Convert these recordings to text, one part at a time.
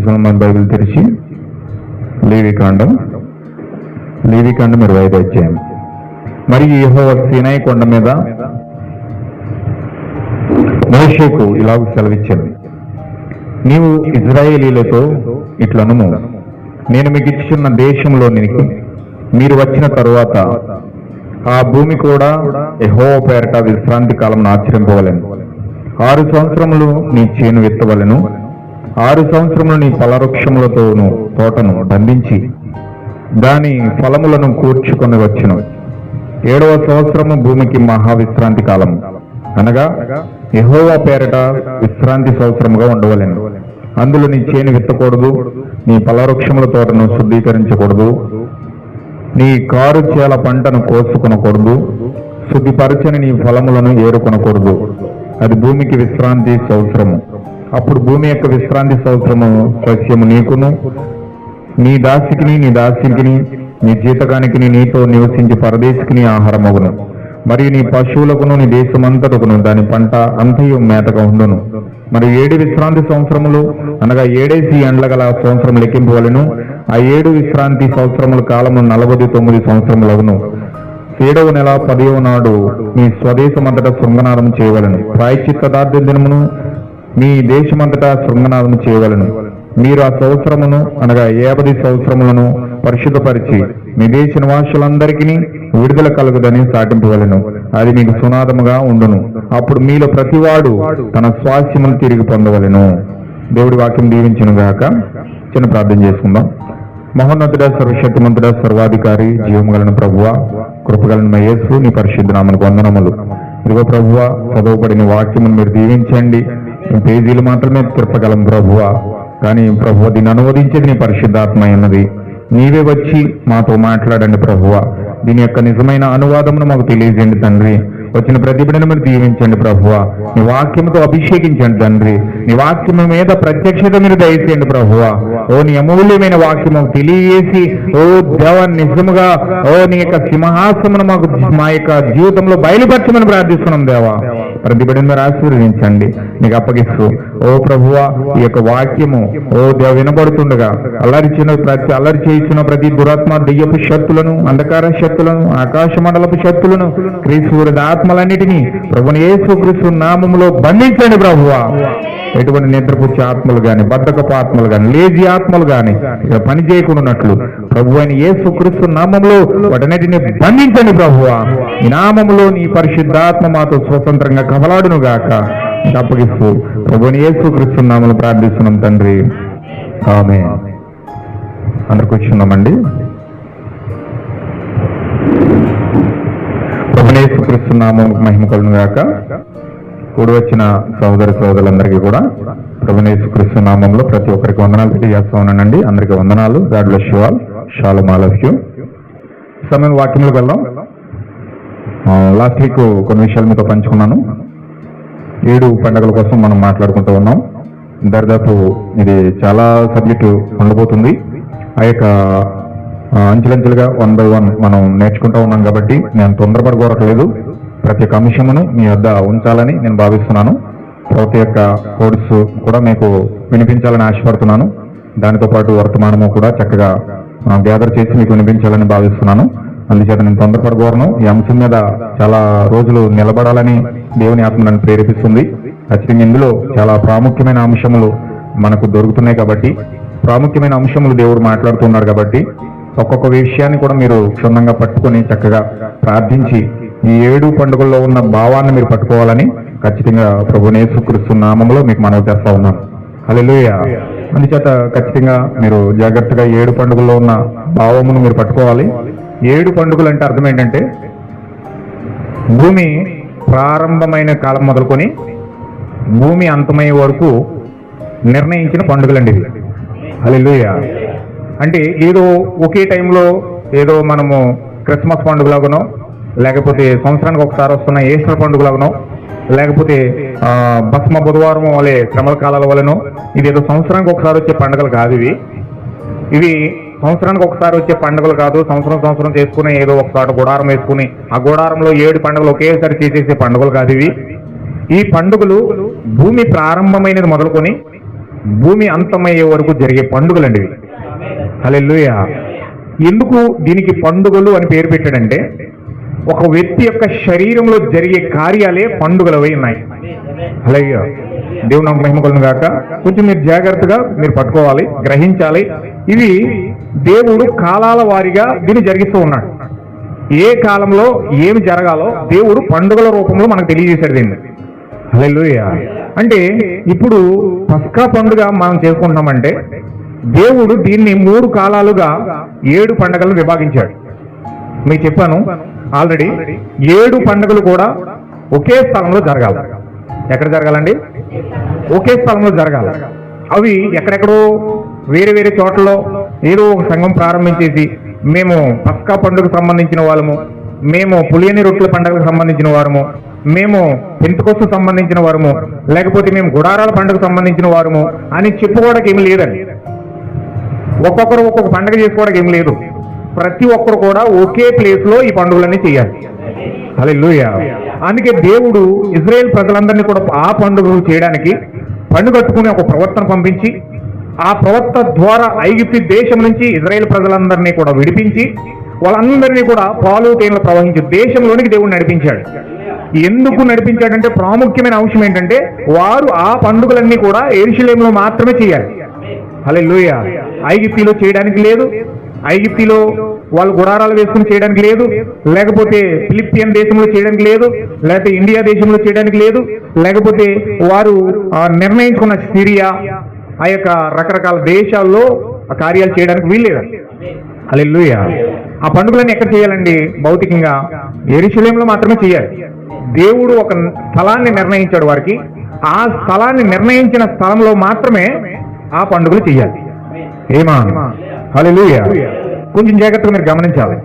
మన బైబిల్ తెరిచి లేవికాండం 25వ అధ్యాయం. మరియు యెహోవా సీనాయి కొండ మీద మోషేకు ఇలాగ సెలవిచ్చాను, నీవు ఇశ్రాయేలీలతో ఇట్లనుము, నేను మీకు ఇచ్చిన దేశంలోనికి మీరు వచ్చిన తరువాత ఆ భూమి కూడా యెహోవా పేరట విశ్రాంతి కాలం ఆచరింపవలెను. 6 సంవత్సరములు నీ చేను విత్తవలెను. 6 సంవత్సరములు నీ ఫలవృక్షములతోను తోటను బంధించి దాని ఫలములను కూర్చుకొని వచ్చును. 7వ సంవత్సరము భూమికి మహావిశ్రాంతి కాలము, అనగా యెహోవా పేరట విశ్రాంతి సంవత్సరముగా ఉండవలెను. అందులో నీ చేను విత్తకూడదు, నీ ఫలవృక్షముల తోటను శుద్ధీకరించకూడదు, నీ కారు చేల పంటను కోసుకొనకూడదు, శుద్ధిపరచని నీ ఫలములను ఏరుకొనకూడదు. అది భూమికి విశ్రాంతి సంవత్సరము. అప్పుడు భూమి యొక్క విశ్రాంతి సంవత్సరము సస్యము నీకును, నీ దాసికిని, నీ దాసికిని, నీ జీతగానికి, నీతో నివసించి పరదేశికిని ఆహారమగును. మరియు నీ పశువులకును, నీ దేశమంతటకును దాని పంట అంతయు మేతగా ఉండును. మరి 7 విశ్రాంతి సంవత్సరములు, అనగా 7 ఎండ్ల గల సంవత్సరం లెక్కింపవలెను. ఆ 7 విశ్రాంతి సంవత్సరముల కాలము 49 సంవత్సరములగును. 7వ నెల 10వ నాడు మీ స్వదేశమంతటా శృంగనాదం చేయవలను. ప్రాయశ్చిత్తార్థ దినమును మీ దేశమంతటా శృంగనాదం చేయవలను. మీరు ఆ సంవత్సరమును, అనగా 50 సంవత్సరములను పరిశుద్ధపరిచి మీ దేశ నివాసులందరికీ విడుదల కలుగుదని సాటింపవలను. అది మీకు సునాదముగా ఉండును. అప్పుడు మీలో ప్రతివాడు తన స్వాస్థ్యమును తిరిగి పొందవలెను. దేవుడి వాక్యం దీవించును గాక. చిన్న ప్రార్థన చేసుకుందాం. మహోన్నతుడ, సర్వశక్తిమంతుడ, సర్వాధికారి, జీవముగలను ప్రభువ, కృపగలను యేసు, నీ పరిశుద్ధ నామమునకు వందనములు. ఇదిగో ప్రభువ, చదవబడిన వాక్యమును మీరు దీవించండి. పేజీలు మాత్రమే తిప్పగలం ప్రభువ, కానీ ప్రభువ దీన్ని అనువదించేది నీ పరిశుద్ధాత్మ అన్నది. నీవే వచ్చి మాతో మాట్లాడండి ప్రభువ. దీని యొక్క నిజమైన అనువాదమును మాకు తెలియజేయండి తండ్రి. వచ్చిన ప్రతి బిడ్డను మీరు దీవించండి ప్రభువ. నీ వాక్యముతో అభిషేకించండి తండ్రి. నీ వాక్యము మీద ప్రత్యక్షత మీరు దయచేయండి ప్రభువ. ఓ నీ అమూల్యమైన వాక్యము తెలియజేసి, ఓ దేవ నిజముగా ఓ నీ యొక్క సింహాసమును మాకు మా యొక్క జీవితంలో బయలుపరచమని ప్రార్థిస్తున్నాం దేవా. ప్రతి బిడ్డను మీరు ఆశీర్వదించండి. నీకు అప్పగిస్తూ ఓ ప్రభువ ఈ యొక్క వాక్యము ఓ దేవ వినబడుతుండగా అల్లరి చేస్తున్న ప్రతి దురాత్మ, దెయ్యపు శక్తులను, అంధకార శక్తులను, ఆకాశ మండలపు శక్తులను, క్రీస్తు ఆత్మలన్నిటినీ ప్రభుని యేసుక్రీస్తు నామములో బంధించండి ప్రభువ. ఎటువంటి నిద్రపుచ్చే ఆత్మలు గాని, బద్ధకపు ఆత్మలు గాని, లేజీ ఆత్మలు గాని పని చేయకుండాన్నట్లు ప్రభు అయిన యేసుక్రీస్తు నామములో వాటన్నిటిని బంధించండి ప్రభువ. ఈ నామములో నీ పరిశుద్ధాత్మ మాతో స్వతంత్రంగా కబలాడును గాక. అప్పగిస్తూ ప్రభుని యేసుక్రీస్తు నామములో ప్రార్థిస్తున్నాం తండ్రి, ఆమేన్. అందరు కూర్చున్నామండి. ప్రభుని యేసుక్రీస్తు నామముకు మహిమ కలుగును గాక. కూడి వచ్చిన సహోదర సహోదరులందరికీ కూడా ప్రభుని యేసుక్రీస్తు నామంలో ప్రతి ఒక్కరికి వందనాలు తెలియజేస్తా ఉన్నానండి. అందరికీ వందనాలు. God bless you all. Shalom all of you. సమయం వాక్యంలోకి వెళ్దాం. లాస్ట్ వీక్ కొన్ని విషయాలు మీతో పంచుకున్నాను. 7 పండుగల కోసం మనం మాట్లాడుకుంటూ ఉన్నాం. దరిదాపు ఇది చాలా సబ్జెక్టు ఉండబోతుంది. ఆ యొక్క అంచెలంచెలుగా 1 by 1 మనం నేర్చుకుంటూ ఉన్నాం కాబట్టి నేను తొందరపడకూడట్లేదు. ప్రతి ఒక్క అంశమును మీ వద్ద ఉంచాలని నేను భావిస్తున్నాను. ప్రతి ఒక్క కోర్సు కూడా మీకు వినిపించాలని ఆశపడుతున్నాను. దానితో పాటు వర్తమానము కూడా చక్కగా గ్యాదర్ చేసి మీకు వినిపించాలని భావిస్తున్నాను. అందుచేత నేను తొందరపడకూడను. ఈ అంశం మీద చాలా రోజులు నిలబడాలని దేవుని ఆత్మ నన్ను ప్రేరేపిస్తుంది. ఖచ్చితంగా ఇందులో చాలా ప్రాముఖ్యమైన అంశములు మనకు దొరుకుతున్నాయి కాబట్టి, ప్రాముఖ్యమైన అంశములు దేవుడు మాట్లాడుతున్నారు కాబట్టి ఒక్కొక్క విషయాన్ని కూడా మీరు క్షుణ్ణంగా పట్టుకొని చక్కగా ప్రార్థించి ఈ 7 పండుగల్లో ఉన్న భావాన్ని మీరు పట్టుకోవాలని ఖచ్చితంగా ప్రభుని యేసుక్రీస్తు నామములో మీకు మనవి చేస్తా ఉన్నాను. హల్లెలూయా. అందుచేత ఖచ్చితంగా మీరు జాగ్రత్తగా 7 పండుగల్లో ఉన్న భావమును మీరు పట్టుకోవాలి. 7 పండుగలు అంటే అర్థం ఏంటంటే భూమి ప్రారంభమైన కాలం మొదలుకొని భూమి అంతమయ్యే వరకు నిర్ణయించిన పండుగలండి ఇవి. హల్లెలూయా. అంటే ఏదో ఒకే టైంలో ఏదో మనము క్రిస్మస్ పండుగలాగానో, లేకపోతే సంవత్సరానికి ఒకసారి వస్తున్న ఈస్టర్ పండుగలాగానో, లేకపోతే భస్మ బుధవారం వలె శ్రమల కాలాల వలెనో, ఇది ఏదో సంవత్సరానికి ఒకసారి వచ్చే పండుగలు కాదు. ఇవి సంవత్సరానికి ఒకసారి వచ్చే పండుగలు కాదు. సంవత్సరం చేసుకుని ఏదో ఒకసారి గుడారం వేసుకుని ఆ గుడారంలో 7 పండుగలు ఒకేసారి చేసేసే పండుగలు కాదు ఇవి. ఈ పండుగలు భూమి ప్రారంభమైనది మొదలుకొని భూమి అంతమయ్యే వరకు జరిగే పండుగలండి ఇవి. హల్లెలూయా. ఎందుకు దీనికి పండుగలు అని పేరు పెట్టాడంటే ఒక వ్యక్తి యొక్క శరీరంలో జరిగే కార్యాలే పండుగలు అవి ఉన్నాయి. అలాగే దేవుడు నాకు మహిమ కలుగును గాక. కొంచెం మీరు జాగ్రత్తగా మీరు పట్టుకోవాలి, గ్రహించాలి. ఇవి దేవుడు కాలాల వారీగా దీన్ని జరిగిస్తూ ఉన్నాడు. ఏ కాలంలో ఏమి జరగాలో దేవుడు పండుగల రూపంలో మనకు తెలియజేశాడు దీన్ని. హల్లెలూయా. అంటే ఇప్పుడు పస్కా పండుగ మనం చేసుకుంటున్నామంటే దేవుడు దీన్ని 3 కాలాలుగా 7 పండుగలను విభాగించాడు. మీకు చెప్పాను ఆల్రెడీ. 7 పండుగలు కూడా ఒకే స్థలంలో జరగాలి. ఎక్కడ జరగాలండి? ఒకే స్థలంలో జరగాలి. అవి ఎక్కడెక్కడో వేరే వేరే చోట్లలో ఏదో ఒక సంఘం ప్రారంభించేసి మేము పస్కా పండుగకు సంబంధించిన వాళ్ళము, మేము పులియని రొట్టెల పండుగకు సంబంధించిన వారము, మేము పెంతెకొస్తు సంబంధించిన వారము, లేకపోతే మేము గుడారాల పండుగకు సంబంధించిన వారము అని చెప్పుకోవడానికి ఏమి లేదండి. ఒక్కొక్కరు ఒక్కొక్క పండుగ చేసుకోవడానికి ఏమి లేదు. ప్రతి ఒక్కరు కూడా ఒకే ప్లేస్ లో ఈ పండుగలన్నీ చేయాలి. హల్లెలూయా. అందుకే దేవుడు ఇజ్రాయేల్ ప్రజలందరినీ కూడా ఆ పండుగలు చేయడానికి పండుగట్టుకుని ఒక ప్రవక్తను పంపించి ఆ ప్రవక్త ద్వారా ఐగుప్తు దేశం నుంచి ఇజ్రాయేల్ ప్రజలందరినీ కూడా విడిపించి వాళ్ళందరినీ కూడా పాలు తేనెలు ప్రవహించి దేశంలోనికి దేవుడు నడిపించాడు. ఎందుకు నడిపించాడంటే ప్రాముఖ్యమైన అంశం ఏంటంటే వారు ఆ పండుగలన్నీ కూడా యెరూషలేములో మాత్రమే చేయాలి. హల్లెలూయా. ఐగుప్తులో చేయడానికి లేదు, ఐగుప్తులో వాళ్ళు గుడారాలు వేసుకుని చేయడానికి లేదు, లేకపోతే ఫిలిపియన్ దేశంలో చేయడానికి లేదు, లేకపోతే ఇండియా దేశంలో చేయడానికి లేదు, లేకపోతే వారు నిర్ణయించుకున్న సిరియా ఆ యొక్క రకరకాల దేశాల్లో కార్యాలు చేయడానికి వీల్లేదు. హల్లెలూయా. ఆ పండుగలన్నీ ఎక్కడ చేయాలండి? భౌతికంగా యెరూషలేములో మాత్రమే చేయాలి. దేవుడు ఒక స్థలాన్ని నిర్ణయించాడు వారికి. ఆ స్థలాన్ని నిర్ణయించిన స్థలంలో మాత్రమే ఆ పండుగలు చేయాలి. ఏమా? హల్లెలూయా. కొంచెం జాగ్రత్తగా మీరు గమనించాలి.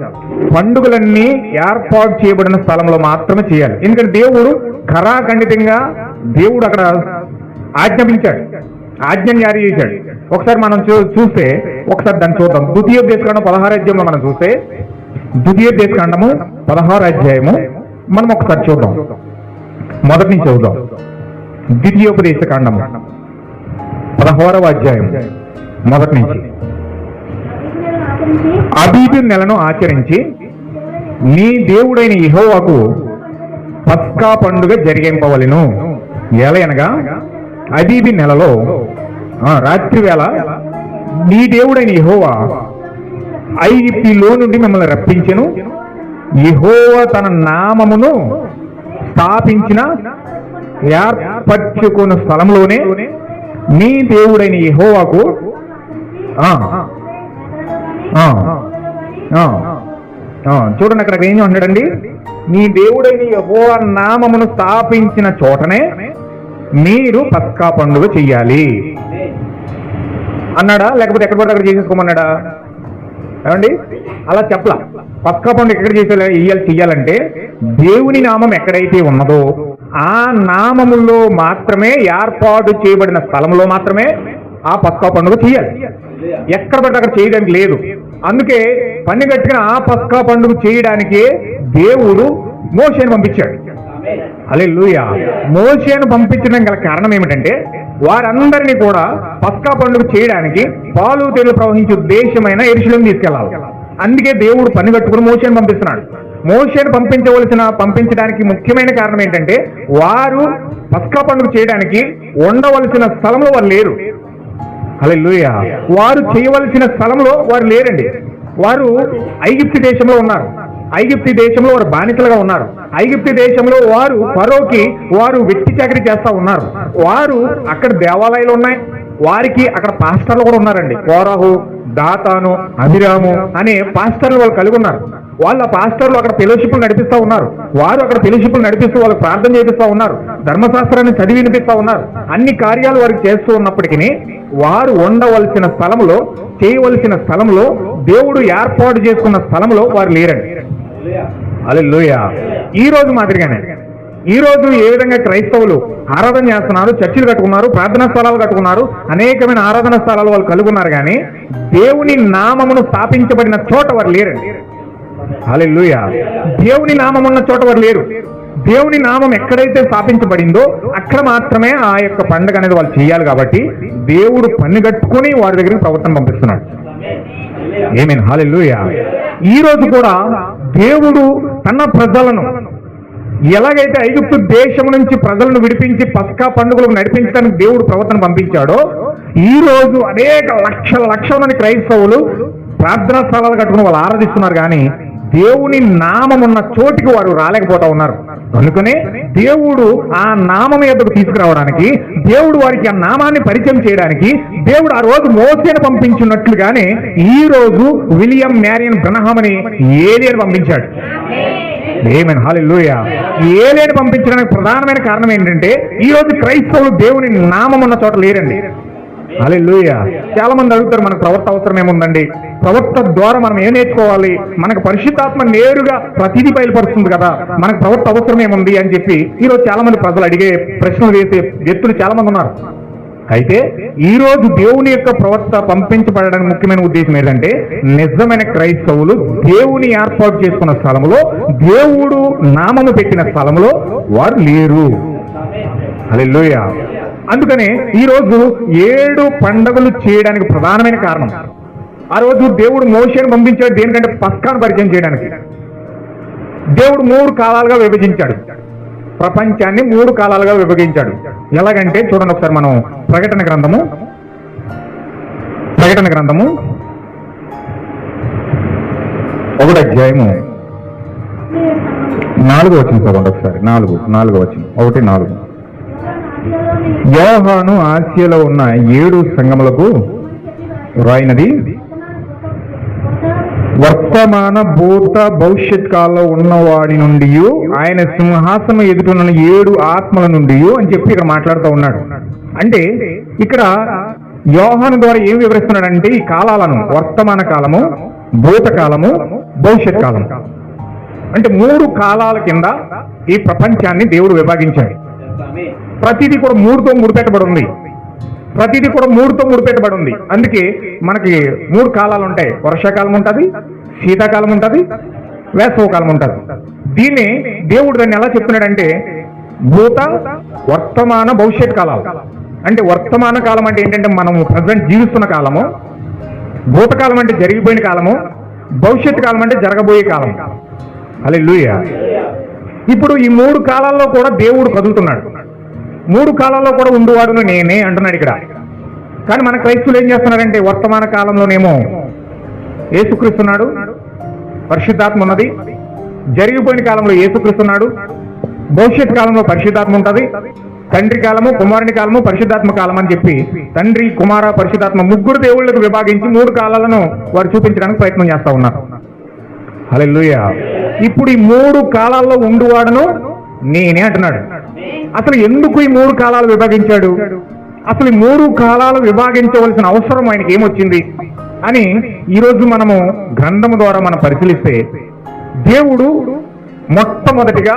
పండుగలన్నీ ఏర్పాటు చేయబడిన స్థలంలో మాత్రమే చేయాలి. ఎందుకంటే దేవుడు ఖరాఖండితంగా దేవుడు అక్కడ ఆజ్ఞాపించాడు, ఆజ్ఞను జారీ చేశాడు. ఒకసారి మనం చూస్తే ఒకసారి దాన్ని చూద్దాం. ద్వితీయోపదేశకాండం 16వ అధ్యాయంలో మనం చూస్తే ద్వితీయోపదేశకాండము 16వ అధ్యాయము మనం ఒకసారి చూద్దాం. మొదటి నుంచి చూద్దాం. ద్వితీయోపదేశకాండము 16వ అధ్యాయం మొదటి నుంచి. అబీబు నెలను ఆచరించి నీ దేవుడైన యెహోవాకు పస్కా పండుగ జరిగింపవలెను. ఎలయనగా అబీబు నెలలో రాత్రి వేళ నీ దేవుడైన యెహోవా ఐగుప్తులో నుండి మిమ్మల్ని రప్పించెను. యెహోవా తన నామమును స్థాపించిన ఏర్పరచుకున్న స్థలంలోనే నీ దేవుడైన యెహోవాకు చూడండి అక్కడ ఏం అంటాడండి? నీ దేవుడైన యెహోవా నామమును స్థాపించిన చోటనే మీరు పస్కా పండుగ చెయ్యాలి అన్నాడా? లేకపోతే ఎక్కడ పడితే అక్కడ చేసేసుకోమన్నాడా? ఏమండి? అలా చెప్పలా. పస్కా పండుగ ఎక్కడ చెయ్యాలంటే దేవుని నామం ఎక్కడైతే ఉన్నదో ఆ నామములో మాత్రమే ఏర్పాటు చేయబడిన స్థలంలో మాత్రమే ఆ పస్కా పండుగ చేయాలి. ఎక్కడ పడితే అక్కడ చేయడానికి లేదు. అందుకే పన్నుగట్టుకుని ఆ పస్కా పండుగ చేయడానికి దేవుడు మోషేను పంపించాడు. హల్లెలూయా. మోషేను పంపించడం గల కారణం ఏమిటంటే వారందరినీ కూడా పస్కా పండుగ చేయడానికి పాలు తేనెలు ప్రవహించే దేశమైన యెరూషలేము తీసుకెళ్లాలి. అందుకే దేవుడు పన్ను కట్టుకుని మోషేను పంపిస్తున్నాడు. మోషేను పంపించడానికి ముఖ్యమైన కారణం ఏంటంటే వారు పస్కా పండుగ చేయడానికి ఉండవలసిన స్థలంలో వారు లేరు. హల్లెలూయా. వారు చేయవలసిన స్థలంలో వారు లేరండి. వారు ఐగుప్తు దేశంలో ఉన్నారు. ఐగుప్తు దేశంలో వారు బానిసలుగా ఉన్నారు. ఐగుప్తు దేశంలో వారు ఫరోకి వారు వెట్టి చాకరీ చేస్తా ఉన్నారు. వారు అక్కడ దేవాలయాలు ఉన్నాయి. వారికి అక్కడ పాస్టర్లు కూడా ఉన్నారండి. కోరాహు, దాతాను, అభిరాము అనే పాస్టర్లు వాళ్ళు కలిగి ఉన్నారు. వాళ్ళ పాస్టర్లు అక్కడ ఫెలోషిప్లు నడిపిస్తూ ఉన్నారు. వారు అక్కడ ఫెలోషిప్లు నడిపిస్తూ వాళ్ళకి ప్రార్థన చేపిస్తూ ఉన్నారు. ధర్మశాస్త్రాన్ని చదివి వినిపిస్తూ ఉన్నారు. అన్ని కార్యాలు వారికి చేస్తూ ఉన్నప్పటికీ వారు ఉండవలసిన స్థలంలో, చేయవలసిన స్థలంలో, దేవుడు ఏర్పాటు చేసుకున్న స్థలంలో వారు లేరండి. హల్లెలూయా. ఈ రోజు మాదిరిగానే ఈ రోజు ఏ విధంగా క్రైస్తవులు ఆరాధన చేస్తున్నారు, చర్చిలు కట్టుకున్నారు, ప్రార్థనా స్థలాలు కట్టుకున్నారు, అనేకమైన ఆరాధన స్థలాలు వాళ్ళు కలుగున్నారు. కానీ దేవుని నామమును స్థాపించబడిన చోట వారు లేరండి. హల్లెలూయా. దేవుని నామం ఉన్న చోట వారు లేరు. దేవుని నామం ఎక్కడైతే స్థాపించబడిందో అక్కడ మాత్రమే ఆ యొక్క పండుగ అనేది వాళ్ళు చేయాలి. కాబట్టి దేవుడు పన్ను కట్టుకుని వారి దగ్గరికి ప్రవర్తన పంపిస్తున్నాడు. ఆమేన్, హల్లెలూయా. ఈ రోజు కూడా దేవుడు తన ప్రజలను ఎలాగైతే ఐగుప్తు దేశం నుంచి ప్రజలను విడిపించి పస్కా పండుగలకు నడిపించడానికి దేవుడు ప్రవర్తన పంపించాడో, ఈ రోజు అనేక లక్షల మంది క్రైస్తవులు ప్రార్థనా స్థలాలు కట్టుకుని వాళ్ళు ఆరాధిస్తున్నారు. కానీ దేవుని నామం ఉన్న చోటికి వారు రాలేకపోతా ఉన్నారు. అందుకనే దేవుడు ఆ నామం ఎద్దకు తీసుకురావడానికి, దేవుడు వారికి ఆ నామాన్ని పరిచయం చేయడానికి దేవుడు ఆ రోజు మోసేను పంపించినట్లుగానే ఈ రోజు విలియం మ్యారియన్ బ్రనహాం అని ఏలియాను పంపించాడు. ఆమేన్, హల్లెలూయా. ఏలియాను పంపించడానికి ప్రధానమైన కారణం ఏంటంటే ఈ రోజు క్రైస్తవులు దేవుని నామం ఉన్న చోట లేరండి. హల్లెలూయా. చాలా మంది అడుగుతారు, మనకు ప్రవర్త అవసరం ఏముందండి, ప్రవర్త ద్వారా మనం ఏం నేర్చుకోవాలి, మనకు పరిశుద్ధాత్మ నేరుగా ప్రతిదీ బయలుపరుస్తుంది కదా, మనకు ప్రవర్త అవసరం ఏముంది అని చెప్పి ఈరోజు చాలా మంది ప్రజలు అడిగే ప్రశ్నలు వేసే వ్యక్తులు చాలా మంది ఉన్నారు. అయితే ఈ రోజు దేవుని యొక్క ప్రవర్త పంపించబడడానికి ముఖ్యమైన ఉద్దేశం ఏంటంటే, నిజమైన క్రైస్తవులు దేవుని ఏర్పాటు చేసుకున్న స్థలంలో, దేవుడు నామము పెట్టిన స్థలంలో వారు లేరు. హల్లెలూయా. అందుకనే ఈ రోజు 7 పండుగలు చేయడానికి ప్రధానమైన కారణం, ఆ రోజు దేవుడు మోషేను పంపించాడు దేనికంటే పస్కాను పరిచయం చేయడానికి. దేవుడు 3 కాలాలుగా విభజించాడు, ప్రపంచాన్ని 3 కాలాలుగా విభజించాడు. ఎలాగంటే చూడండి ఒకసారి, మనం ప్రకటన గ్రంథము 1వ అధ్యాయము 4వ వచనం చదవండి ఒకసారి. 4వ వచనం 1:4. యోహాను ఆసియాలో ఉన్న 7 సంఘములకు రాయినది, వర్తమాన భూత భవిష్యత్ కాలంలో ఉన్నవాడి నుండి, ఆయన సింహాసనం ఎదుటనున్న 7 ఆత్మల నుండి అని చెప్పి ఇక్కడ మాట్లాడుతూ ఉన్నాడు. అంటే ఇక్కడ యోహాను ద్వారా ఏం వివరిస్తున్నాడంటే ఈ కాలాలను, వర్తమాన కాలము, భూతకాలము, భవిష్యత్ కాలం, అంటే 3 కాలాల కింద ఈ ప్రపంచాన్ని దేవుడు విభాగించాడు. ప్రతిదీ కూడా 3తో ముడిపెట్టబడి ఉంది. ప్రతిదీ కూడా 3తో ముడిపెట్టబడి ఉంది. అందుకే మనకి 3 కాలాలు ఉంటాయి. వర్షాకాలం ఉంటుంది, శీతాకాలం ఉంటుంది, వేసవకాలం ఉంటుంది. దీన్ని దేవుడు దాన్ని ఎలా చెప్తున్నాడంటే భూత, వర్తమాన, భవిష్యత్ కాలాలు. అంటే వర్తమాన కాలం అంటే ఏంటంటే మనము ప్రజెంట్ జీవిస్తున్న కాలము, భూతకాలం అంటే జరిగిపోయిన కాలము, భవిష్యత్ కాలం అంటే జరగబోయే కాలం. హల్లెలూయా. ఇప్పుడు ఈ 3 కాలాల్లో కూడా దేవుడు కదులుతున్నాడు. 3 కాలాల్లో కూడా ఉండువాడును నేనే అంటున్నాడు ఇక్కడ. కానీ మన క్రైస్తవులు ఏం చేస్తున్నారంటే వర్తమాన కాలంలోనేమో యేసుక్రీస్తున్నాడు, పరిశుద్ధాత్మ ఉన్నది. జరిగిపోయిన కాలంలో యేసుక్రీస్తున్నాడు, భవిష్యత్ కాలంలో పరిశుద్ధాత్మ ఉంటుంది. తండ్రి కాలము, కుమారుని కాలము, పరిశుద్ధాత్మ కాలం అని చెప్పి తండ్రి, కుమార, పరిశుద్ధాత్మ 3 దేవుళ్లకు విభాగించి 3 కాలాలను వారు చూపించడానికి ప్రయత్నం చేస్తా ఉన్నారు. హల్లెలూయా. ఇప్పుడు ఈ 3 కాలాల్లో ఉండువాడును నేనే అంటున్నాడు. అసలు ఎందుకు ఈ 3 కాలాలు విభాగించాడు, అసలు ఈ 3 కాలాలు విభాగించవలసిన అవసరం ఆయనకి ఏమొచ్చింది అని ఈరోజు మనము గ్రంథము ద్వారా మనం పరిశీలిస్తే, దేవుడు మొట్టమొదటిగా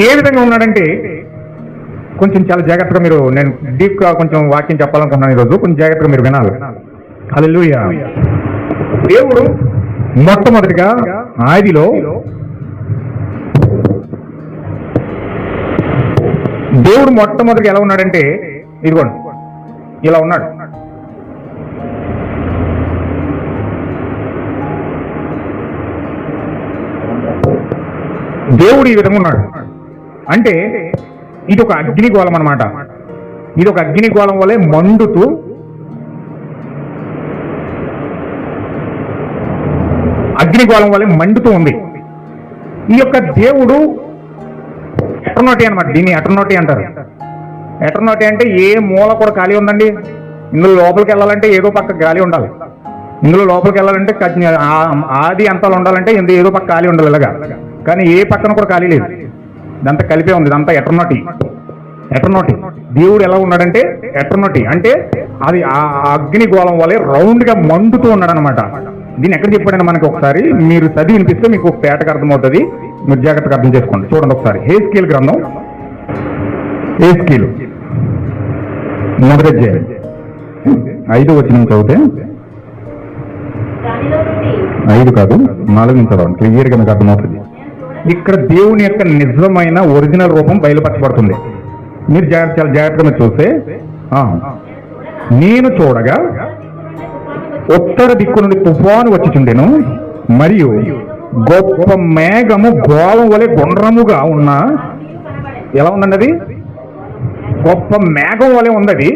ఏ విధంగా ఉన్నాడంటే, కొంచెం చాలా జాగ్రత్తగా మీరు, నేను డీప్గా కొంచెం వాక్యం చెప్పాలనుకుంటున్నాను ఈరోజు, కొంచెం జాగ్రత్తగా మీరు వినాలి. హల్లెలూయా. దేవుడు మొట్టమొదటిగా ఆదిలో దేవుడు మొట్టమొదటిగా ఎలా ఉన్నాడంటే, ఇదిగోండి ఇలా ఉన్నాడు. దేవుడు ఈ విధంగా ఉన్నాడు. అంటే ఇది ఒక అగ్నిగోళం అన్నమాట. ఇది ఒక అగ్నిగోళం వలె మండుతూ ఉంది. ఈ యొక్క దేవుడు ఎటర్నోటీ అనమాట. దీన్ని ఎటర్నోటీ అంటారు. ఎటర్నోటీ అంటే ఏ మూల కూడా ఖాళీ ఉందండి. ఇందులో లోపలికి వెళ్ళాలంటే ఏదో పక్క ఖాళీ ఉండాలి. ఇందులో లోపలికి వెళ్ళాలంటే ఆది అంతాలు ఉండాలంటే ఏదో పక్క ఖాళీ ఉండాలి ఇలాగా. కానీ ఏ పక్కన కూడా ఖాళీ లేదు, ఇదంతా కలిపే ఉంది. ఇదంతా ఎటర్నోటీ. దేవుడు ఎలా ఉన్నాడంటే ఎటర్నోటీ అంటే అది ఆ అగ్నిగోళం వలె రౌండ్ గా మండుతూ ఉన్నాడు అనమాట. దీన్ని ఎక్కడ చెప్పాడంటే మనకి ఒకసారి మీరు చదివి వినిపిస్తే మీకు ఒక పేటకు అర్థమవుతుంది. మీరు జాగ్రత్తగా అర్థం చేసుకోండి. చూడండి ఒకసారి హెస్కేలు గ్రంథం, హెస్కేలు 1వ అధ్యాయం 5వ వచనం చదివితే, 5 కాదు 4 నుంచి చదవండి, క్లియర్ గా మీకు అర్థమవుతుంది. ఇక్కడ దేవుని యొక్క నిజమైన ఒరిజినల్ రూపం బయలుపరచబడుతుంది. మీరు చాలా జాగ్రత్తగా చూస్తే, నేను చూడగా ఉత్తర దిక్కు నుండి తుఫాను వచ్చిచుండెను, మరియు గొప్ప మేఘము గోళం వలె గుండ్రముగా ఉన్న, ఎలా ఉందండి అది? గొప్ప మేఘం వలె ఉంది.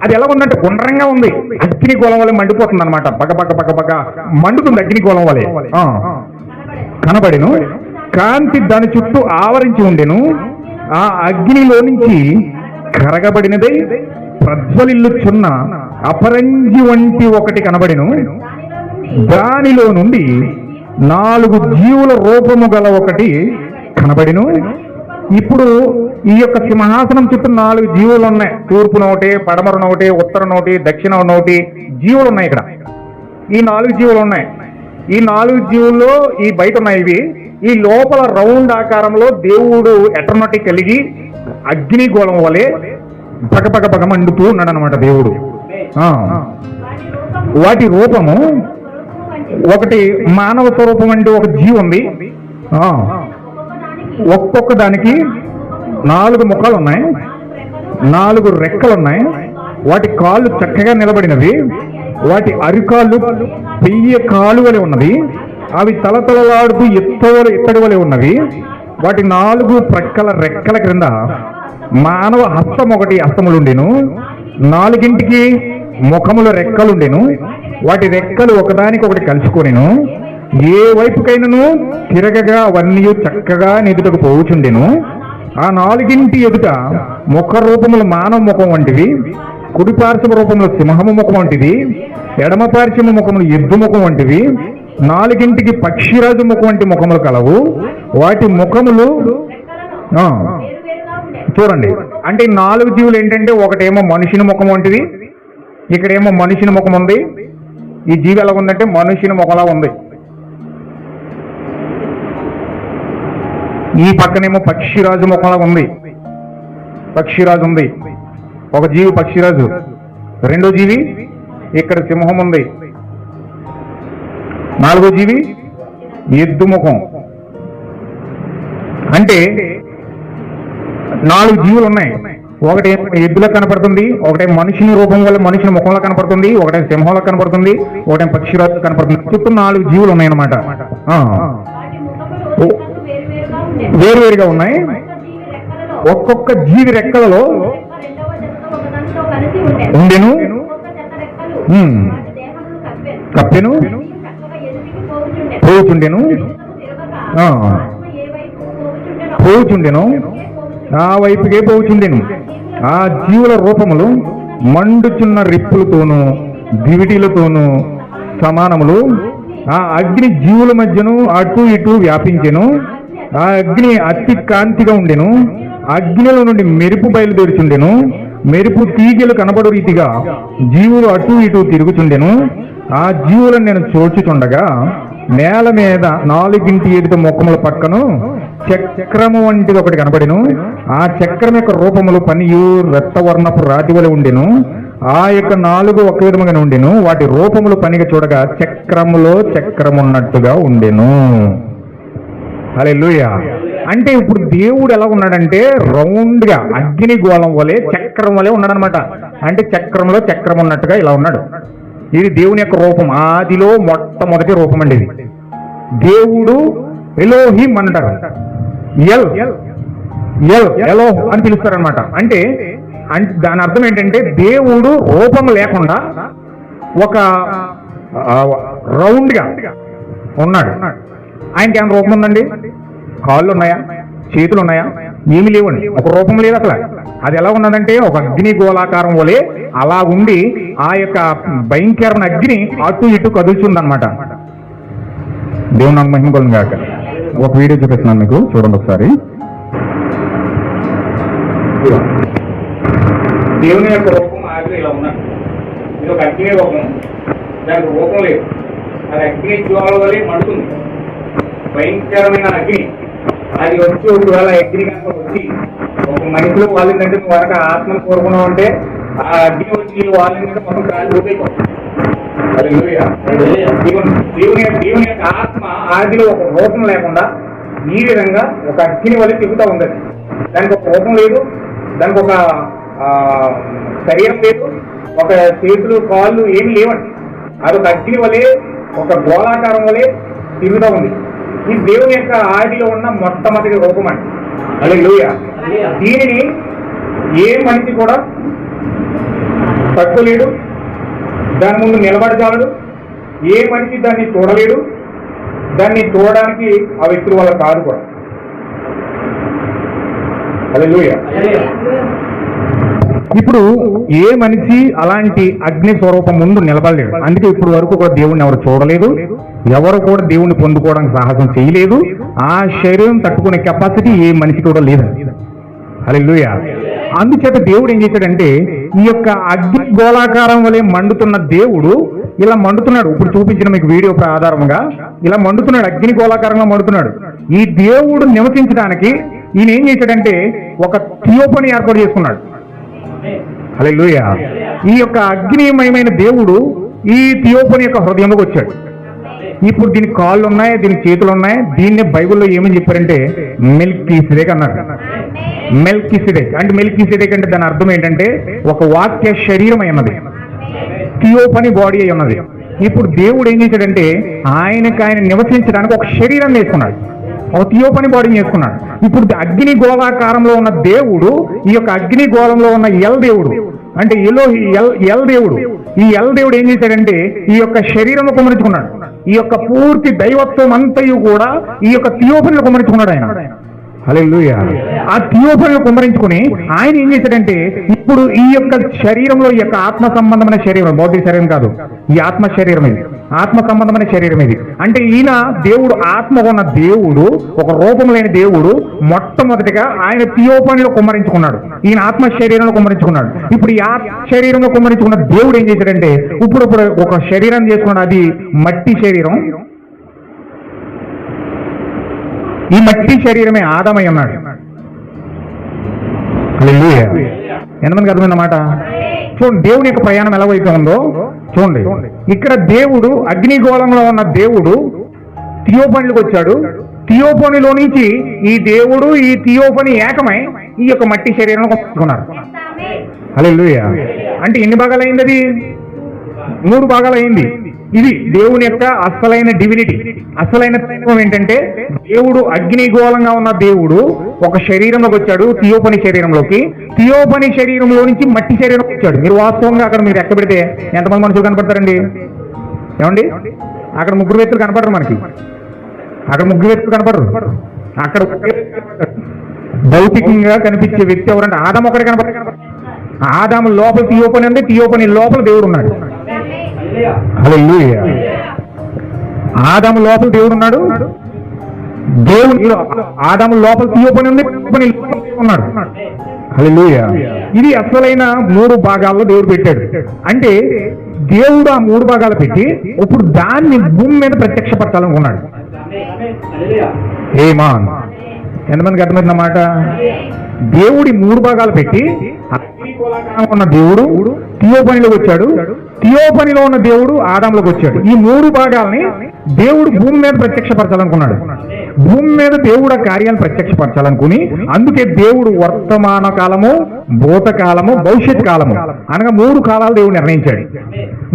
అది ఎలా ఉందంటే గుండ్రంగా ఉంది, అగ్ని గోళం వలె మండిపోతుంది అనమాట. బగ మండుతుంది, అగ్ని గోళం వలె కనబడెను. కాంతి దాని చుట్టూ ఆవరించి ఉండెను. ఆ అగ్నిలో నుంచి కరగబడినదై ప్రజ్వలిల్లుచున్న అపరంజి వంటి ఒకటి కనబడెను. దానిలో నుండి 4 జీవుల రూపము గల ఒకటి కనబడెను. ఇప్పుడు ఈ యొక్క సింహాసనం చుట్టూ 4 జీవులు ఉన్నాయి. తూర్పున ఒకటి, పడమరన ఒకటి, ఉత్తరం ఒకటి, దక్షిణం ఒకటి జీవులు ఉన్నాయి. ఇక్కడ ఈ 4 జీవులు ఉన్నాయి. ఈ 4 జీవుల్లో ఈ బయట ఉన్నాయి ఇవి. ఈ లోపల రౌండ్ ఆకారంలో దేవుడు ఎటర్నటీ కలిగి అగ్ని గోళం వలె పగ మండుతూ ఉన్నాడు అనమాట దేవుడు. వాటి రూపము ఒకటి మానవ స్వరూపం అంటే ఒక జీవి ఉంది. ఒక్కొక్క దానికి 4 ముఖాలు ఉన్నాయి, 4 రెక్కలు ఉన్నాయి. వాటి కాళ్ళు చక్కగా నిలబడినవి. వాటి అరికాళ్ళు పెయ్య కాలు వలె ఉన్నది. అవి తలతలలాడుతూ ఇత్తడి వలె ఉన్నవి. వాటి 4 ప్రక్కల రెక్కల క్రింద మానవ హస్తం ఒకటి హస్తములుండెను. 4గింటికి ముఖముల రెక్కలుండెను. వాటి రెక్కలు ఒకదానికొకటి కలుసుకొనెను. ఏ వైపుకైనను తిరగగా అవన్నీ చక్కగా ఎదుటకు పోవుచుండెను. ఆ 4గింటి ఎదుట ముఖ రూపములు మానవ ముఖం వంటివి, కుడి పార్శ్వ రూపములు సింహము ముఖం వంటిది, ఎడమ పార్శ్వ ముఖములు ఎద్దు ముఖం వంటివి. 4గింటికి పక్షిరాజు ముఖం వంటి ముఖములు కలవు. వాటి ముఖములు చూడండి. అంటే 4 జీవులు ఏంటంటే, ఒకటేమో మనుషుని ముఖం వంటిది, ఇక్కడేమో మనుషుని ముఖం ఉంది. ఈ జీవి ఎలా ఉందంటే మనుషుని ముఖంలా ఉంది. ఈ పక్కనేమో పక్షిరాజు ముఖంలా ఉంది. పక్షిరాజు ఉంది, ఒక జీవి పక్షిరాజు. రెండో జీవి ఇక్కడ సింహం ఉంది. 4వ జీవి ఎద్దు ముఖం. అంటే 4 జీవులు ఉన్నాయి. ఒకటి ఎద్దులో కనపడుతుంది, ఒకటే మనుషుని రూపం వల్ల మనుషుని ముఖంలో కనపడుతుంది, ఒకటే సింహంలో కనపడుతుంది, ఒకటే పక్షిరాజు కనపడుతుంది. చుట్టూ 4 జీవులు ఉన్నాయన్నమాట. వేరువేరుగా ఉన్నాయి. ఒక్కొక్క జీవి రెక్కలలో ఉండెను, కప్పెను, పోచుండెను. ఆ వైపుకే పోచుండెను. ఆ జీవుల రూపములు మండుచున్న రిప్పులతోనూ దివిటీలతోనూ సమానములు. ఆ అగ్ని జీవుల మధ్యను అటు ఇటు వ్యాపించెను. ఆ అగ్ని అతి కాంతిగా ఉండెను. అగ్నిలో నుండి మెరుపు బయలుదేరుచుండెను. మెరుపు తీగలు కనబడు రీతిగా జీవులు అటు ఇటు తిరుగుచుండెను. ఆ జీవులను నేను చూచుచుండగా నేల మీద 4గింటి ఎదుట ముఖముల పక్కను చక్రము వంటిది ఒకటి కనబడెను. ఆ చక్రం యొక్క రూపములు పనియు రక్తవర్ణపు రాతి వలె ఉండెను. ఆ యొక్క 4 ఒక విధముగానే ఉండెను. వాటి రూపములు పనిగా చూడగా చక్రములో చక్రమున్నట్టుగా ఉండెను. హల్లెలూయా. అంటే ఇప్పుడు దేవుడు ఎలా ఉన్నాడంటే రౌండ్ గా అగ్ని గోళం వలె చక్రం వలె ఉన్నాడు అనమాట. అంటే చక్రంలో చక్రం ఉన్నట్టుగా ఇలా ఉన్నాడు. ఇది దేవుని యొక్క రూపం, ఆదిలో మొట్టమొదటి రూపం అండి ఇది. దేవుడు ఎలోహిం అంటారు, ఎలో అని పిలుస్తారనమాట. అంటే దాని అర్థం ఏంటంటే దేవుడు రూపం లేకుండా ఒక రౌండ్ గా ఉన్నాడు. ఆయనకి ఏమైనా రూపం ఉందండి? కాళ్ళు ఉన్నాయా? చేతులు ఉన్నాయా? ఏమి లేవండి. ఒక రూపం లేదు అసలు. అది ఎలా ఉన్నదంటే ఒక అగ్ని గోళాకారం వలె అలా ఉండి ఆ యొక్క భయంకరమైన అగ్ని అటు ఇటు కదులుతుందన్నమాట. దేవుని నాకు మహిమ కలుగును గాక. ఒక వీడియో చూపిస్తున్నాను మీకు, చూడండి ఒకసారి. దేవుని యొక్క రూపం ఆగి ఇలా ఉన్నది. ఇది ఒక అగ్ని రూపం, దానికి రూపం లేదు. అది అగ్ని జ్వాల వలె మండుతుంది, భయంకరమైన అగ్ని. అది వచ్చి ఒకవేళ అగ్ని కనుక వచ్చి ఒక మనిషిలో వాళ్ళంటే నువ్వు వరకు ఆత్మను కోరుకున్నావు అంటే ఆ అగ్ని వచ్చి వాళ్ళంటే మనం కాళ్ళు ఊపైపోతాం. దేవుని యొక్క ఆత్మ ఆదిలో ఒక రూపం లేకుండా ఈ విధంగా ఒక అగ్ని వలె తిరుగుతూ ఉంది. దానికి ఒక రూపం లేదు, దానికి ఒక శరీరం లేదు, ఒక చేతులు కాళ్ళు ఏమి లేవండి. అదొక అగ్ని వలె, ఒక గోళాకారం వలె తిరుగుతూ ఉంది. ఈ దేవుని యొక్క ఆదిలో ఉన్న మొట్టమొదటి రూపం అండి. హల్లెలూయా. దీనిని ఏ మనిషి కూడా తట్టుకోలేడు, దాని ముందు నిలబడజాలడు, ఏ మనిషి దాన్ని చూడలేడు, దాన్ని చూడడానికి ఆ వ్యక్తుల వల్ల కాదు కూడా. హల్లెలూయా. ఇప్పుడు ఏ మనిషి అలాంటి అగ్ని స్వరూపం ముందు నిలబడలేడు. అందుకే ఇప్పుడు వరకు కూడా దేవుణ్ణి ఎవరు చూడలేదు, ఎవరు కూడా దేవుణ్ణి పొందుకోవడానికి సాహసం చేయలేదు. ఆ శరీరం తట్టుకునే కెపాసిటీ ఏ మనిషి కూడా లేదు. హల్లెలూయా. అందుచేత దేవుడు ఏం చేశాడంటే ఈ యొక్క అగ్ని గోళాకారం వలె మండుతున్న దేవుడు ఇలా మండుతున్నాడు. ఇప్పుడు చూపించిన మీకు వీడియో ఆధారంగా ఇలా మండుతున్నాడు, అగ్ని గోళాకారంగా మండుతున్నాడు. ఈ దేవుడు నివసించడానికి ఈయన ఏం చేశాడంటే ఒక థియోపని ఏర్పాటు చేసుకున్నాడు. హల్లెలూయా. ఈ యొక్క అగ్నిమయమైన దేవుడు ఈ థియోపని యొక్క హృదయంలోకి వచ్చాడు. ఇప్పుడు దీనికి కాళ్ళు ఉన్నాయి, దీనికి చేతులు ఉన్నాయి. దీన్ని బైబిల్లో ఏమని చెప్పారంటే మెల్కీసెదెక్ అన్నారు. మెల్కీసెదెక్ అంటే మెల్కీసెదెక్ అంటే దాని అర్థం ఏంటంటే ఒక వాక్య శరీరం అయి ఉన్నది, థియోపని బాడీ అయి ఉన్నది. ఇప్పుడు దేవుడు ఏం చేశాడంటే ఆయన నివసించడానికి ఒక శరీరం చేసుకున్నాడు, ఒక థియోపని బాడీని చేసుకున్నాడు. ఇప్పుడు అగ్ని గోళాకారంలో ఉన్న దేవుడు ఈ యొక్క అగ్ని గోళంలో ఉన్న ఎల్ దేవుడు అంటే ఎల్ దేవుడు, ఈ ఎల్ దేవుడు ఏం చేశాడంటే ఈ యొక్క శరీరంలో కుమరించుకున్నాడు. ఈ యొక్క పూర్తి దైవత్వం అంతయు కూడా ఈ యొక్క థియోపనిలో కుమరించుకున్నాడు ఆయన. హల్లెలూయా. ఆ థియోపనిలో కుమరించుకుని ఆయన ఏం చేశాడంటే ఇప్పుడు ఈ యొక్క శరీరంలో ఈ యొక్క ఆత్మ సంబంధమైన శరీరం, భౌతిక శరీరం కాదు, ఈ ఆత్మ శరీరం ఇది, ఆత్మ సంబంధమైన శరీరం ఇది. అంటే ఈయన దేవుడు ఆత్మ ఉన్న దేవుడు, ఒక రూపం లేని దేవుడు మొట్టమొదటిగా ఆయన థియోపనిలో కుమ్మరించుకున్నాడు, ఈయన ఆత్మ శరీరంలో కుమ్మరించుకున్నాడు. ఇప్పుడు ఈ ఆత్మ శరీరంలో కుమ్మరించుకున్న దేవుడు ఏం చేశాడంటే ఇప్పుడు ఒక శరీరం చేసుకున్నాడు, అది మట్టి శరీరం. ఈ మట్టి శరీరమే ఆదామై ఉన్నాడు. హల్లెలూయా. ఎంతమందికి అర్థమైందన్నమాట? చూడండి దేవుని యొక్క ప్రయాణం ఎలాగైతే ఉందో చూడండి. ఇక్కడ దేవుడు అగ్నిగోళంలో ఉన్న దేవుడు థియోపనిలోకి వచ్చాడు. థియోపనిలో నుంచి ఈ దేవుడు ఈ థియోపని ఏకమై ఈ యొక్క మట్టి శరీరంలో కొనుక్కున్నారు. హల్లెలూయా. అంటే ఎన్ని భాగాలు అయింది? అది 3 భాగాలు అయింది. ఇది దేవుని యొక్క అసలైన డివినిటీ, అసలైన తత్వం ఏంటంటే దేవుడు అగ్నిగోళంగా ఉన్న దేవుడు ఒక శరీరంలోకి వచ్చాడు, థియోపని శరీరంలోకి. థియోపని శరీరంలో నుంచి మట్టి శరీరంలోకి వచ్చాడు. మీరు వాస్తవంగా అక్కడ మీరు ఎక్క పెడితే ఎంతమంది మనుషులు కనపడతారండి? ఏమండి? అక్కడ 3 వ్యక్తులు కనపడరు మనకి, అక్కడ 3 వ్యక్తులు కనపడరు. అక్కడ భౌతికంగా కనిపించే వ్యక్తి ఎవరంటే ఆదాము ఒకటే కనపడతారు. ఆదాము లోపల థియోపని ఉంది, థియోపని లోపల దేవుడు ఉన్నాడు. హల్లెలూయా. ఆదాము లోపల దేవుడు ఉన్నాడు, దేవుడు ఆదాము లోపల థియోపని ఉంది, థియోపని లోపల ఉన్నాడు. హల్లెలూయా. ఇది అసలైన 3 భాగాల్లో దేవుడు పెట్టాడు. అంటే దేవుడు ఆ 3 భాగాలు పెట్టి ఇప్పుడు దాన్ని భూమి మీద ప్రత్యక్షపరచాలనుకున్నాడు. ఏమాన్ ఎంతమందికి అర్థమైందన్నమాట? దేవుడి 3 భాగాలు పెట్టి ఉన్న దేవుడు థియోపనిలోకి వచ్చాడు, థియోపనిలో ఉన్న దేవుడు ఆదాంలోకి వచ్చాడు. ఈ 3 భాగాలని దేవుడు భూమి మీద ప్రత్యక్షపరచాలనుకున్నాడు. భూమి మీద దేవుడు ఆ కార్యాలను ప్రత్యక్షపరచాలనుకుని అందుకే దేవుడు వర్తమాన కాలము, భూతకాలము, భవిష్యత్ కాలము అనగా 3 కాలాలు దేవుడు నిర్ణయించాడు.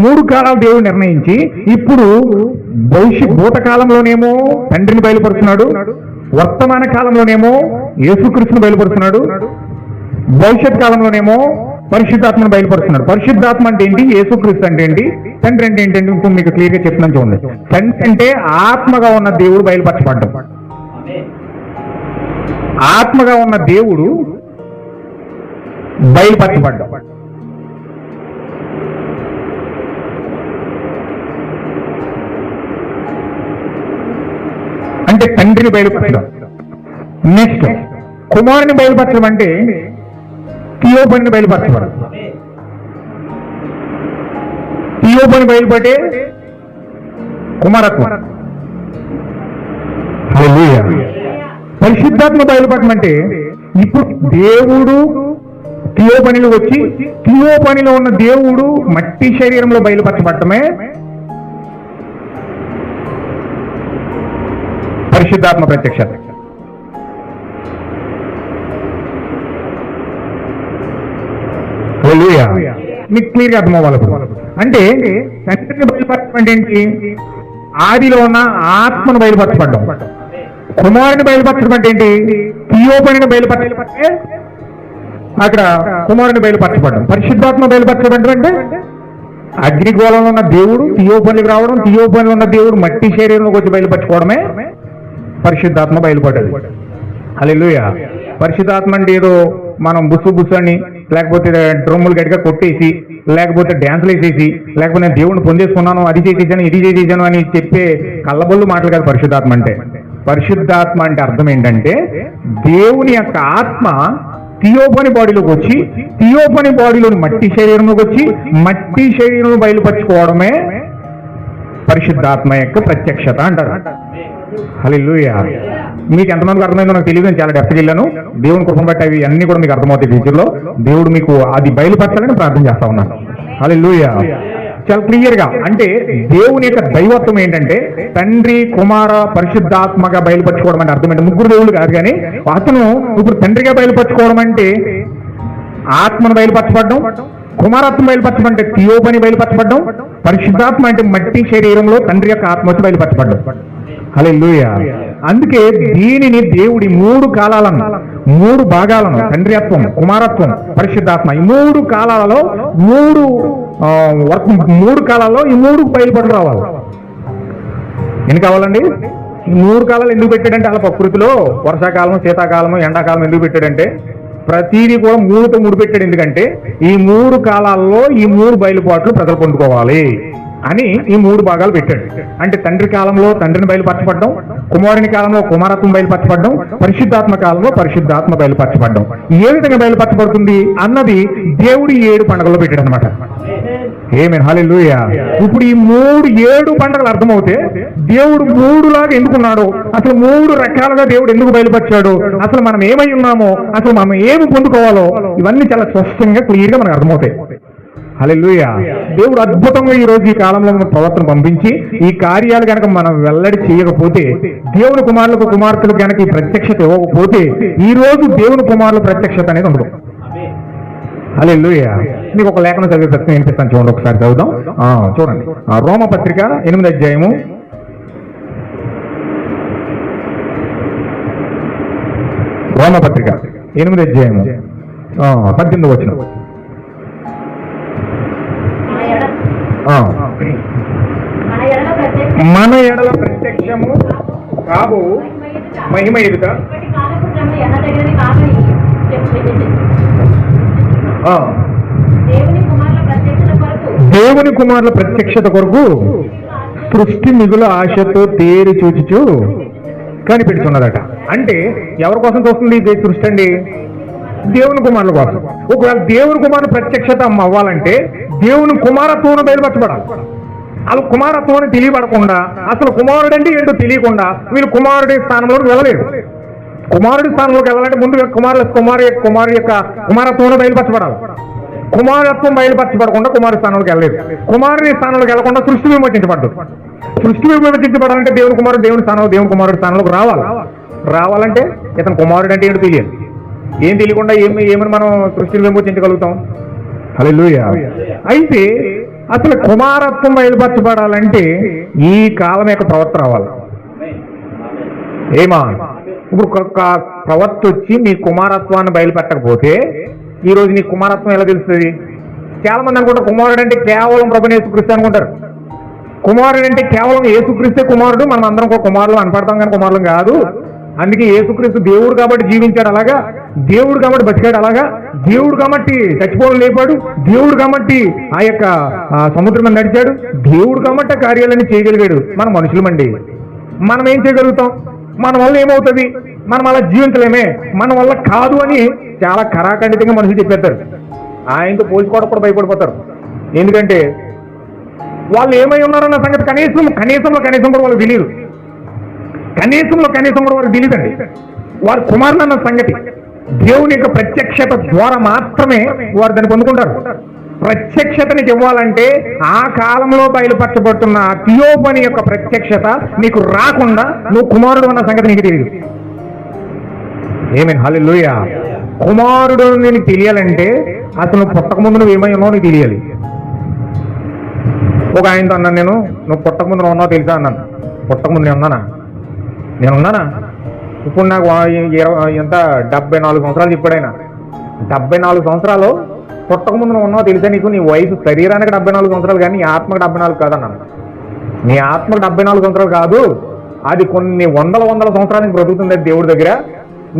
3 కాలాలు దేవుడు నిర్ణయించి ఇప్పుడు భూతకాలంలోనేమో తండ్రిని బయలుపరుస్తున్నాడు, వర్తమాన కాలంలోనేమో యేసుక్రీస్తుని బయలుపరుస్తున్నాడు, భవిష్యత్ కాలంలోనేమో పరిశుద్ధాత్మను బయలుపరుస్తున్నాడు. పరిశుద్ధాత్మ అంటే ఏంటి, యేసుక్రీస్తు అంటే ఏంటి, తండ్రి అంటే ఏంటంటే ఇంకో మీకు క్లియర్గా చెప్తున్నాను చూడండి. తండ్రి అంటే ఆత్మగా ఉన్న దేవుడు బయలుపరచబడ్డం, ఆత్మగా ఉన్న దేవుడు బయలుపరచబడ్డం. అంటే తండ్రిని బయలుపరచడం. నెక్స్ట్ కుమారుని బయలుపరచడం అంటే థియోపనిని బయలుపరచబడదు. థియోపని బయలుపడే కుమారత్వం. హల్లెలూయా. పరిశుద్ధాత్మ బయలుపడటం అంటే ఇప్పుడు దేవుడు థియోపనిలో వచ్చి థియోపనిలో ఉన్న దేవుడు మట్టి శరీరంలో బయలుపరచబడటమే పరిశుద్ధాత్మ ప్రత్యక్షత. హల్లెలూయా. మీకు క్లియర్గా అర్థం అవ్వాలి ఇప్పుడు. అంటే తండ్రిని బయలుపరచడం ఏంటి? ఆదిలో ఉన్న ఆత్మను బయలుపరచబడ్డం. కుమారుని బయలుపరచడం అంటే ఏంటి? థియోఫనీ బయలుపరచే అక్కడ కుమారుని బయలుపరచబడ్డం. పరిశుద్ధాత్మ బయలుపరచబడ్డం అంటే అగ్నిగోళంలో ఉన్న దేవుడు థియోఫనీకి రావడం, థియోఫనీలో ఉన్న దేవుడు మట్టి శరీరంలోకి వచ్చి బయలుపరచుకోవడమే పరిశుద్ధాత్మ బయలుపడ్డది. హల్లెలూయా. పరిశుద్ధాత్మ అంటే ఏదో మనం బుస్సు అని, లేకపోతే డ్రమ్ములు గట్టిగా కొట్టేసి, లేకపోతే డ్యాన్సులు వేసేసి, లేకపోతే నేను దేవుడిని పొందేసుకున్నాను, అది చేసేసాను, ఇది చేసేసాను అని చెప్పే కళ్ళబొల్లు మాటలు కాదు పరిశుద్ధాత్మ అంటే. పరిశుద్ధాత్మ అంటే అర్థం ఏంటంటే దేవుని యొక్క ఆత్మ థియోఫనీ బాడీలోకి వచ్చి, థియోఫనీ బాడీలోని మట్టి శరీరంలోకి వచ్చి, మట్టి శరీరం బయలుపరచుకోవడమే పరిశుద్ధాత్మ యొక్క ప్రత్యక్షత అంటారు. హల్లెలూయా. మీకు ఎంతమందికి అర్థమైందో నాకు తెలియదు, నేను చాలా డెప్త్కి వెళ్ళాను. దేవుని కృపను బట్టి అవి అన్ని కూడా మీకు అర్థమవుతాయి ఫ్యూచర్లో. దేవుడు మీకు అది బయలుపరచాలని ప్రార్థన చేస్తా ఉన్నాను. హల్లెలూయా. చాలా క్లియర్ గా అంటే దేవుని యొక్క దైవత్వం ఏంటంటే తండ్రి, కుమార, పరిశుద్ధాత్మగా బయలుపరచుకోవడం అంటే అర్థం ఏంటి? ముగ్గురు దేవుళ్ళు కాదు, కానీ అతను ఇప్పుడు తండ్రిగా బయలుపరచుకోవడం అంటే ఆత్మను బయలుపరచబడ్డం, కుమారత్వం బయలుపరచడం అంటే థియోఫనీ బయలుపరచబడ్డం, పరిశుద్ధాత్మ అంటే మట్టి శరీరంలో తండ్రి యొక్క ఆత్మ వచ్చి బయలుపరచబడ్డం. హల్లెలూయా. అందుకే దీనిని దేవుడి మూడు కాలాలను, మూడు భాగాలను, తండ్రిత్వం, కుమారత్వం, పరిశుద్ధాత్మ, ఈ మూడు కాలాలలో మూడు కాలాల్లో ఈ మూడు బయలుపడి రావాలి. ఎన్ని కావాలండి? ఈ మూడు కాలాలు ఎందుకు పెట్టాడంటే అలా ప్రకృతిలో వర్షాకాలం, శీతాకాలం, ఎండాకాలం ఎందుకు పెట్టాడంటే ప్రతిదీ కూడా మూడుతో ముడి పెట్టాడు. ఎందుకంటే ఈ మూడు కాలాల్లో ఈ మూడు బయలుపాట్లు ప్రజలు పొందుకోవాలి అని ఈ మూడు భాగాలు పెట్టాడు. అంటే తండ్రి కాలంలో తండ్రిని బయలుపరచబడ్డం, కుమారుని కాలంలో కుమారత్వం బయలుపరచబడ్డం, పరిశుద్ధాత్మ కాలంలో పరిశుద్ధాత్మ బయలుపరచబడ్డం. ఏ విధంగా బయలుపరచబడుతుంది అన్నది దేవుడు 7 పండుగల్లో పెట్టాడు అనమాట. ఆమేన్. హల్లెలూయా. ఇప్పుడు ఈ 7 పండుగలు అర్థమవుతే దేవుడు 3 లాగా ఎందుకున్నాడో, అసలు 3 రకాలుగా దేవుడు ఎందుకు బయలుపరిచాడో, అసలు మనం ఏమై ఉన్నామో, అసలు మనం ఏమి పొందుకోవాలో, ఇవన్నీ చాలా స్పష్టంగా క్లియర్గా మనకు అర్థమవుతాయి. హల్లెలూయా. దేవుడు అద్భుతంగా ఈ రోజు ఈ కాలంలో మన ప్రవర్తన పంపించి ఈ కార్యాలు కనుక మనం వెల్లడి చేయకపోతే, దేవుని కుమారులకు కుమార్తెలకు కనుక ఈ ప్రత్యక్షత ఇవ్వకపోతే ఈ రోజు దేవుని కుమారుల ప్రత్యక్షత అనేది ఉండదు. హల్లెలూయా. మీకు ఒక లేఖనం చదివే ప్రశ్న వినిపిస్తాను, చూడండి ఒకసారి చదువుదాం. చూడండి, రోమపత్రిక 8వ అధ్యాయము 18వ వచనం. మన ఎడల ప్రత్యక్షము కాబో మహిమ ఎదుట దేవుని కుమారుల ప్రత్యక్షత కొరకు సృష్టి మిగుల ఆశతో తేరి చూచుచు కనిపెడుతున్నదట. అంటే ఎవరి కోసం చూస్తుంది ఈ సృష్టి అండి? దేవుని కుమారుల కోసం. ఒకవేళ దేవుని కుమారుల ప్రత్యక్షత అవ్వాలంటే దేవుని కుమారత్వం బయలుపరచబడాలి. అలా కుమారత్వాన్ని తెలియబడకుండా, అసలు కుమారుడు అంటే ఏంటో తెలియకుండా వీళ్ళు కుమారుడి స్థానంలోకి వెళ్ళలేరు. కుమారుడి స్థానంలోకి వెళ్ళాలంటే ముందు కుమారు యొక్క కుమారత్వంలో బయలుపరచబడాలి. కుమారత్వం బయలుపరచబడకుండా కుమారు స్థానంలోకి వెళ్ళలేదు. కుమారుని స్థానంలోకి వెళ్లకుండా సృష్టి విమోచించబడ్డదు. సృష్టి విమోచించబడాలంటే దేవుని కుమారుడు దేవుని కుమారుడి స్థానంలోకి రావాలంటే ఇతను కుమారుడు అంటే ఏంటో తెలియాలి. ఏం తెలియకుండా ఏమని మనం సృష్టిని విమోచించగలుగుతాం? హల్లెలూయా. అయితే అసలు కుమారత్వం బయలుపరచబడాలంటే ఈ కాలం యొక్క ప్రవర్తన రావాలి. ఇప్పుడు ప్రవర్త వచ్చి నీ కుమారత్వాన్ని బయలుపెట్టకపోతే ఈ రోజు నీ కుమారత్వం ఎలా తెలుస్తుంది? చాలా మంది అనుకుంటారు కుమారుడు అంటే కేవలం ప్రభుని యేసుక్రీస్తు అనుకుంటారు. కుమారుడు అంటే కేవలం యేసుక్రీస్తే కుమారుడు, మనం అందరం ఒక కుమారులు అనపడతాం కానీ కుమారులు కాదు. అందుకే యేసుక్రీస్తు దేవుడు కాబట్టి జీవించాడు అలాగా, దేవుడు కాబట్టి బతికాడు అలాగా, దేవుడు కాబట్టి చచ్చిపోవడం లేపాడు, దేవుడు కాబట్టి ఆ యొక్క సముద్రం నడిచాడు, దేవుడు కాబట్టి ఆ కార్యాలన్నీ చేయగలిగాడు. మన మనుషులమండి, మనం ఏం చేయగలుగుతాం? మన వల్ల ఏమవుతుంది? మనం అలా జీవించలేమే, మన వల్ల కాదు అని చాలా కరాఖండితంగా మనుషులు చెప్పేస్తారు. ఆయనతో పోల్చుకోవడం కూడా భయపడిపోతారు. ఎందుకంటే వాళ్ళు ఏమై ఉన్నారన్న సంగతి కనీసంలో కూడా వాళ్ళకి తెలియదు. కనీసం కూడా వారికి తెలియదండి. వారు కుమారులు అన్న సంగతి దేవుని యొక్క ప్రత్యక్షత ద్వారా మాత్రమే వారు దాన్ని పొందుకుంటారు. ప్రత్యక్షతని ఇవ్వాలంటే ఆ కాలంలో బయలుపరచబడుతున్న థియోఫనీ యొక్క ప్రత్యక్షత నీకు రాకుండా నువ్వు కుమారుడు అన్న సంగతి నీకు తెలియదు. ఆమేన్. హల్లెలూయా. కుమారుడు నీకు తెలియాలంటే అసలు నువ్వు పుట్టక ముందు నువ్వు ఏమై ఉన్నావు నీకు తెలియాలి. ఒక ఆయనతో అన్నాను నేను, నువ్వు పుట్టక ముందు నువ్వు ఉన్నావు తెలుసా అన్నాను. పుట్టక ముందు నేను ఉన్నానా? ఇప్పుడు నాకు ఎంత 74 సంవత్సరాలు చెప్పాడు ఆయన. 74 సంవత్సరాలు పుట్టక ముందు నువ్వు ఉన్నావు తెలుసా నీకు? నీ వయసు శరీరానికి 74 సంవత్సరాలు కానీ నీ ఆత్మకు 74 కాదన్నాను. నీ ఆత్మకు 74 సంవత్సరాలు కాదు, అది కొన్ని వందల సంవత్సరానికి బ్రతుకుతుంది దేవుడి దగ్గర.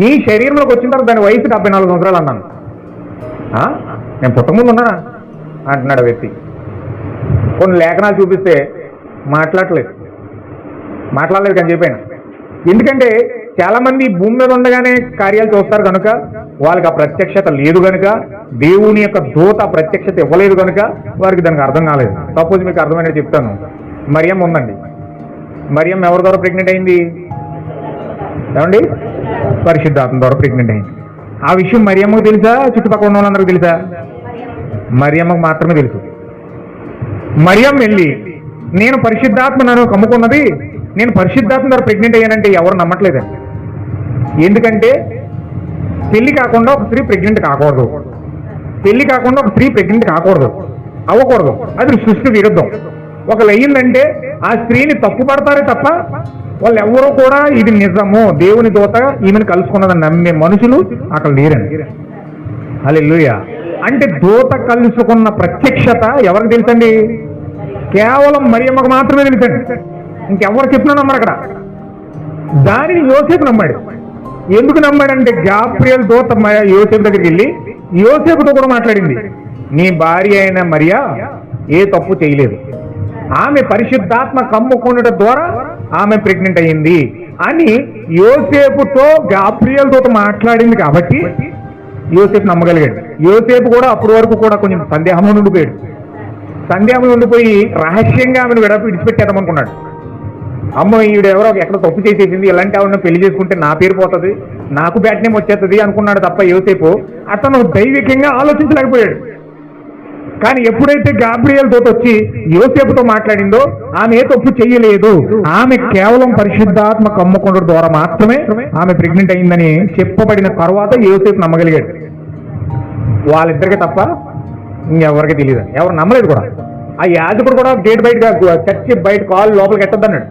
నీ శరీరంలోకి వచ్చిన తర్వాత దాని వయసు 74 సంవత్సరాలు అన్నాను. నేను పుట్టకముందు ఉన్నానా అంటున్నాడు ఆ వ్యక్తి. కొన్ని లేఖనాలు చూపిస్తే మాట్లాడలేదు కానీ చెప్పాను. ఎందుకంటే చాలా మంది భూమి మీద ఉండగానే కార్యాలు చూస్తారు కనుక, వాళ్ళకి ఆ ప్రత్యక్షత లేదు కనుక, దేవుని యొక్క దూత ప్రత్యక్షత ఇవ్వలేదు కనుక వారికి దానికి అర్థం కాలేదు. సపోజ్ మీకు అర్థమైనట్టు చెప్తాను. మరియం ఉందండి. మరియం ఎవరి ద్వారా ప్రెగ్నెంట్ అయింది? ఏమండి? పరిశుద్ధాత్మ ద్వారా ప్రెగ్నెంట్ అయింది. ఆ విషయం మరియమ్మకు తెలుసా? చుట్టుపక్కల ఉన్న వాళ్ళందరికీ తెలుసా? మరియమ్మకు మాత్రమే తెలుసు. మరియం వెళ్ళి నేను పరిశుద్ధాత్మ నన్ను కమ్ముకున్నది, నేను పరిశుద్ధాత్మ ద్వారా ప్రెగ్నెంట్ అయ్యానంటే ఎవరు నమ్మట్లేదండి. ఎందుకంటే పెళ్లి కాకుండా ఒక స్త్రీ ప్రెగ్నెంట్ కాకూడదు. పెళ్లి కాకుండా ఒక స్త్రీ ప్రెగ్నెంట్ అవ్వకూడదు. అది సృష్టి విరుద్ధం. ఒకళ్ళు అయ్యిందంటే ఆ స్త్రీని తప్పు పడతారే తప్ప వాళ్ళు ఎవరూ కూడా ఇది నిజము, దేవుని దూత ఈమెను కలుసుకున్నదని నమ్మే మనుషులు అక్కడ లేరండి. హల్లెలూయా. అంటే దూత కలుసుకున్న ప్రత్యక్షత ఎవరికి తెలుసండి? కేవలం మరియమ్మకు మాత్రమే తెలుసండి. ఇంకెవరు చెప్పినా నమ్మరు అక్కడ. దానిని యోసేపు నమ్మాడు. ఎందుకు నమ్మాడంటే గాబ్రియల్ దూత యోసేపు దగ్గరికి వెళ్ళి యోసేపుతో కూడా మాట్లాడింది. నీ భార్య అయిన మరియా ఏ తప్పు చేయలేదు, ఆమె పరిశుద్ధాత్మ కమ్ముకొనడం ద్వారా ఆమె ప్రెగ్నెంట్ అయ్యింది అని యోసేపుతో గాబ్రియల్ దూత మాట్లాడింది. కాబట్టి యోసేపు నమ్మగలిగాడు. యోసేపు కూడా అప్పటి వరకు కూడా కొంచెం సందేహంలో ఉండిపోయి రహస్యంగా ఆమెను విడిచిపెట్టేద్దామనుకున్నాడు. అమ్మ ఈవిడెవరో ఎక్కడ తప్పు చేసేసింది, ఇలాంటి ఆవిడ పెళ్లి చేసుకుంటే నా పేరు పోతుంది, నాకు బ్యాడ్ నేమ్ వచ్చేస్తుంది అనుకున్నాడు తప్ప యోసేపు అతను దైవికంగా ఆలోచించలేకపోయాడు. కానీ ఎప్పుడైతే గాబ్రియల్ దూత వచ్చి యోసేపుతో మాట్లాడిందో ఆమె ఏ తప్పు చెయ్యలేదు, ఆమె కేవలం పరిశుద్ధాత్మ కమ్ముకొనడం ద్వారా మాత్రమే ఆమె ప్రెగ్నెంట్ అయిందని చెప్పబడిన తర్వాత యోసేపు నమ్మగలిగాడు. వాళ్ళిద్దరికి తప్ప ఇంకెవరికి తెలియదు, ఎవరు నమ్మలేదు కూడా. ఆ యాజకుడు కూడా గేట్ బయట చర్చి బయట కాలు లోపలికి ఎట్టద్దన్నాడు.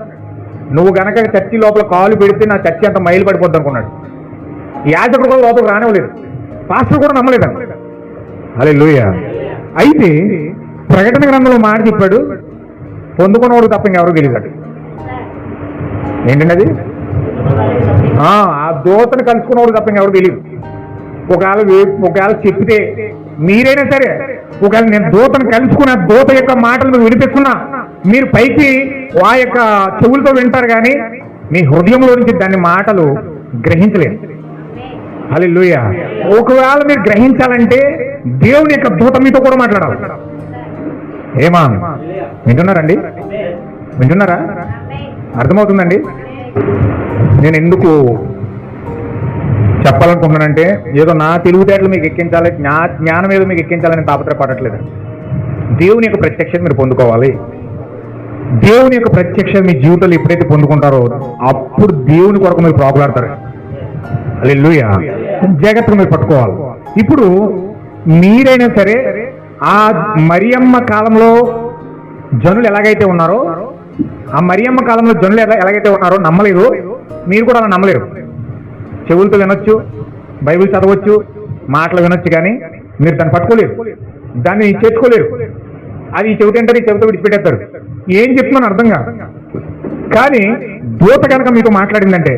నువ్వు గనక చర్చి లోపల కాలు పెడితే నా చర్చి అంత మైలు పడిపోద్ది అనుకున్నాడు. యాజకుడు కూడా లోపలికి రానివ్వలేదు. పాస్టర్ కూడా నమ్మలేదండి. హల్లెలూయా. అయితే ప్రకటన గ్రంథంలో మాట చెప్పాడు, పొందుకున్నవాడు తప్ప ఇంకెవరు తెలియదు. ఏంటండి అది? ఆ దూతను కలుసుకున్నవాడు తప్ప ఇంకెవరు తెలియదు. ఒకవేళ చెప్తే మీరైనా సరే, ఒకవేళ నేను దూతను కలుసుకున్న దూత యొక్క మాటలు వినిపిస్తున్నా మీరు పైకి ఆ యొక్క చెవులతో వింటారు కానీ మీ హృదయంలో నుంచి దాని మాటలు గ్రహించలేదు. హల్లెలూయా. ఒకవేళ మీరు గ్రహించాలంటే దేవుని యొక్క దూత మీతో కూడా మాట్లాడాలి. ఏమా వింటున్నారండి? వింటున్నారా? అర్థమవుతుందండి? నేను ఎందుకు చెప్పాలనుకుంటున్నానంటే ఏదో నా తెలివితేటలు మీకు ఎక్కించాలి, జ్ఞానం ఏదో మీకు ఎక్కించాలని తాపత్రపడట్లేదు. దేవుని యొక్క ప్రత్యక్షత మీరు పొందుకోవాలి. దేవుని యొక్క ప్రత్యక్షత మీ జీవితంలో ఎప్పుడైతే పొందుకుంటారో అప్పుడు దేవుని కొరకు మీరు ప్రాకులాడతారు. హల్లెలూయా. జాగ్రత్తగా మీరు పట్టుకోవాలి. ఇప్పుడు మీరైనా సరే ఆ మరియమ్మ కాలంలో జనులు ఎలాగైతే ఉన్నారో, ఆ మరియమ్మ కాలంలో జనులు ఎలాగైతే ఉన్నారో నమ్మలేదు, మీరు కూడా అలా నమ్మలేరు. చెవులతో వినొచ్చు, బైబిల్ చదవచ్చు, మాటలు వినొచ్చు, కానీ మీరు దాన్ని పట్టుకోలేరు, దాన్ని చేర్చుకోలేరు. అది చెబుతుంటారు, ఈ చెబుతూ విడిచిపెట్టేస్తారు. ఏం చెప్తున్నాను అర్థం కాదు. కానీ దూత కనుక మీతో మాట్లాడిందంటే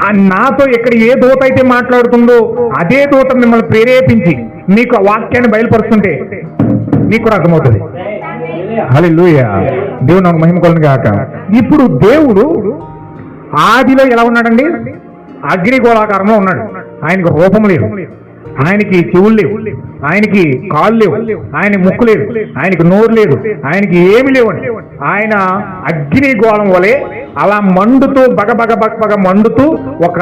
ఆ నాతో ఎక్కడ ఏ దూత అయితే మాట్లాడుతుందో అదే దూత మిమ్మల్ని ప్రేరేపించి మీకు వాక్యాన్ని బయలుపరుస్తుంటే మీకు కూడా అర్థమవుతుంది. హల్లెలూయా. దేవుని నాకు మహిమ కలుగును గాక. ఇప్పుడు దేవుడు ఆదిలో ఎలా ఉన్నాడండి? అగ్నిగోళాకారంలో ఉన్నాడు. ఆయనకు రూపం లేదు, ఆయనకి చెవులు లేవు, ఆయనకి కాళ్ళు లేవు, ఆయన ముక్కు లేదు, ఆయనకి నోరు లేదు, ఆయనకి ఏమి లేవండి. ఆయన అగ్నిగోళం వలె అలా మండుతూ బగ మండుతూ ఒక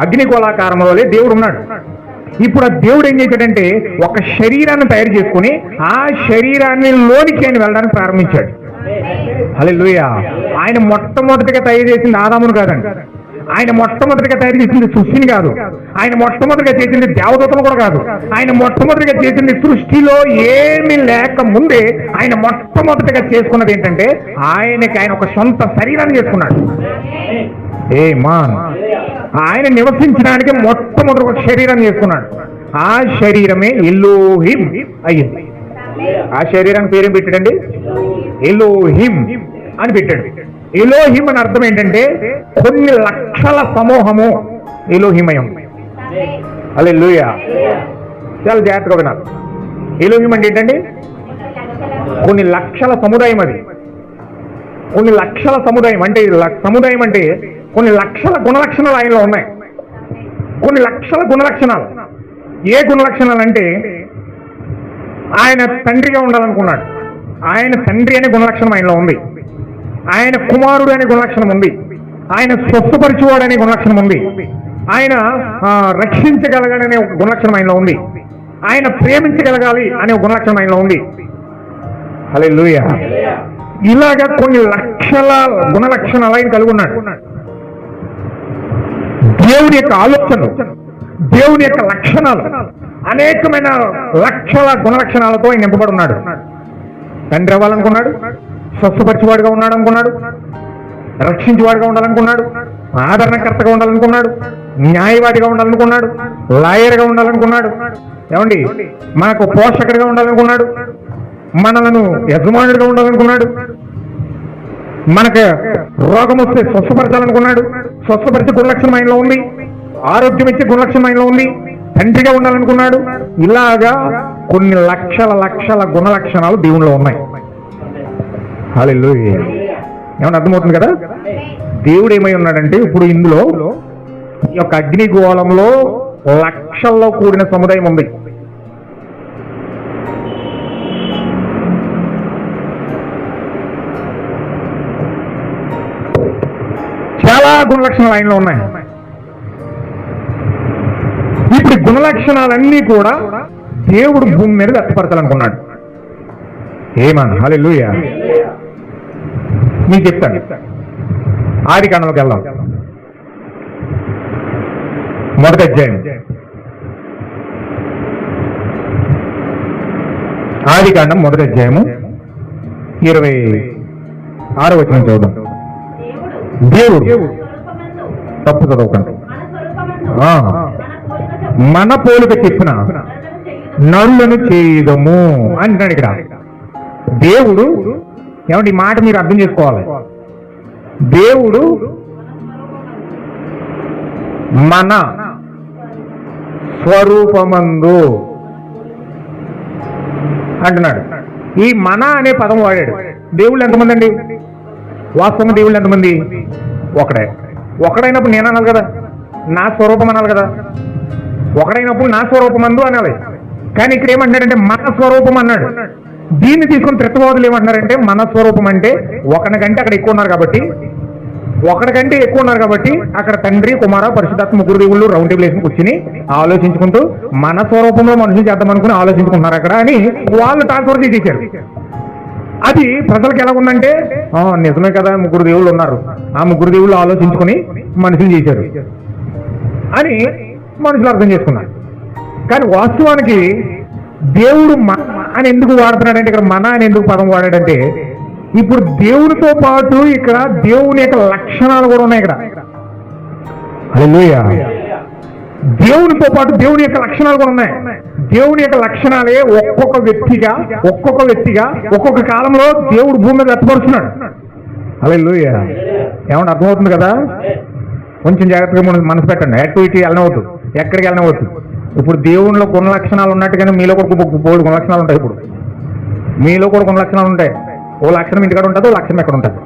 అగ్నిగోళాకారం వలె దేవుడు ఉన్నాడు. ఇప్పుడు ఆ దేవుడు ఏం చేశాడంటే ఒక శరీరాన్ని తయారు చేసుకుని ఆ శరీరాన్ని లోనికి ఆయన వెళ్ళడానికి ప్రారంభించాడు. హల్లెలూయా. ఆయన మొట్టమొదటిగా తయారు చేసింది ఆదామును కాదండి, ఆయన మొట్టమొదటిగా తయారు చేసింది సృష్టిని కాదు, ఆయన మొట్టమొదటిగా చేసింది దేవదూతలు కూడా కాదు, ఆయన మొట్టమొదటిగా చేసింది సృష్టిలో ఏమీ లేక ముందే ఆయన మొట్టమొదటిగా చేసుకున్నది ఏంటంటే ఆయన ఒక సొంత శరీరాన్ని చేసుకున్నాడు. ఏ మాన్ ఆయన నివసించడానికి మొట్టమొదటి ఒక శరీరాన్ని చేసుకున్నాడు. ఆ శరీరమే ఎలోహిం అయ్యింది. ఆ శరీరానికి పేరేం పెట్టాడండి? ఎలోహిం అని పెట్టాడు. ఎలోహిం అని అర్థం ఏంటంటే కొన్ని లక్షల సమూహము ఎలోహిమయం. హల్లెలూయా. చాలా జాగ్రత్తగా వినాలి. ఎలోహిం అంటే ఏంటండి? కొన్ని లక్షల సముదాయం. అది కొన్ని లక్షల సముదాయం అంటే సముదాయం అంటే కొన్ని లక్షల గుణలక్షణాలు ఆయనలో ఉన్నాయి. కొన్ని లక్షల గుణలక్షణాలు. ఏ గుణలక్షణాలు అంటే ఆయన తండ్రిగా ఉండాలనుకున్నాడు. ఆయన తండ్రి అనే గుణలక్షణం ఆయనలో ఉంది. ఆయన కుమారుడు అనే గుణలక్షణం ఉంది. ఆయన స్వస్థపరిచేవాడు అనే గుణలక్షణం ఉంది. ఆయన రక్షించగలగాలనే గుణలక్షణం ఆయనలో ఉంది. ఆయన ప్రేమించగలగాలి అనే గుణలక్షణం ఆయనలో ఉంది. హల్లెలూయా. ఇలాగా కొన్ని లక్షల గుణలక్షణాలు ఆయన కలిగి ఉన్నాడు. దేవుని యొక్క ఆలోచనలు, దేవుని యొక్క లక్షణాలు, అనేకమైన లక్షల గుణలక్షణాలతో ఆయన నింపబడి ఉన్నాడు. తండ్రి అవ్వాలనుకున్నాడు, స్వస్థపరిచేవాడుగా ఉన్నాడు అనుకున్నాడు, రక్షించేవాడుగా ఉండాలనుకున్నాడు, ఆదరణకర్తగా ఉండాలనుకున్నాడు, న్యాయవాదిగా ఉండాలనుకున్నాడు, లాయర్గా ఉండాలనుకున్నాడు, ఏమండి మనకు పోషకుడిగా ఉండాలనుకున్నాడు, మనలను యజమానుడిగా ఉండాలనుకున్నాడు, మనకు రోగం వస్తే స్వస్థపరచాలనుకున్నాడు, స్వస్థపరిచే గుణలక్షణం ఆయనలో ఉంది, ఆరోగ్యం ఇచ్చే గుణలక్షణం ఆయనలో ఉంది, తండ్రిగా ఉండాలనుకున్నాడు. ఇలాగా కొన్ని లక్షల లక్షల గుణలక్షణాలు దేవునిలో ఉన్నాయి. హల్లెలూయా. ఏమన్నా అర్థమవుతుంది కదా? దేవుడు ఏమై ఉన్నాడంటే ఇప్పుడు ఇందులో ఈ యొక్క అగ్నిగోళంలో లక్షల్లో కూడిన సముదాయం ఉంది. చాలా గుణలక్షణాలు ఆయనలో ఉన్నాయి. ఇప్పుడు గుణలక్షణాలన్నీ కూడా దేవుడు భూమి మీద వ్యక్తపరచాలనుకున్నాడు. ఏమన్నా? హల్లెలూయా. మీకు చెప్తాను. ఆదికాండంలోకి వెళ్దాం. మొదటి అధ్యాయం. ఆదికాండం మొదటి అధ్యాయము 26వ వచనం చదువుదాం. దేవుడు తప్పు చదవకండి. మన పోలిక చెప్పిన నరులను చేయదము అంటున్నాడు ఇక్కడ. దేవుడు ఏమంటే ఈ మాట మీరు అర్థం చేసుకోవాలి. దేవుడు మన స్వరూపమందు అంటున్నాడు. ఈ మన అనే పదం వాడాడు. దేవుళ్ళు ఎంతమంది అండి? వాస్తవంగా దేవుళ్ళు ఎంతమంది? ఒకడే. ఒకడైనప్పుడు నేను అనాలి కదా, నా స్వరూపం అనాలి కదా. ఒకడైనప్పుడు నా స్వరూపమందు అనాలి. కానీ ఇక్కడ ఏమంటున్నాడంటే మన స్వరూపం అన్నాడు. దీన్ని తీసుకుని త్రిత్వవాదులు ఏమంటున్నారంటే మన స్వరూపం అంటే ఒకరికంటే అక్కడ ఎక్కువ ఉన్నారు కాబట్టి, ఒకరికంటే ఎక్కువ ఉన్నారు కాబట్టి అక్కడ తండ్రి, కుమార, పరిశుద్ధాత్మ ముగ్గురు దేవుళ్ళు రౌండ్ టేబుల్ వేసుకుని కూర్చుని ఆలోచించుకుంటూ మన స్వరూపంలో మనుషులు చేద్దాం అనుకుని ఆలోచించుకుంటున్నారు అక్కడ అని వాళ్ళు ట్రాన్స్ఫర్ చేసేసారు. అది ప్రజలకు ఎలా ఉందంటే నిజమే కదా, ముగ్గురు దేవుళ్ళు ఉన్నారు, ఆ ముగ్గురు దేవుళ్ళు ఆలోచించుకుని మనుషులు చేశారు అని మనుషులు అర్థం చేసుకున్నారు. కానీ వాస్తవానికి దేవుడు మన అని ఎందుకు వాడుతున్నాడంటే, ఇక్కడ మన అని ఎందుకు పదం వాడాడంటే ఇప్పుడు దేవునితో పాటు ఇక్కడ దేవుని యొక్క లక్షణాలు కూడా ఉన్నాయి. ఇక్కడ హల్లెలూయా. దేవునితో పాటు దేవుని యొక్క లక్షణాలు కూడా ఉన్నాయి. దేవుని యొక్క లక్షణాలే ఒక్కొక్క వ్యక్తిగా ఒక్కొక్క కాలంలో దేవుడు భూమి మీద వ్యక్తపరుస్తున్నాడు. హల్లెలూయా. ఏమన్నా అర్థమవుతుంది కదా? కొంచెం జాగ్రత్తగా మనసు పెట్టండి. యాక్టివిటీ వెళ్ళనవద్దు, ఎక్కడికి వెళ్ళనవద్దు. ఇప్పుడు దేవునిలో కొన్ని లక్షణాలు ఉన్నట్టుగానే మీలో కూడా 3 గుణలక్షణాలు ఉంటాయి. ఇప్పుడు మీలో కూడా కొన్ని లక్షణాలు ఉంటాయి. ఓ లక్షణం ఇంటికాడ ఉంటుంది, ఓ లక్షణం ఎక్కడ ఉంటుంది.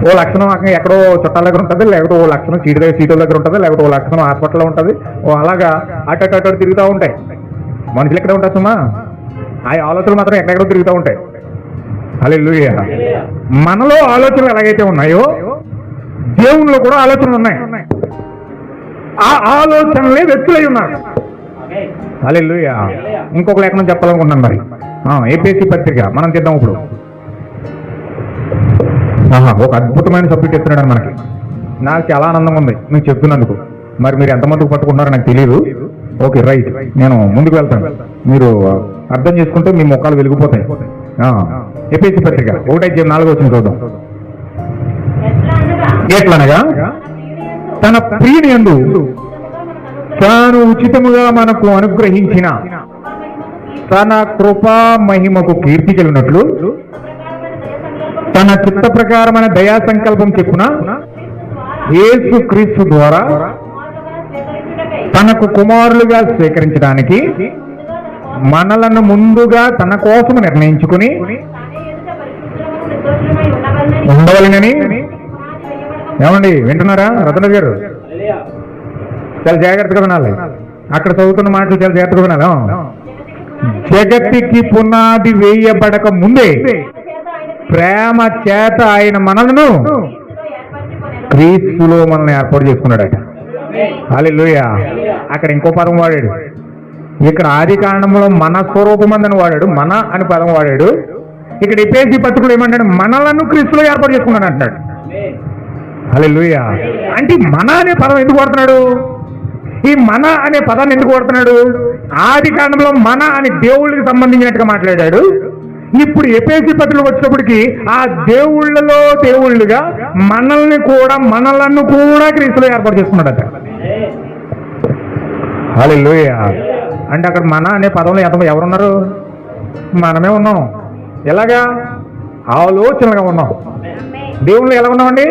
ఓ లక్షణం ఎక్కడో చుట్టాల దగ్గర ఉంటుంది, లేకపోతే ఓ లక్షణం సీటుల దగ్గర ఉంటుంది, లేకపోతే ఓ లక్షణం హాస్పిటల్లో ఉంటుంది. ఓ అలాగా అటు తిరుగుతూ ఉంటాయి. మనుషులు ఎక్కడ ఉంటారు సుమా? ఆ ఆలోచనలు మాత్రం ఎక్కడెక్కడో తిరుగుతూ ఉంటాయి. హల్లెలూయా. మనలో ఆలోచనలు ఎలాగైతే ఉన్నాయో దేవునిలో కూడా ఆలోచనలు ఉన్నాయి. ఆ ఆలోచనలే వ్యక్తులై ఉన్నారు. హల్లెలూయా. ఇంకొక లేఖనం చెప్పాలనుకుంటున్నాను. మరి ఏపీఎస్సీ పత్రిక మనం చేద్దాం. ఇప్పుడు ఒక అద్భుతమైన సబ్జెక్ట్ ఇస్తున్నాడు మనకి. నాకు చాలా ఆనందంగా ఉంది మీకు చెప్తున్నందుకు. మరి మీరు ఎంతమందికి పట్టుకుంటున్నారో నాకు తెలియదు. ఓకే, రైట్, నేను ముందుకు వెళ్తాను. మీరు అర్థం చేసుకుంటే మీ ముఖాలు వెలిగిపోతాయి. ఎఫెసీ పత్రిక 1:4 వచ్చిన చూద్దాం. ఎట్లనగా తన ప్రియుని యందు తాను ఉచితముగా మనకు అనుగ్రహించిన తన కృపా మహిమకు కీర్తి కలిగినట్లు తన చిత్త ప్రకారమైన దయా సంకల్పం చెప్పున యేసు క్రీస్తు ద్వారా తనకు కుమారులుగా స్వీకరించడానికి మనలను ముందుగా తన కోసం నిర్ణయించుకుని ఉండవలనని. ఏమండి, వింటున్నారా రతన గారు? చాలా జాగ్రత్తగా వినాలి. అక్కడ చదువుతున్న మాటలు చాలా జాగ్రత్తగా వినాలి. జగత్తుకి పునాది వేయబడక ముందే ప్రేమ చేత ఆయన మనలను క్రీస్తులో మనల్ని ఏర్పాటు చేసుకున్నాడట. హల్లెలూయా. అక్కడ ఇంకో పదం వాడాడు. ఇక్కడ ఆది కాండంలో మన స్వరూపమందని వాడాడు, మన అని పదం వాడాడు. ఇక్కడ ఎఫెసీ పత్రికలో ఏమంటాడు? మనలను క్రీస్తులో ఏర్పాటు చేసుకున్నాడు అంటాడు. హల్లెలూయా. అంటే మన అనే పదం ఎందుకు వాడుతున్నాడు? ఈ మన అనే పదాన్ని ఎందుకు వాడుతున్నాడు? ఆది కాండంలో మన అని దేవుళ్ళకి సంబంధించినట్టుగా మాట్లాడాడు. ఇప్పుడు ఎఫెసీ పత్రికలోకి వచ్చినప్పటికీ ఆ దేవుళ్ళలో దేవుళ్ళుగా మనలను కూడా క్రీస్తులో ఏర్పాటు చేసుకున్నాడట. హల్లెలూయా. అంటే అక్కడ మన అనే పదంలో ఎవరున్నారు? మనమే ఉన్నాం. ఎలాగా? ఆలోచనగా ఉన్నాం. దేవుళ్ళు ఎలా ఉన్నామండి?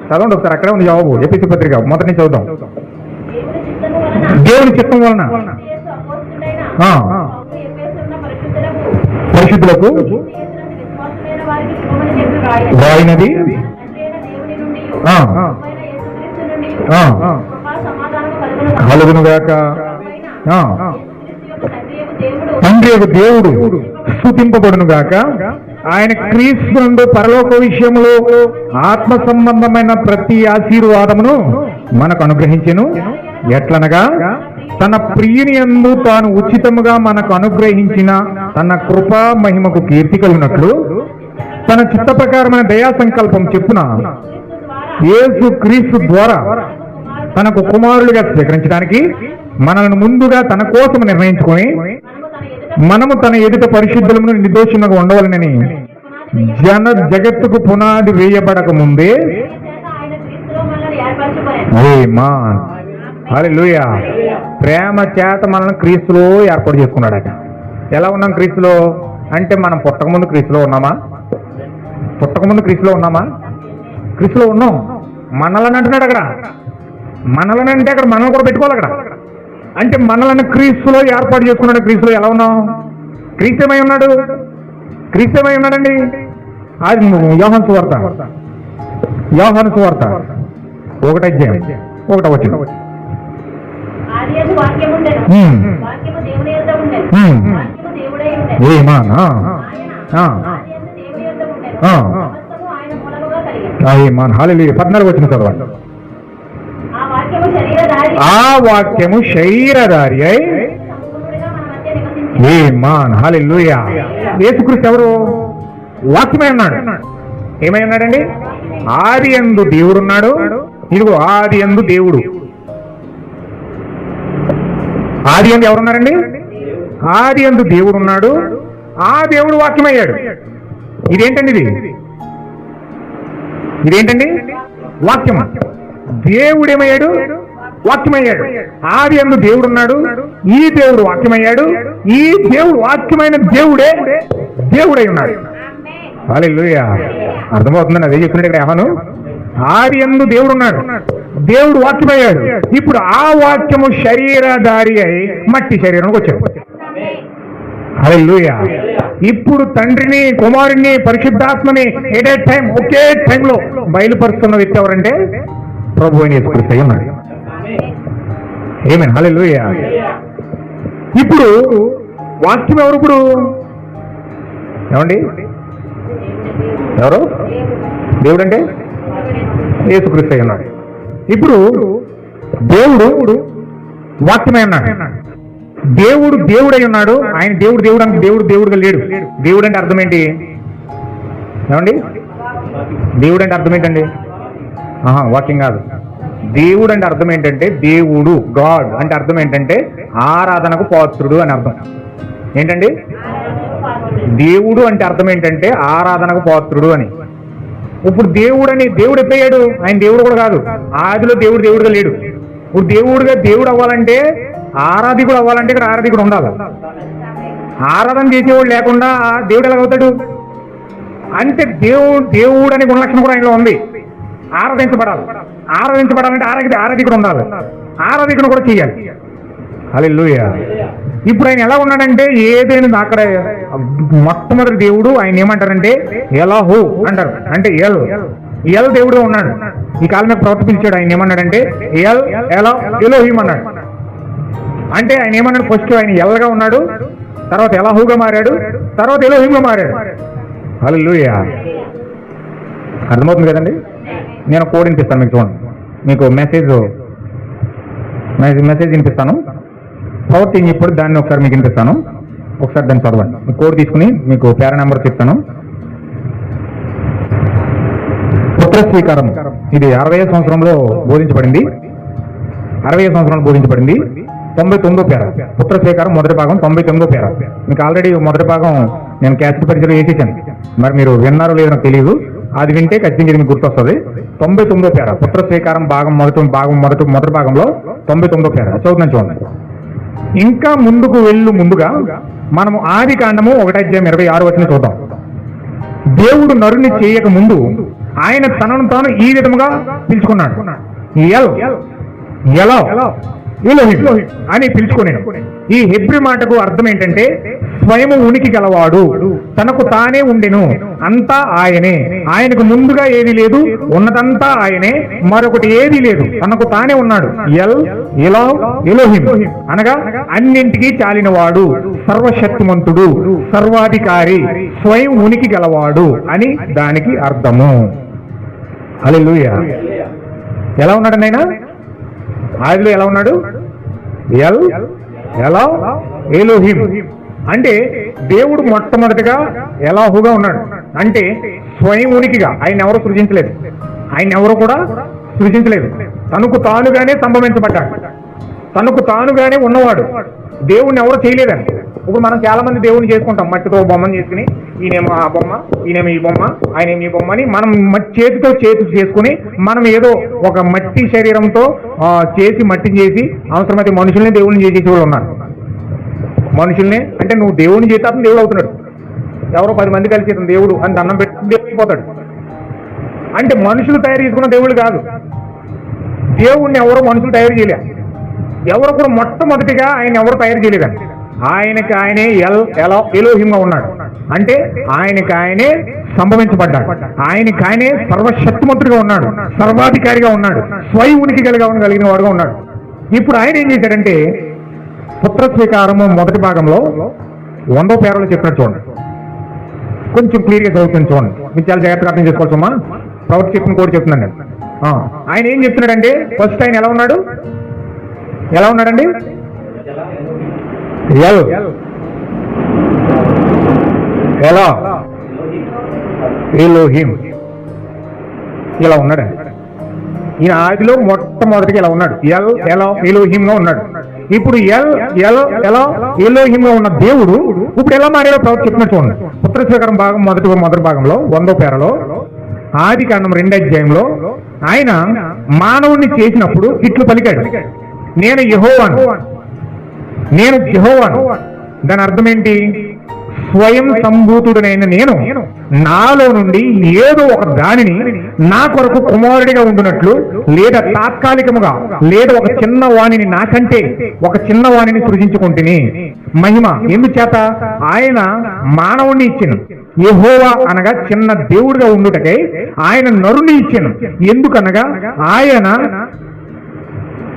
చదవండి ఒకసారి, అక్కడే ఉంది జవాబు. ఎఫెసీ పత్రిక మొదటి నుంచి చదువుదాం. దేవుని చిత్తం వలన పరిశుద్ధులకు వాయినది కలుగునుగాక. తండ్రి యొక్క దేవుడు స్తుతింపబడును గాక. ఆయన క్రీస్తు పరలోక విషయంలో ఆత్మ సంబంధమైన ప్రతి ఆశీర్వాదమును మనకు అనుగ్రహించెను. ఎట్లనగా తన ప్రియుని యందు తాను ఉచితముగా మనకు అనుగ్రహించిన తన కృపా మహిమకు కీర్తి కలిగినట్లు తన చిత్త ప్రకారమైన దయా సంకల్పం చెప్పున యేసు క్రీస్తు ద్వారా తనకు కుమారులుగా స్వీకరించడానికి మనల్ని ముందుగా తన కోసం నిర్ణయించుకొని మనము తన ఎదుట పరిశుద్ధులను నిర్దోషంగా ఉండవాలని జగత్తుకు పునాది వేయబడక ముందే హల్లెలూయా ప్రేమ చేత మనల్ని క్రీస్తులో ఏర్పాటు చేసుకున్నాడట. ఎలా ఉన్నాం క్రీస్తులో అంటే? మనం పుట్టకముందు క్రీస్తులో ఉన్నామా? పుట్టకముందు క్రీస్తులో ఉన్నామా? క్రీస్తులో ఉన్నాం. మనలని అంటున్నాడు అక్కడ. మనలని అంటే అక్కడ మనల్ని కూడా పెట్టుకోవాలి అక్కడ. అంటే మనలను క్రీస్తులో ఏర్పాటు చేసుకున్నాడు. క్రీస్తులో ఎలా ఉన్నాం? క్రీస్తు ఏమై ఉన్నాడు? క్రీస్తు ఏమై ఉన్నాడండి? అది యోహాను సువార్త 1:1 హల్లెలూయా. 14 వచ్చిన చదవండి. ఆ వాక్యము శరీరధారి అయి హల్లెలూయా. యేసుక్రీస్తు ఎవరు? వాక్యమై ఉన్నాడు. ఏమై ఉన్నాడండి? ఆది యందు దేవుడు ఉన్నాడు. ఇదిగో ఆది యందు దేవుడు. ఆది యందు ఎవరున్నారండి? ఆది యందు దేవుడు ఉన్నాడు. ఆ దేవుడు వాక్యమయ్యాడు. ఇదేంటండి? ఇదేంటండి? వాక్యం. దేవుడు ఏమయ్యాడు? వాక్యమయ్యాడు. ఆది యందు దేవుడు ఉన్నాడు. ఈ దేవుడు వాక్యమయ్యాడు. ఈ దేవుడు వాక్యమైన దేవుడే దేవుడై ఉన్నాడు. హల్లెలూయా. అర్థమవుతుందని అదే చెప్తున్నాడు ఇక్కడ యోహాను. ఆది యందు దేవుడు ఉన్నాడు. దేవుడు వాక్యమయ్యాడు. ఇప్పుడు ఆ వాక్యము శరీరధారి అయి మట్టి శరీరంలోకి వచ్చాడు. హల్లెలూయా. ఇప్పుడు తండ్రిని, కుమారుణ్ణి, పరిశుద్ధాత్మని ఎట్ ఏ టైం, ఒకే టైంలో బయలుపరుస్తున్న వ్యక్తి ఎవరంటే ప్రభు అయిన యేసుక్రీస్తు అయి ఉన్నాడు. ఆమేన్. హల్లెలూయా. ఇప్పుడు వాక్యం ఎవరు? ఇప్పుడు ఏమండి? ఎవరు? దేవుడు అంటే యేసుక్రీస్తు అయి ఉన్నాడు. ఇప్పుడు దేవుడు వాక్యమై ఉన్నాడు. దేవుడు దేవుడై ఉన్నాడు. ఆయన దేవుడు అంటే దేవుడుగా లేడు. దేవుడు అంటే అర్థం ఏంటి? ఏమండి? దేవుడు అంటే అర్థం ఏంటండి? వాక్యం కాదు. దేవుడు అంటే అర్థం ఏంటంటే, దేవుడు గాడ్ అంటే అర్థం ఏంటంటే ఆరాధనకు పాత్రుడు అని అర్థం. ఏంటండి దేవుడు అంటే అర్థం ఏంటంటే ఆరాధనకు పాత్రుడు అని. ఇప్పుడు దేవుడు ఎప్పయ్యాడు? ఆయన దేవుడు కూడా కాదు. ఆదిలో దేవుడుగా లేడు. ఇప్పుడు దేవుడు అవ్వాలంటే, ఆరాధికుడు అవ్వాలంటే ఇక్కడ ఆరాధికుడు ఉండాలి. ఆరాధన చేసేవాడు లేకుండా దేవుడు ఎలాగవుతాడు? అంటే దేవుడు అనే గుణలక్షణం కూడా ఆయనలో ఉంది. ఆరాధించబడాలంటే ఆరాధికుడు ఉండాలి. ఆరాధికుడు కూడా చేయాలి. హల్లెలూయా. ఇప్పుడు ఆయన ఎలా ఉన్నాడంటే, ఏదైనా అక్కడ మొట్టమొదటి దేవుడు ఆయన ఏమంటారంటే ఎలాహు అంటారు. అంటే ఎల్ దేవుడుగా ఉన్నాడు. ఈ కాలం మీద ప్రవక్త పిలిచాడు. ఆయన ఏమన్నాడంటే ఎలోహిం అన్నాడు. అంటే ఆయన ఏమన్నాడు? ఫస్ట్ ఆయన ఎల్గా ఉన్నాడు, తర్వాత ఎలాహుగా మారాడు, తర్వాత ఎలోహింగా మారాడు. హల్లెలూయా. అర్థమవుతుంది కదండి? నేను కోడ్ వినిపిస్తాను మీకు, చూడండి. మీకు మెసేజ్ వినిపిస్తాను. ప్రవక్త ఏం చెప్పాడు దాన్ని ఒకసారి మీకు వినిపిస్తాను. ఒకసారి దాన్ని చదవండి. మీ కోడ్ తీసుకుని మీకు పేరా నెంబర్ చెప్తాను. పుత్ర స్వీకారం ఇది 60వ సంవత్సరంలో బోధించబడింది. 60వ సంవత్సరంలో బోధించబడింది. 99వ పేర పుత్ర స్వీకారం మొదటి భాగం 99వ పేర. మీకు ఆల్రెడీ మొదటి భాగం నేను క్యాసెట్ పరిచయం వేసేసాను. మరి మీరు విన్నారో లేదో నాకు తెలియదు. అది వింటే ఖచ్చితంగా మీకు గుర్తొస్తుంది. 99వ పేర పుత్ర స్వీకారం భాగం మొదటి భాగంలో 99వ పేర చదువుతున్నాను, చూడండి. ఇంకా ముందుగా మనము ఆది కాండము 1:26 చూద్దాం. దేవుడు నరుని చేయక ముందు ఆయన తనను తాను ఈ విధముగా పిలుచుకున్నాడు. ఎలోహిం అని పిలుచుకున్నాడు. ఈ హెబ్రీ మాటకు అర్థం ఏంటంటే స్వయము ఉనికి గలవాడు, తనకు తానే ఉండెను, అంతా ఆయనే, ఆయనకు ముందుగా ఏది లేదు, ఉన్నదంతా ఆయనే, మరొకటి ఏది లేదు, తనకు తానే ఉన్నాడు. ఎలోహిం అనగా అన్నింటికీ చాలినవాడు, సర్వశక్తిమంతుడు, సర్వాధికారి, స్వయం ఉనికి గలవాడు అని దానికి అర్థము. హల్లెలూయా. ఎలా ఉన్నాడు ఆయన? ఆదిలో ఎలా ఉన్నాడు? ఎలోహిం అంటే దేవుడు మొట్టమొదటిగా ఎలాహుగా ఉన్నాడు. అంటే స్వయం ఉనికిగా ఆయన ఎవరు సృజించలేదు. తనకు తానుగానే సంభవించబడ్డాడు. తనకు తానుగానే ఉన్నవాడు. దేవుణ్ణి ఎవరు చేయలేదని. ఇప్పుడు మనం చాలా మంది దేవుణ్ణి చేసుకుంటాం. మట్టితో బొమ్మను చేసుకుని, ఈయనేమో ఆ బొమ్మ, ఈయనేమో ఈ బొమ్మ, ఆయనేమో ఈ బొమ్మ అని మనం చేతితో చేసుకుని మనం ఏదో ఒక మట్టి శరీరంతో మట్టిని చేసి అవసరమైతే మనుషుల్ని దేవుణ్ణి చేసే వాళ్ళు ఉన్నారు. మనుషుల్ని అంటే నువ్వు దేవుణ్ణి చేస్తే అతను దేవుడు అవుతున్నాడు. ఎవరో 10 మంది కలిసి దేవుడు అని దండం పెట్టి దేవుడు అయిపోతాడు. అంటే మనుషులు తయారు చేసుకున్న దేవుడు కాదు. దేవుణ్ణి ఎవరో మనుషులు తయారు చేయలే. ఎవరు కూడా మొట్టమొదటిగా ఆయన ఎవరు తయారు చేయలేదని. ఆయనకి ఆయనే ఎలోహింగా ఉన్నాడు. అంటే ఆయనకి ఆయనే సంభవించబడ్డాడు. ఆయనకి ఆయనే సర్వశక్తిమంతుడిగా ఉన్నాడు, సర్వాధికారిగా ఉన్నాడు, స్వయం ఉనికి కలిగిన వాడుగా ఉన్నాడు. ఇప్పుడు ఆయన ఏం చేశాడంటే పుత్ర స్వీకారము మొదటి భాగంలో 100వ పేరాలో చెప్పినట్టు చూడండి. కొంచెం క్లియర్గా చదువుతుంది, చూడండి. మీరు చాలా జాగ్రత్తగా అర్థం చేసుకోవచ్చమ్మా. ప్రవక్త చెప్పిన కూడా చెప్తున్నాను నేను. ఆయన ఏం చెప్తున్నాడంటే ఫస్ట్ ఆయన ఎలా ఉన్నాడండి? ఎలోహిం ఇలా ఉన్నాడు. ఈయన ఆదిలో మొట్టమొదటిగా ఇలా ఉన్నాడు. ఎలోహింగా ఉన్నాడు. ఇప్పుడు ఎలోహింగా ఉన్న దేవుడు ఇప్పుడు ఎలా మారాడో ప్రవక్త చెప్పినట్టు చూడండి. పుత్ర స్వీకారం భాగం మొదటి భాగంలో 100వ పేరలో ఆది కాండం 2వ అధ్యాయంలో ఆయన మానవుణ్ణి చేసినప్పుడు ఇట్లు పలికాడు, నేను యెహోవాను. దాని అర్థం ఏంటి? స్వయం సంభూతుడనైన నేను నాలో నుండి ఏదో ఒక దానిని నా కొరకు కుమారుడిగా ఉండునట్లు, లేదా తాత్కాలికముగా, లేదా ఒక చిన్నవాణిని నాకంటే ఒక చిన్నవాణిని సృజించుకుంటుని. మహిమ ఎందుచేత? ఆయన మానవుణ్ణి ఇచ్చెను. యెహోవా అనగా చిన్న దేవుడిగా ఉండుటకై ఆయన నరుని ఇచ్చెను. ఎందుకనగా ఆయన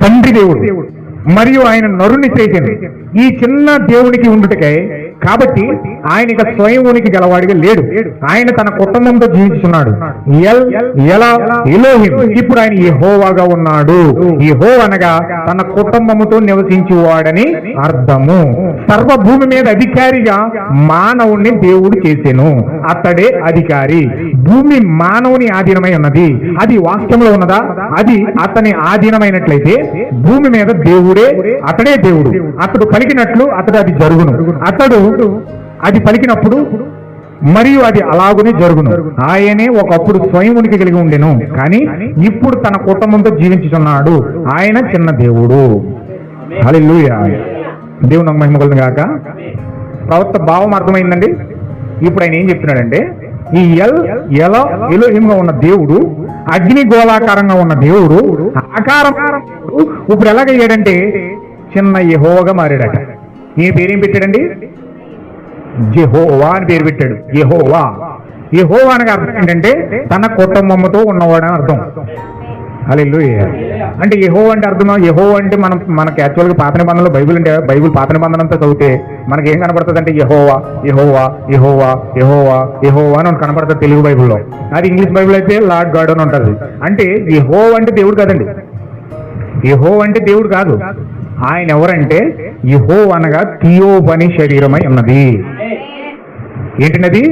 తండ్రి దేవుడు మరియు ఆయన నరుని చేసింది. ఈ చిన్న దేవునికి ఉండుటకై కాబట్టి ఆయన ఇక స్వయం ఉనికి గలవాడిగా లేడు. ఆయన తన కుటుంబంతో జీవిస్తున్నాడు. ఎలోహిం, ఇప్పుడు ఆయన యెహోవాగా ఉన్నాడు. యెహోవా అనగా తన కుటుంబముతో నివసించువాడని అర్థము. సర్వ భూమి మీద అధికారిగా మానవుణ్ణి దేవుడు చేసెను. అతడే అధికారి. భూమి మానవుని ఆధీనమై ఉన్నది. అది వాక్యంలో ఉన్నదా? అది అతని ఆధీనమైనట్లయితే భూమి మీద దేవుడే, అతడే దేవుడు. అతడు పలికినట్లు అతడు అది జరుగును. అతడు అది పలికినప్పుడు మరియు అది అలాగునే జరుగును. ఆయనే ఒకప్పుడు స్వయం ఉనికి కలిగి ఉండెను, కానీ ఇప్పుడు తన కుటుంబంతో జీవించుచున్నాడు. ఆయన చిన్న దేవుడు. హల్లెలూయా. దేవుని నాకు మహిమ కలుగును గాక. ప్రవక్త భావం అర్థమైందండి. ఇప్పుడు ఆయన ఏం చెప్తున్నాడంటే, ఈ ఎలోహింగా ఉన్న దేవుడు, అగ్ని గోళాకారంగా ఉన్న దేవుడు, ఆకారం ఇప్పుడు ఎలాగయ్యాడంటే చిన్న యెహోవాగా మారాడట. ఈ పేరేం పెట్టాడండి? యెహోవా అని పేరు పెట్టాడు. యెహోవా. యెహోవా అనగా అర్థం ఏంటంటే తన కుటుంబంతో ఉన్నవాడని అర్థం. హల్లెలూయా. అంటే యెహోవా అంటే అర్థం, యెహోవా అంటే మనకి యాక్చువల్గా పాత నిబంధనలో బైబిల్ పాత నిబంధన అంతా చదివితే మనకి ఏం కనబడుతుంది అంటే యెహోవా యెహోవా యెహోవా యెహోవా యెహోవా అని కనబడుతుంది తెలుగు బైబిల్లో. అది ఇంగ్లీష్ బైబిల్ అయితే లార్డ్ గాడ్ అని ఉంటుంది. అంటే యెహోవా అంటే దేవుడు కాదండి. యెహోవా అంటే దేవుడు కాదు. ఆయన ఎవరంటే యెహోవా అనగా థియోపని శరీరమై ఉన్నది. ఏంటినది?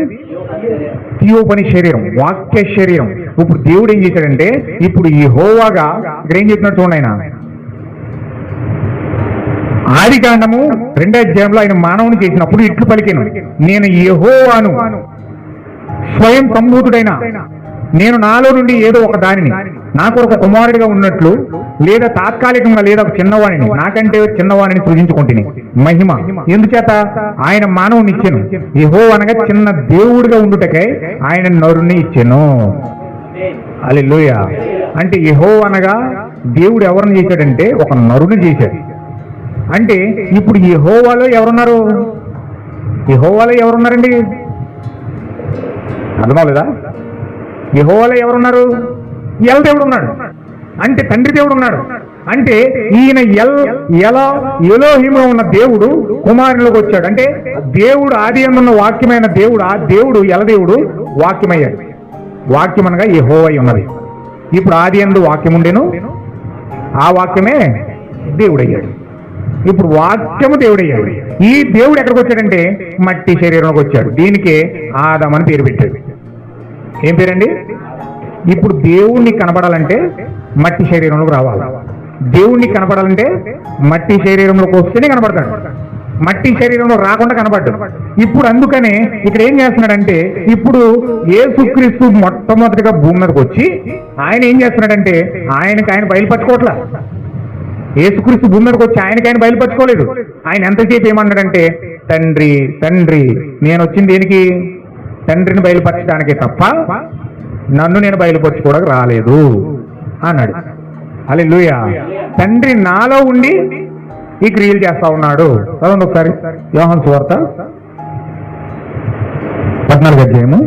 థియోపని శరీరం, వాక్య శరీరం. ఇప్పుడు దేవుడు ఏం చేశాడంటే, ఇప్పుడు యెహోవాగా ఇక్కడ ఏం చెప్పినట్టు చూడండి. ఆయన ఆది కాండము 2వ అధ్యాయంలో ఆయన మానవుని చేసినప్పుడు ఇట్లు పలికాను, నేను యెహోవాను, స్వయం సంభూతుడైన నేను నాలో నుండి ఏదో ఒక దానిని నాకు ఒక కుమారుడిగా ఉన్నట్లు, లేదా తాత్కాలికంగా లేదా ఒక చిన్నవాణిని, నాకంటే చిన్నవాణిని సృజించుకుంటుని మహిమ ఎందుచేత ఆయన మానవుని ఇచ్చాను. యెహోవా అనగా చిన్న దేవుడిగా ఉండుటకై ఆయన నరుని ఇచ్చాను. హల్లెలూయా. అంటే యెహోవా అనగా దేవుడు ఎవరిని చేశాడంటే ఒక నరుని చేశాడు. అంటే ఇప్పుడు యెహోవాలో ఎవరున్నారు? యెహోవాలో ఎవరున్నారండి? అర్థమవులేదా? యెహోవాలో ఎవరున్నారు? దేవుడు ఉన్నాడు. అంటే తండ్రి దేవుడు ఉన్నాడు. అంటే ఈయన ఎలోహింగా ఉన్న దేవుడు కుమారునిలోకి వచ్చాడు. అంటే దేవుడు ఆది ఉన్న వాక్యమైన దేవుడు, ఆ దేవుడు దేవుడు వాక్యమయ్యాడు. వాక్యం అనగా యెహోవా ఉన్నది. ఇప్పుడు ఆది యందు వాక్యం ఉండేను, ఆ వాక్యమే దేవుడయ్యాడు. ఇప్పుడు వాక్యము దేవుడయ్యాడు. ఈ దేవుడు ఎక్కడికి వచ్చాడంటే మట్టి శరీరంలోకి వచ్చాడు. దీనికే ఆదాము అని పేరు పెట్టాడు. ఏం పేరండి? ఇప్పుడు దేవుణ్ణి కనపడాలంటే మట్టి శరీరంలోకి రావాలి. దేవుణ్ణి కనపడాలంటే మట్టి శరీరంలోకి వస్తేనే కనపడతాడు. మట్టి శరీరంలో రాకుండా కనపడ్డాడు. ఇప్పుడు అందుకనే ఇక్కడ ఏం చేస్తున్నాడంటే, ఇప్పుడు యేసుక్రీస్తు మొట్టమొదటిగా భూమి మీదకి వచ్చి ఆయన ఏం చేస్తున్నాడంటే ఆయన బయలుపరచుకోవట్లా. యేసుక్రీస్తు భూమి మీదకి వచ్చి ఆయన బయలుపరచుకోలేదు. ఆయన ఎంతసేపు ఏమన్నాడంటే, తండ్రి తండ్రి నేను వచ్చింది దేనికి? తండ్రిని బయలుపరచడానికి తప్ప నన్ను నేను బయలుపరచుకోవడానికి రాలేదు అన్నాడు. హల్లెలూయా. తండ్రి నాలో ఉండి ఈ క్రియలు చేస్తా ఉన్నాడు. చదవండి ఒకసారి యోహాను సువార్త 14వ అధ్యాయము.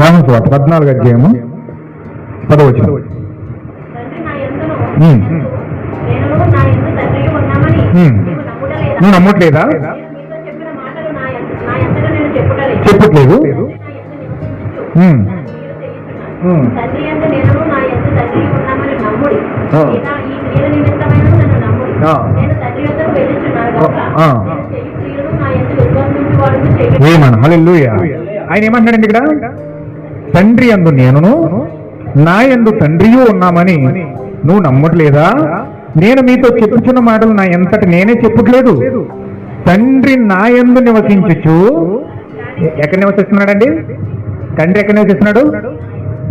యోహాను సువార్త 14వ అధ్యాయము 10వ వచనం. నువ్వు నమ్మట్లేదా? చెప్పట్లేదు. హల్లెలూయా. ఆయన ఏమంటాడండి ఇక్కడ? తండ్రి యందు నేనును నా యందు తండ్రియు ఉన్నామని నువ్వు నమ్మట్లేదా? నేను మీతో చెప్పుచున్న మాటలు నా ఎంతటి నేనే చెప్పట్లేదు. తండ్రి నా యందు నివసించుచు, ఎక్కడ నివసిస్తున్నాడండి? తండ్రి ఎక్కడ నివసిస్తున్నాడు?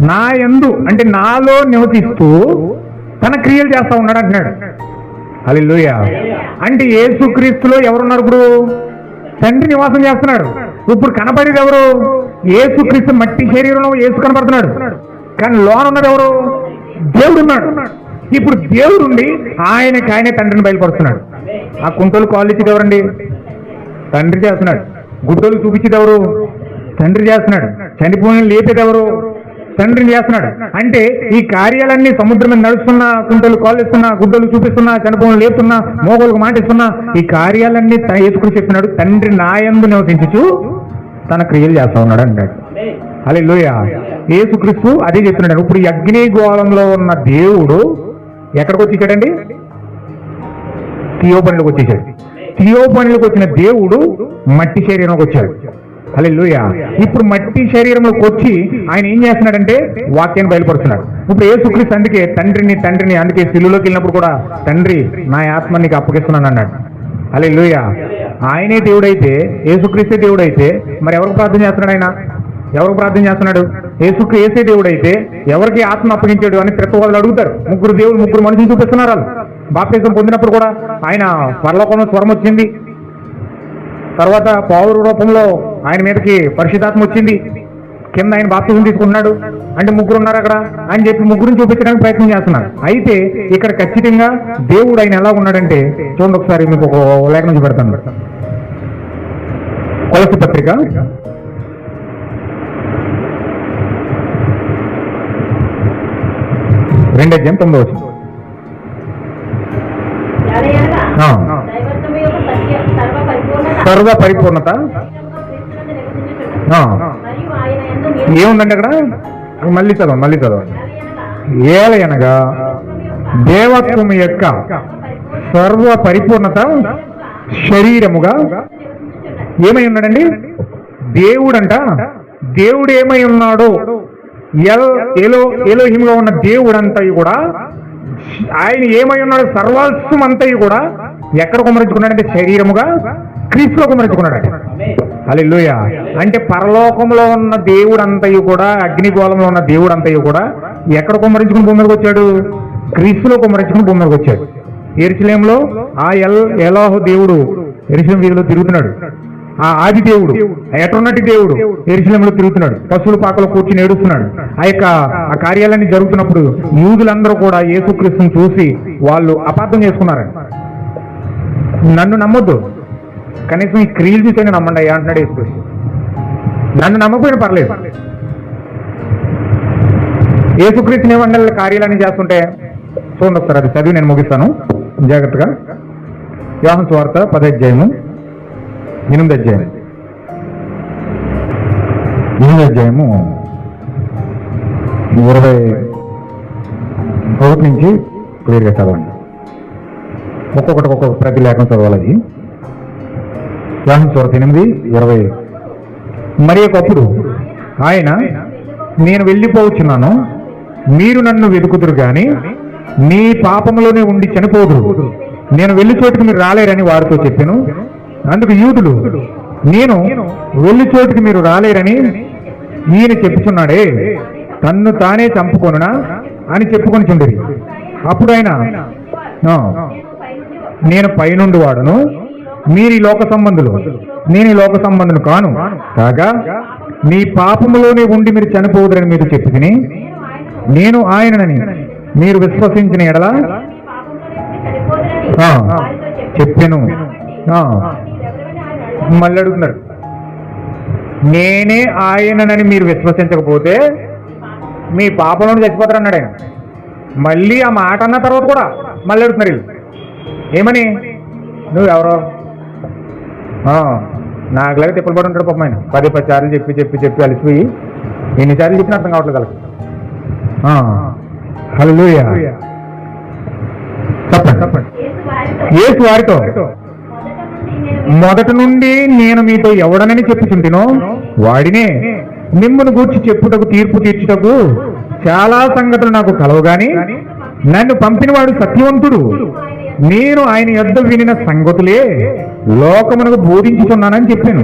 నా యందు అంటే నాలో నివసిస్తూ తన క్రియలు చేస్తా ఉన్నాడు అంటున్నాడు. హల్లెలూయా. అంటే యేసుక్రీస్తులో ఎవరున్నారు? ఇప్పుడు తండ్రి నివాసం చేస్తున్నాడు. ఇప్పుడు కనపడేది ఎవరు? యేసుక్రీస్తు మట్టి శరీరంలో యేసు కనపడుతున్నాడు, కానీ లోన ఉన్నది ఎవరు? దేవుడు ఉన్నాడు. ఇప్పుడు దేవుడుండి ఆయనే తండ్రిని బయలుపరుస్తున్నాడు. ఆ కుంటోలు కాళ్ళు ఇచ్చేది ఎవరండి? తండ్రి చేస్తున్నాడు. గుడ్డోలు చూపించేది ఎవరు? తండ్రి చేస్తున్నాడు. చనిపోయిన లేపేది ఎవరు? తండ్రిని చేస్తున్నాడు. అంటే ఈ కార్యాలన్నీ సముద్రం మీద నడుస్తున్నా, కుంటలు కాళ్ళు ఇస్తున్నా, గుడ్డలు చూపిస్తున్నా, చనిపోవడం లేపుతున్నా, మోగోళ్ళకు మాట ఇస్తున్నా, ఈ కార్యాలన్నీ యేసుక్రీస్తు చెప్తున్నాడు. తండ్రి నాయందు నివసించుచు తన క్రియలు చేస్తా ఉన్నాడు అన్నాడు. హల్లెలూయా. యేసుక్రీస్తు అదే చెప్తున్నాడు. ఇప్పుడు ఈ అగ్నిగోళంలో ఉన్న దేవుడు ఎక్కడికి వచ్చేసాడండి? థియోపనిలోకి వచ్చేసాడు. థియోపనిలోకి వచ్చిన దేవుడు మట్టి శరీరంలోకి వచ్చాడు. హల్లెలూయా. ఇప్పుడు మట్టి శరీరంలోకి వచ్చి ఆయన ఏం చేస్తున్నాడంటే వాక్యాన్ని బయలుపరుస్తున్నాడు. ఇప్పుడు యేసుక్రీస్తు అందుకే తండ్రిని అందుకే సిలువలోకి వెళ్ళినప్పుడు కూడా తండ్రి నా ఆత్మ నీకు అప్పగిస్తున్నాను అన్నాడు. హల్లెలూయా. ఆయనే దేవుడైతే, యేసుక్రీస్తే దేవుడైతే మరి ఎవరికి ప్రార్థన చేస్తున్నాడు? ఆయన ఎవరికి ప్రార్థన చేస్తున్నాడు? యేసే దేవుడైతే ఎవరికి ఆత్మ అప్పగించాడు అని ప్రతివాళ్ళు అడుగుతారు. ముగ్గురు మనుషులు చూపిస్తున్నారు. వాళ్ళు బాప్తిజం పొందినప్పుడు కూడా ఆయన పరలోకంలో స్వరం వచ్చింది, తర్వాత పావురు రూపంలో ఆయన మీదకి పరిశుద్ధాత్మ వచ్చింది, కింద ఆయన బాప్తిజం తీసుకున్నాడు. అంటే ముగ్గురు ఉన్నారు అక్కడ అని చెప్పి ముగ్గురిని చూపించడానికి ప్రయత్నం చేస్తున్నారు. అయితే ఇక్కడ ఖచ్చితంగా దేవుడు ఆయన ఎలా ఉన్నాడంటే చూడండి ఒకసారి, మీకు ఒక లేఖనం చూపెడతాను. కొలస్సీ పత్రిక 2:9. సర్వ పరిపూర్ణత ఏముందండి అక్కడ? మళ్ళీ చదవండి. ఏలయనగా దేవత్వం యొక్క సర్వ పరిపూర్ణత శరీరముగా ఏమై ఉన్నాడండి? దేవుడంట. దేవుడు ఏమై ఉన్నాడో ఎలోహిముగా ఉన్న దేవుడంతయు కూడా ఆయన ఏమై ఉన్నాడు? సర్వస్వం అంతయు కూడా ఎక్కడ కుమరించుకున్నాడంటే శరీరముగా క్రీస్తులో కుమరించుకున్నాడు. హల్లెలూయా. అంటే పరలోకంలో ఉన్న దేవుడు అంతయు కూడా, అగ్నిగోళంలో ఉన్న దేవుడు అంతయు కూడా ఎక్కడ కుమరించుకుని భూమి మీదకి వచ్చాడు? క్రీస్తులో కుమరించుకుని భూమి మీదకి వచ్చాడు. యెరూషలేములో ఆ ఎలోహు దేవుడు యెరూషలేము వీధిలో తిరుగుతున్నాడు. ఆ ఆది దేవుడు, ఎటర్నటి దేవుడు యెరూషలేములో తిరుగుతున్నాడు. పశువుల పాకలో కూర్చుని ఏడుస్తున్నాడు. ఆ కార్యాలన్నీ జరుగుతున్నప్పుడు యూదులందరూ కూడా యేసుక్రీస్తుని చూసి వాళ్ళు అపార్థం చేసుకున్నారు. నన్ను నమ్మొద్దు, కనీసం ఈ క్రియలు చూసైనా నమ్మండి అయ్యా అంటున్నాడు యేసుక్రీస్తు. నన్ను నమ్మకపోయినా పర్లేదు. యేసుక్రీస్తుని ఏమన్నా కార్యాలన్నీ చేస్తుంటే చూడండి ఒకసారి, అది చదివి నేను ముగిస్తాను జాగ్రత్తగా. యోహాను సువార్త 10వ అధ్యాయము 8వ అధ్యాయం 21 నుంచి క్లియర్గా చదవండి. ఒక్కొక్క ప్రతి లేఖనం చదవాలి. అది యోహాను సువార్త 8:20. మరి ఒకప్పుడు ఆయన, నేను వెళ్ళిపోవచ్చున్నాను, మీరు నన్ను వెతుకుదురు గాని మీ పాపంలోనే ఉండి చనిపోదురు, నేను వెళ్ళి చోటుకి మీరు రాలేరని వారితో చెప్పాను. అందుకు యూదులు, నేను వెళ్ళి చోటుకి మీరు రాలేరని ఈయన చెప్పుచున్నాడే, తన్ను తానే చంపుకొనునా అని చెప్పుకొని చుండేది. అప్పుడు ఆయన, నేను పైనుండి వాడును, మీరు ఈ లోక సంబంధులు, నేను ఈ లోక సంబంధులు కాను, కాగా మీ పాపములోనే ఉండి మీరు చనిపోదురని మీరు చెప్పుకుని నేను ఆయనని మీరు విశ్వసించిన ఎడల చెప్పాను. మళ్ళీ అడుగుతున్నారు, నేనే ఆయనని మీరు విశ్వసించకపోతే మీ పాపంలోనే చచ్చిపోతారు అన్నాడు ఆయన. మళ్ళీ ఆ మాట అన్న తర్వాత కూడా మళ్ళీ అడుగుతున్నారు వీళ్ళు, ఏమని? నువ్వెవరో నాకులాగా తిప్పలు పడి ఉంటాడు పాపం ఆయన. 10 సార్లు చెప్పి అలసిపోయి ఎన్నిసార్లు చెప్పిన అర్థం కావట్లేదు వాళ్ళకి. హల్లెలూయా. చెప్పండి. యేసు వారితో, మొదటి నుండి నేను మీతో ఎవడనని చెప్పుచుంటినో వాడినే మిమ్మును గూర్చి చెప్పుటకు, తీర్పు తీర్చుటకు చాలా సంగతులు నాకు కలవు గాని నన్ను పంపినవాడు సత్యవంతుడు, నేను ఆయన యొద్ద వినిన సంగతులే లోకమునకు బోధించుతున్నానని చెప్పాను.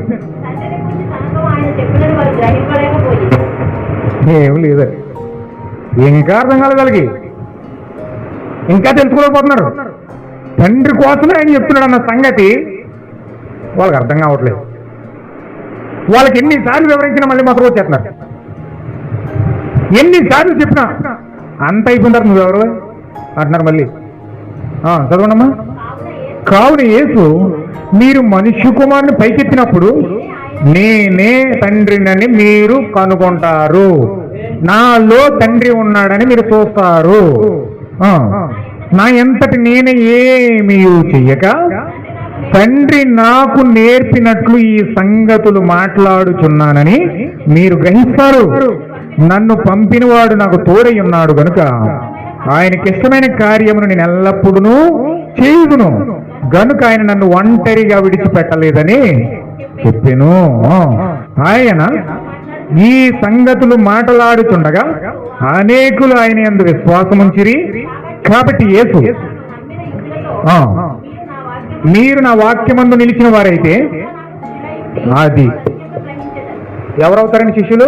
ఏం లేదు, ఇంకా అర్థం కాలేదు వాళ్ళకి, ఇంకా తెలుసుకోలేకపోతున్నారు. తండ్రి కోసమే ఆయన చెప్తున్నాడు అన్న సంగతి వాళ్ళకి అర్థం కావట్లేదు. వాళ్ళకి ఎన్నిసార్లు వివరించినా మళ్ళీ మాత్రం వచ్చేస్తున్నారు. ఎన్నిసార్లు చెప్పినా అంత అయిపోతారు, నువ్వెవరు అంటున్నారు మళ్ళీ. చదవండమ్మా. కావున యేసు, మీరు మనుష్య కుమారుని పైకెత్తినప్పుడు నేనే తండ్రినని మీరు కనుగొంటారు. నాలో తండ్రి ఉన్నాడని మీరు చూస్తారు. నా ఎంతటి నేను ఏమీ చెయ్యక తండ్రి నాకు నేర్పినట్లు ఈ సంగతులు మాట్లాడుచున్నానని మీరు గ్రహిస్తారు. నన్ను పంపినవాడు నాకు తోడై ఉన్నాడు గనుక ఆయనకి ఇష్టమైన కార్యమును నేను ఎల్లప్పుడూ చేయుదును గనుక ఆయన నన్ను ఒంటరిగా విడిచిపెట్టలేదని చెప్పెను. ఆయన ఈ సంగతులు మాట్లాడుచుండగా అనేకులు ఆయన యందు విశ్వాసముంచిరి. కాబట్టి యేసు మీరు నా వాక్యమందు నిలిచిన వారైతే అది ఎవరవుతారండి? శిష్యులు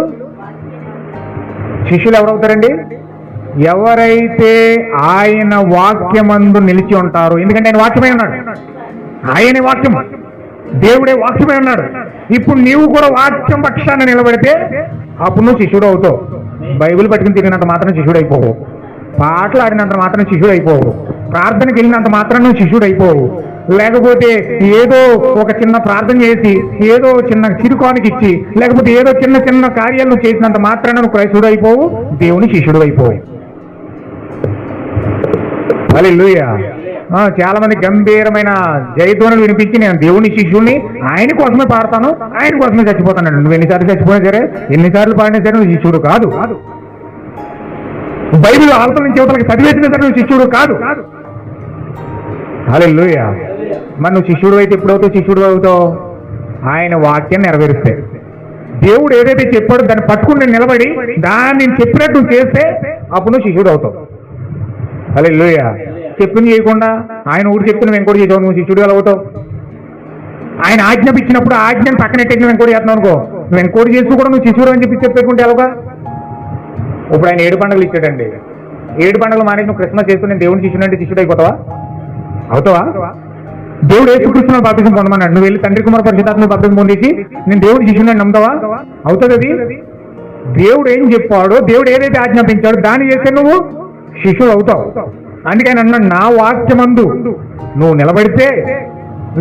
ఎవరవుతారండి? ఎవరైతే ఆయన వాక్యమందు నిలిచి ఉంటారో. ఎందుకంటే ఆయన వాక్యమై ఉన్నాడు. ఆయనే వాక్యం, దేవుడే వాక్యమై ఉన్నాడు. ఇప్పుడు నీవు కూడా వాక్యం పక్షాన నిలబడితే అప్పుడు నువ్వు శిష్యుడు అవుతావు. బైబిల్ పట్టుకుని తిరిగినంత మాత్రం శిష్యుడు అయిపోవు. పాటలు ఆడినంత మాత్రం శిష్యుడు అయిపోవు. ప్రార్థనకి వెళ్ళినంత మాత్రం నువ్వు శిష్యుడు అయిపోవు. లేకపోతే ఏదో ఒక చిన్న ప్రార్థన చేసి ఏదో చిన్న చిరుకానికి ఇచ్చి లేకపోతే ఏదో చిన్న చిన్న కార్యాలు నువ్వు చేసినంత మాత్రాన నువ్వు క్రైస్తుడు అయిపోవు, దేవుని శిష్యుడు అయిపోవు. హల్లెలూయా. చాలా మంది గంభీరమైన జయధ్వనులు వినిపించి నేను దేవుని శిష్యుడిని, ఆయన కోసమే పాడతాను, ఆయన కోసమే చచ్చిపోతాను. నువ్వు ఎన్నిసార్లు చచ్చిపోయినా సరే, ఎన్నిసార్లు పాడినా సరే నువ్వు శిష్యుడు కాదు. బైబిల్ ఆలతల నుంచి యువతలకి చదివేసినా సరే నువ్వు శిష్యుడు కాదు. హల్లెలూయా. మరి నువ్వు శిష్యుడు అయితే ఎప్పుడవుతావు? శిష్యుడు అవుతావు ఆయన వాక్యాన్ని నెరవేరిస్తే. దేవుడు ఏదైతే చెప్పాడో దాన్ని పట్టుకుని నేను నిలబడి దాన్ని చెప్పినట్టు నువ్వు చేస్తే అప్పుడు నువ్వు శిష్యుడు అవుతావు. హల్లెలూయా. చెప్పింది చేయకుండా ఆయన ఊరు చెప్తున్న మేము కూడా చేసావు, నువ్వు శిష్యుడు అవుతావు. ఆయన ఆజ్ఞాపించినప్పుడు ఆజ్ఞను పక్కనెట్టి మేము కూడా చేస్తున్నావు అనుకో, మేము కూడా చేస్తూ కూడా నువ్వు శిష్యుడు అని చెప్పి చెప్పేకుంటే ఎలాగా? ఇప్పుడు ఆయన 7 పండుగలు ఇచ్చాడండి. 7 పండుగలు మానేసి నువ్వు క్రిస్మస్ చేస్తూ నేను దేవుని శిష్యుడు అంటే శిష్యుడు అయిపోతావా? అవుతావా? దేవుడు యేసుక్రీస్తును బాప్తిసం పొందమన్నాడు. నువ్వు వెళ్ళి తండ్రి కుమార పరిశుద్ధాత్మను బాప్తిసం పొందేసి నేను దేవుని శిష్యుని నమ్ముతావా? అవుతుంది. అది దేవుడు ఏం చెప్పాడో, దేవుడు ఏదైతే ఆజ్ఞాపించాడో దాన్ని చేస్తే నువ్వు శిష్యుడు అవుతావు. అందుకని అన్నాడు, నా వాక్యమందు నువ్వు నిలబడితే,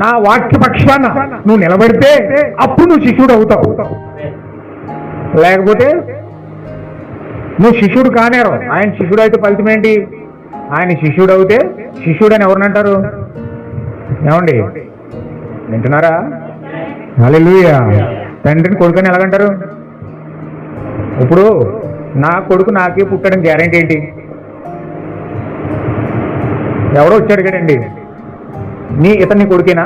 నా వాక్య పక్షాన నువ్వు నిలబడితే అప్పుడు నువ్వు శిష్యుడు అవుతావు. లేకపోతే నువ్వు శిష్యుడు కానేరు. ఆయన శిష్యుడు అయితే ఫలితం ఏంటి? ఆయన శిష్యుడు అవుతే శిష్యుడు అని ఎవరినంటారు? ఏమండి వింటున్నారా? హల్లెలూయా. తండ్రిని కొడుకుని ఎలాగంటారు? ఇప్పుడు నా కొడుకు నాకే పుట్టడం గ్యారెంటీ ఏంటి? ఎవడో వచ్చాడు కదండి, ఇతను నీ కొడుకేనా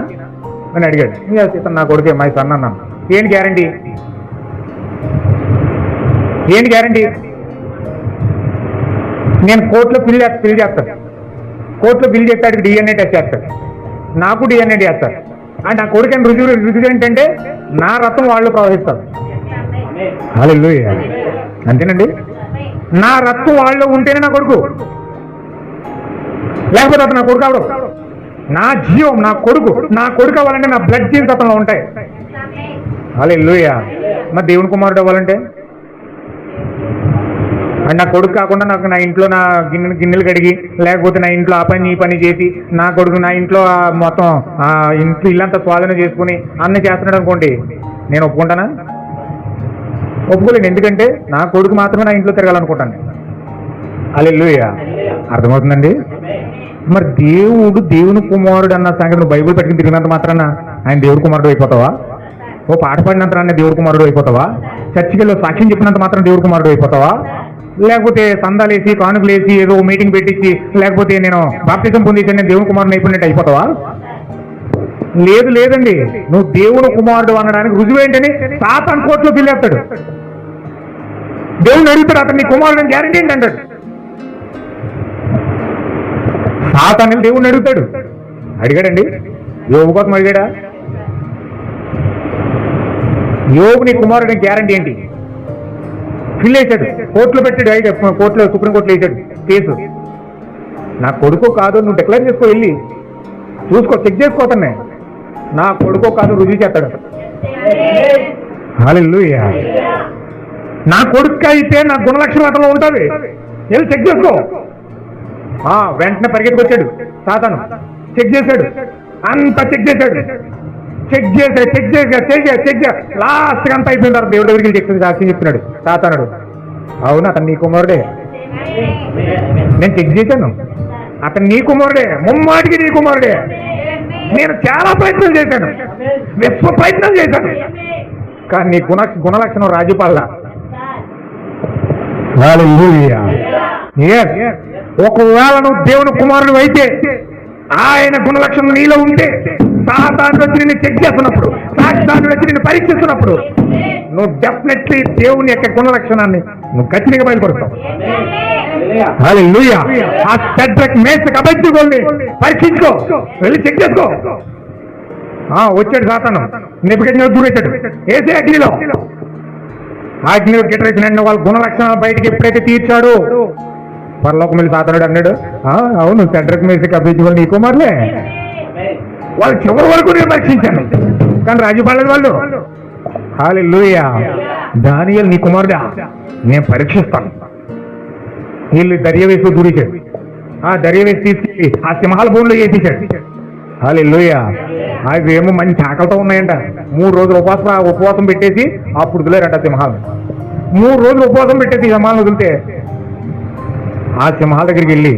అని అడిగాడు. ఇతను నా కొడుకే, మై సన్ అన్నాను. ఏంటి గ్యారెంటీ? ఏంటి గ్యారెంటీ? నేను కోర్టులో బిల్ చేస్తాను. కోర్టులో బిల్ చేస్తాడు, డిఎన్ఏ టెస్ట్ చేస్తాడు, నాకు డిఎన్ఏ చేస్తారు. అంటే నా కొడుకు రుజువు ఏంటంటే నా రక్తం వాళ్ళు ప్రవహిస్తారు. హల్లెలూయా. అంతేనండి. నా రక్తం వాళ్ళు ఉంటేనే నా కొడుకు, లేకపోతే అతను నా కొడుకు అవడం. నా జీవం నా కొడుకు అవ్వాలంటే నా బ్లడ్ జీన్స్ అతనిలో ఉంటాయి. హల్లెలూయా. మరి దేవుని కుమారుడు అవ్వాలంటే అండ్ నా కొడుకు కాకుండా నాకు నా ఇంట్లో నా గిన్నెలు కడిగి, లేకపోతే నా ఇంట్లో ఆ పని ఈ పని చేసి నా కొడుకు నా ఇంట్లో మొత్తం ఇంట్లో ఇల్లంతా స్వాధీనం చేసుకుని అన్నీ చేస్తున్నాడు అనుకోండి, నేను ఒప్పుకుంటానా? ఒప్పుకోలేను. ఎందుకంటే నా కొడుకు మాత్రమే నా ఇంట్లో తిరగాలనుకుంటాను. హల్లెలూయా. అర్థమవుతుందండి? మరి దేవుని కుమారుడు అన్న సంగతి నువ్వు బైబిల్ పెట్టుకుని తిరిగినంత మాత్రాన ఆయన దేవుడి కుమారుడు అయిపోతావా? ఓ పాట పాడినంత దేవుడి కుమారుడు అయిపోతావా? చర్చికి వెళ్ళి సాక్ష్యం చెప్పినంత మాత్రం దేవుడి కుమారుడు అయిపోతావా? లేకపోతే సందాలేసి కానుకలేసి ఏదో మీటింగ్ పెట్టించి లేకపోతే నేను బాప్తిజం పొందించి నేను దేవుని కుమారుడు అయిపోయినట్టు అయిపోతావా? లేదండి. నువ్వు దేవుని కుమారుడు అనడానికి రుజువు ఏంటని సాతాను కోర్టులో పిల్లేస్తాడు. దేవుని అడుగుతాడు, అతను నీ కుమారుడు అని గ్యారెంటీ ఏంటంటాడు. సాతాను దేవుణ్ణి అడుగుతాడు. అడిగాడండి? యోబు కోసం అడిగాడా? యోబు నీ కుమారుడు గ్యారెంటీ ఏంటి? ఫిల్ వేసాడు, కోర్టులో పెట్టాడు. కోర్టులో సుప్రీంకోర్టులో వేసాడు కేసు. నా కొడుకో కాదు నువ్వు డిక్లేర్ చేసుకో, వెళ్ళి చూసుకో, చెక్ చేసుకో, అతన్నే నా కొడుకో కాదు రుజువు చేస్తాడు. హల్లెలూయా. నా కొడుకు అయితే నా గుణలక్షణం అతను ఉంటుంది, వెళ్ళి చెక్ చేసుకో. వెంటనే పరిగెత్తుకొచ్చాడు సాతాను, చెక్ చేశాడు, అంతా చెక్ చేశాడు. లాస్ట్ అంతా అయిపోయిన తర్వాత దేవుడి దగ్గరికి సాక్ష్యం చెప్తున్నాడు సాతానుడు. అవును, అతను నీ కుమారుడే. నేను చెక్ చేశాను, అతను నీ కుమారుడే, ముమ్మాటికి నీ కుమారుడే. నేను చాలా ప్రయత్నం చేశాను, విశ్వ ప్రయత్నం చేశాను, కానీ నీ గుణలక్షణం రాజుపాల. ఒకవేళ నువ్వు దేవుని కుమారుడు అయితే, ఆయన గుణలక్షణం నీలో ఉంటే, సాతానుడు వచ్చి నిన్ను చెక్ చేస్తున్నప్పుడు, సాతానుడు వచ్చి నిన్ను పరీక్షిస్తున్నప్పుడు, నువ్వు డెఫినెట్లీ దేవుని యొక్క గుణలక్షణాన్ని నువ్వు ఖచ్చితంగా బయలుపరుస్తావు. హల్లెలూయా. ఆ షడ్రక్ మేషక్ అబేద్నెగోల్ని పరీక్షించుకో, వెళ్ళి చెక్ చేసుకో. వచ్చాడు సాతాను, నెబుకద్నెజరు దూరేశాడు, ఏసే అగ్నిలో. అగ్నిలో గిట్టరేసిన వాళ్ళ గుణలక్షణాలు బయటికి ఎప్పుడైతే తీర్చాడు, పరలోకం వెళ్ళి సాతానుడు అన్నాడు, అవును షడ్రక్ మేషక్ అబేద్నెగోలు నీ కుమారులే. వాళ్ళు చివరి వరకు నేను పరీక్షించాను, కానీ రాజు పడలేదు వాళ్ళు. హల్లెలూయా. దానియేలు నీ కుమారుడా, నేను పరీక్షిస్తాను. వీళ్ళు దర్యావేసి దూరేశాడు, ఆ దర్యావేసి తీసుకెళ్ళి ఆ సింహాల భూమిలో వేసేశాడు. హల్లెలూయా. అవేమో మంచి ఆకలితో ఉన్నాయంట. 3 రోజులు ఉపవాసం పెట్టేసి అప్పుడు వదిలేరంట సింహాలు. 3 రోజులు ఉపవాసం పెట్టేసి సింహాలను వదిలితే, ఆ సింహాల దగ్గరికి వెళ్ళి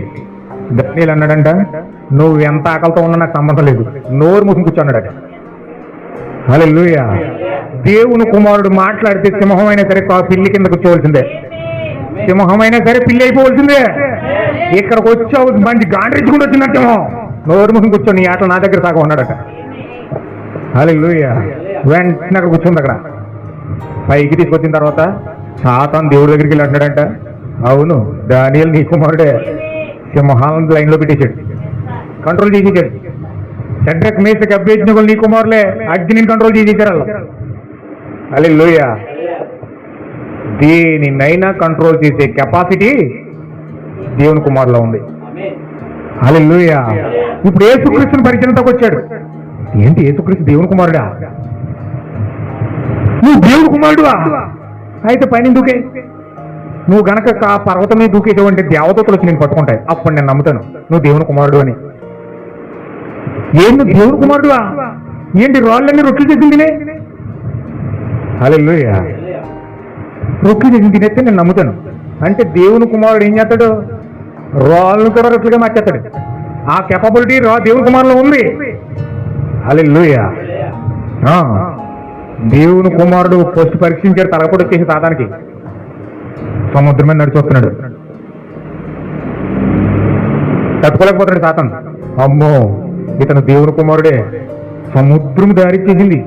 దానియేలు అన్నాడంట, నువ్వు ఎంత ఆకలితో ఉన్నా నాకు సంబంధం లేదు, నోరు మూసుకుని కూర్చున్నాడట. హల్లెలూయా. దేవుని కుమారుడు మాట్లాడితే సింహం అయినా సరే పిల్లి కింద కూర్చోవలసిందే, సింహం అయినా సరే పిల్లి అయిపోవలసిందే. ఇక్కడికి వచ్చావు మంచి గాండ్రించుకుంటూ వచ్చినట్టేమో, నోరు మూసుకుని కూర్చో, నీ ఆటలు నా దగ్గర సాగ ఉన్నాడట. హల్లెలూయా. వెంటనే అక్కడ కూర్చుంది. అక్కడ పైకి తీసుకొచ్చిన తర్వాత సాతాను దేవుడి దగ్గరికి వెళ్ళి అంటాడంట, అవును దానియేలు నీ కుమారుడే. సింహాలను లైన్లో పెట్టేశాడు, కంట్రోల్ చేసేసాడు. షడ్రక్ మేషక్ అబేద్నెగోలు నీ కుమారులే, అగ్నిని కంట్రోల్ చేసేసారు వాళ్ళు. హల్లెలూయా. దేనినైనా కంట్రోల్ చేసే కెపాసిటీ దేవుని కుమారులో ఉంది. హల్లెలూయా. ఇప్పుడు యేసుక్రీస్తుని పరిచయంలోకి వచ్చాడు. ఏంటి యేసుక్రీస్తు దేవుని కుమారుడా? నువ్వు దేవుని కుమారుడువా? అయితే పైన దూకే. నువ్వు గనక ఆ పర్వతం మీద దూకేటువంటి దేవదూతలు వచ్చి నేను పట్టుకుంటాయి, అప్పుడు నేను నమ్ముతాను నువ్వు దేవుని కుమారుడు అని. ఏంటి దేవుని కుమారుడువా? ఏంటి రాళ్ళన్నీ రొట్టెలు చేసి తినే? హల్లెలూయా. రొట్టెలు చేసి తినేస్తే నేను నమ్ముతాను. అంటే దేవుని కుమారుడు ఏం చేస్తాడు? రాళ్ళను కూడా రొట్టెలుగా మార్చేస్తాడు. ఆ కెపబిలిటీ దేవుని కుమారులో ఉంది. హల్లెలూయా. దేవుని కుమారుడు ఫస్ట్ పరీక్షించాడు, తలపడి వచ్చేసి సాతానికి సముద్రం మీద నడిచొస్తున్నాడు. తట్టుకోలేకపోతున్నాడు సాతాను. అమ్మో ఇతను దేవుని కుమారుడే. సముద్రం దారిచ్చేసింది,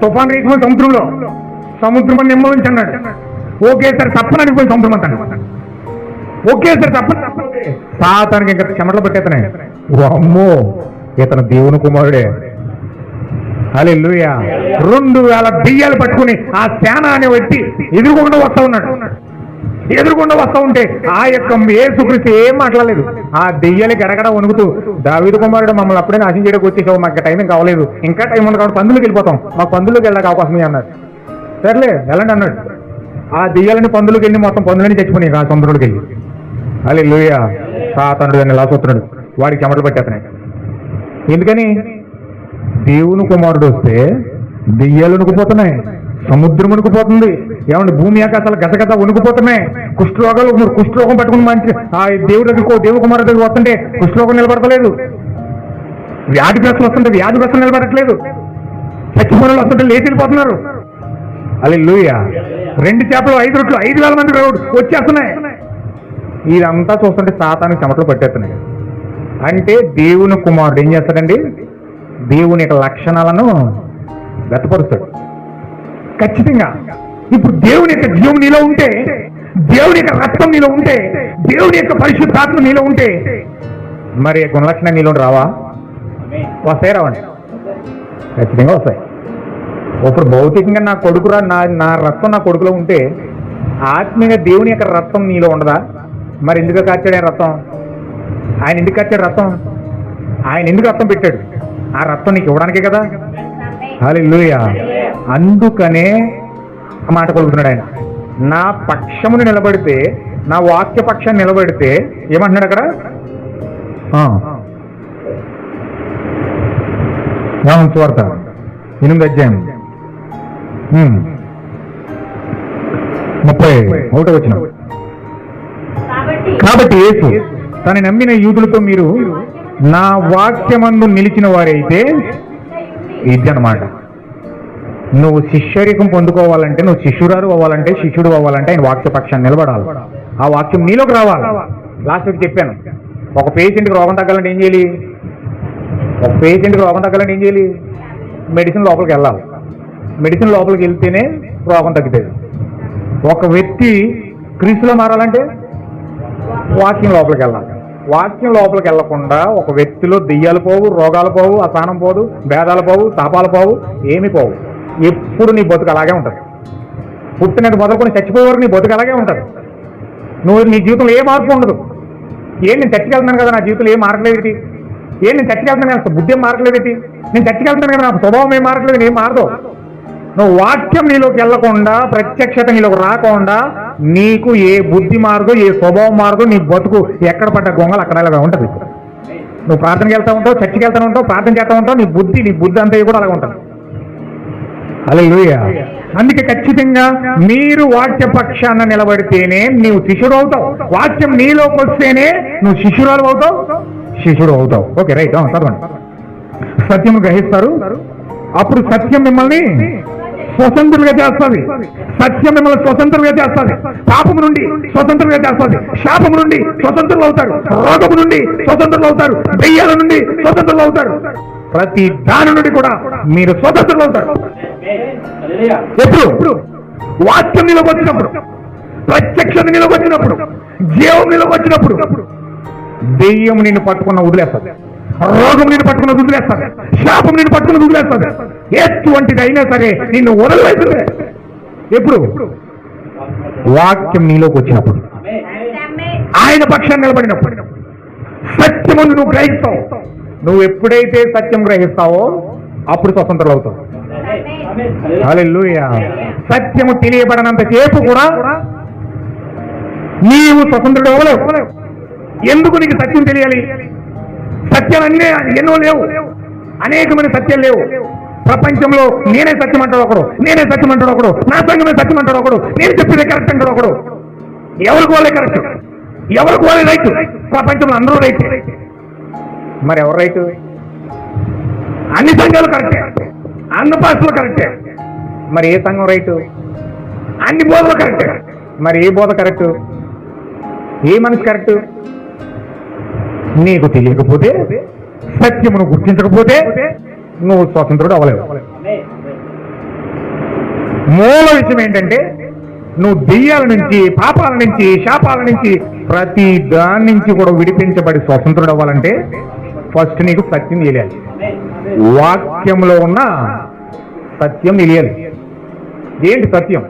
తుఫాన్ రేసిన సముద్రంలో, సముద్రం అని నిమ్మలించి అన్నాడు. ఒకేసారి తప్పని అనిపోయి సముద్రం అంటాడు. ఒకేసారి తప్పని సాతానికి ఇంకా చెమటలు పెట్టేతనే. అమ్మో ఇతను దేవుని కుమారుడే. హల్లెలూయా. 2000 దెయ్యాలు పట్టుకుని ఆ సేన అనే వ్యక్తి ఎదురుకుండా వస్తా ఉన్నాడు. ఎదురుకుండా వస్తా ఉంటే ఆ యొక్క యేసుక్రీస్తు ఏం మాట్లాడలేదు. ఆ దెయ్యాలు గడగడ వణుకుతూ, దావీదు కుమారుడు మమ్మల్ని అప్పుడే నాశనం చేయడానికి వచ్చేసావు, మాకు టైం కావలేదు, ఇంకా టైం ఉంది కాబట్టి పందులోకి వెళ్ళిపోతాం, మాకు పందులోకి వెళ్ళడానికి అవకాశం అన్నాడు. సర్లే వెళ్ళండి అన్నాడు. ఆ దెయ్యాలని పందులోకి వెళ్ళి మొత్తం పందులని చచ్చిపోయి ఆ సముద్రంలోకి వెళ్ళి. హల్లెలూయా. సాతానుడు దాన్ని ఇలా చూస్తున్నాడు, వాడికి చెమటలు పట్టేస్తున్నాయి. ఎందుకని? దేవుని కుమారుడు వస్తే దెయ్యాలు వణుకుపోతున్నాయి, సముద్రం వణుకుపోతుంది, ఏమంటే భూమి ఆకాశాలు గసగస వణుకుపోతున్నాయి. కుష్ఠరోగం పట్టుకుని మంచి ఆ దేవుడి దగ్గర దేవుని కుమారుడు దగ్గర వస్తుంటే కుష్ఠరోగం నిలబడతలేదు, వ్యాధిగ్రస్తులు వస్తుంటే వ్యాధిగ్రస్తులు నిలబడట్లేదు, చచ్చిపోయిన వస్తుంటే లేచి వెళ్ళిపోతున్నారు. హల్లెలూయా. 2 చేపలు 5 రొట్టెలు 5,000 మంది వచ్చేస్తున్నాయి. ఇదంతా చూస్తుంటే సాతానికి చెమటలు పట్టేస్తున్నాయి. అంటే దేవుని కుమారుడు ఏం చేస్తాడండి? దేవుని యొక్క లక్షణాలను వ్యక్తపరుస్తాడు ఖచ్చితంగా. ఇప్పుడు దేవుని యొక్క జీవం నీలో ఉంటే, దేవుని యొక్క రక్తం నీలో ఉంటే, దేవుని యొక్క పరిశుద్ధాత్మ నీలో ఉంటే, మరి గుణలక్షణం నీలో రావా? వస్తాయి, రావండి? ఖచ్చితంగా వస్తాయి. ఇప్పుడు భౌతికంగా నా కొడుకురా, నా రక్తం నా కొడుకులో ఉంటే, ఆత్మీయంగా దేవుని యొక్క రక్తం నీలో ఉండదా? మరి ఎందుకు కాచాడు రక్తం? ఆయన ఎందుకు కాచాడు రక్తం? ఆయన ఎందుకు రక్తం పెట్టాడు? ఆ రక్తం నీకు ఇవ్వడానికే కదా. హల్లెలూయా. అందుకనే ఆ మాట పలుకుతున్నాడు ఆయన. నా పక్షమును నిలబడితే, నా వాక్య పక్షాన్ని నిలబడితే ఏమంటున్నాడు అక్కడ? సువార్త 8వ అధ్యాయం 31వ వచనం. కాబట్టి యేసు తను నమ్మిన యూదులతో మీరు నా వాక్యమందు నిలిచిన వారైతే ఇది అన్నమాట. నువ్వు శిష్యరికం పొందుకోవాలంటే, నువ్వు శిష్యురాలు అవ్వాలంటే, శిష్యుడు అవ్వాలంటే ఆయన వాక్యపక్షాన్ని నిలబడాలి. ఆ వాక్యం నీలోకి రావాలి. లాస్ట్ వీక్ చెప్పాను, ఒక పేషెంట్కి రోగం తగ్గాలంటే ఏం చేయాలి? ఒక పేషెంట్కి రోగం తగ్గాలంటే ఏం చేయాలి? మెడిసిన్ లోపలికి వెళ్ళాలి. మెడిసిన్ లోపలికి వెళ్తేనే రోగం తగ్గుతుంది. ఒక వ్యక్తి క్రీస్తులో మారాలంటే వాక్యం లోపలికి వెళ్ళాలి. వాక్యం లోపలికి వెళ్లకుండా ఒక వ్యక్తిలో దెయ్యాలు పోవు, రోగాలు పోవు, అసహనం పోదు, భేదాలు పోవు, తాపాలు పోవు, ఏమి పోవు. ఎప్పుడు నీ బతుకు అలాగే ఉంటుంది. పుట్టినట్టు మొదలుకొని చచ్చిపోయేవారు నీ బతుకు అలాగే ఉంటుంది. నీ జీవితంలో ఏ మార్పు ఉండదు. నేను చర్చికి వెళ్తున్నాను కదా, నా జీవితంలో ఏం మారట్లేదు. నేను చర్చికి వెళ్తున్నాను కదా, బుద్ధి ఏం మారట్లేదు. నేను చర్చికి వెళ్తున్నాను కదా, నా స్వభావం ఏం మారట్లేదు. ఏం మారదు. నువ్వు వాక్యం నీలోకి వెళ్లకుండా, ప్రత్యక్షత నీలోకి రాకుండా, నీకు ఏ బుద్ధి మారదు, ఏ స్వభావం మారదు. నీ బతుకు ఎక్కడ పడ్డ గొంగలు అక్కడ అలాగే ఉంటుంది. నువ్వు ప్రార్థనకి వెళ్తా ఉంటావు, చర్చికి వెళ్తా ఉంటావు, ప్రార్థన చేస్తూ ఉంటావు. నీ బుద్ధి అంతా కూడా అలాగే ఉంటుంది. హల్లెలూయా. అందుకే ఖచ్చితంగా మీరు వాక్య పక్షాన నిలబడితేనే నీవు శిష్యుడు అవుతావు. వాక్యం నీలోకి వస్తేనే నువ్వు శిష్యురాలు అవుతావు, శిష్యుడు అవుతావు. Okay, right. చదవండి. సత్యం గ్రహిస్తారు, అప్పుడు సత్యం మిమ్మల్ని స్వతంత్రులుగా చేస్తుంది. సత్యం మిమ్మల్ని స్వతంత్రులుగా చేస్తుంది. పాపము నుండి స్వతంత్రులుగా చేస్తుంది. శాపము నుండి స్వతంత్రులు అవుతారు. రోగము నుండి స్వతంత్రులు అవుతారు. దెయ్యాల నుండి స్వతంత్రులు అవుతారు. ప్రతి దాని నుండి కూడా మీరు స్వతంత్రులు అవుతారు. ఎప్పుడు? వాక్యం నీలోకి వచ్చినప్పుడు, ప్రత్యక్షత నీలోకి వచ్చినప్పుడు, జీవం నీలోకి వచ్చినప్పుడు. దెయ్యం నిన్ను పట్టుకున్న వదిలేస్తుంది. రోగం నిన్ను పట్టుకున్న వదిలేస్తుంది. శాపం నిన్ను పట్టుకున్న వదిలేస్తుంది. ఎటువంటిది అయినా సరే నిన్ను వదలవేస్తుంది. ఎప్పుడు? వాక్యం నీలోకి వచ్చినప్పుడు, ఆయన పక్షాన్ని నిలబడినప్పుడు, సత్యమును నువ్వు గ్రహిస్తావు. నువ్వు ఎప్పుడైతే సత్యం గ్రహిస్తావో అప్పుడు స్వతంత్రులు అవుతావు. హల్లెలూయా. సత్యము తెలియబడనంత సేపు కూడా నీవు స్వతంత్రుడు అవ్వలేవు. ఎందుకు నీకు సత్యం తెలియాలి? సత్యాలు ఎన్నో లేవు, అనేకమైన సత్యాలు లేవు ప్రపంచంలో. నేనే సత్యం అంటాడు ఒకడు, నేనే సత్యం అంటాడు ఒకడు, నా సంఘమే సత్యం అంటాడు ఒకడు, నేను చెప్పేదే కరెక్ట్ అంటాడు ఒకడు. ఎవరికి వాళ్ళే కరెక్ట్, ఎవరికి వాళ్ళే రైట్. ప్రపంచంలో అందరూ రైట్. మరి ఎవరు రైట్? అన్ని సంఘాలు కరెక్టే, అన్ని భాషలు కరెక్టే. మరి ఏ సంఘం రైటు? అన్ని బోధలు కరెక్టే. మరి ఏ బోధ కరెక్ట్? ఏ మనిషి కరెక్ట్? నీకు తెలియకపోతే, సత్యమును గుర్తించకపోతే నువ్వు స్వతంత్రుడు అవ్వలేవు. మూల విషయం ఏంటంటే, నువ్వు దెయ్యాల నుంచి, పాపాల నుంచి, శాపాల నుంచి, ప్రతి దాని నుంచి కూడా విడిపించబడి స్వతంత్రుడు అవ్వాలంటే ఫస్ట్ నీకు సత్యం తెలియాలి. వాక్యంలో ఉన్న సత్యం తెలియాలి. ఏంటి సత్యం?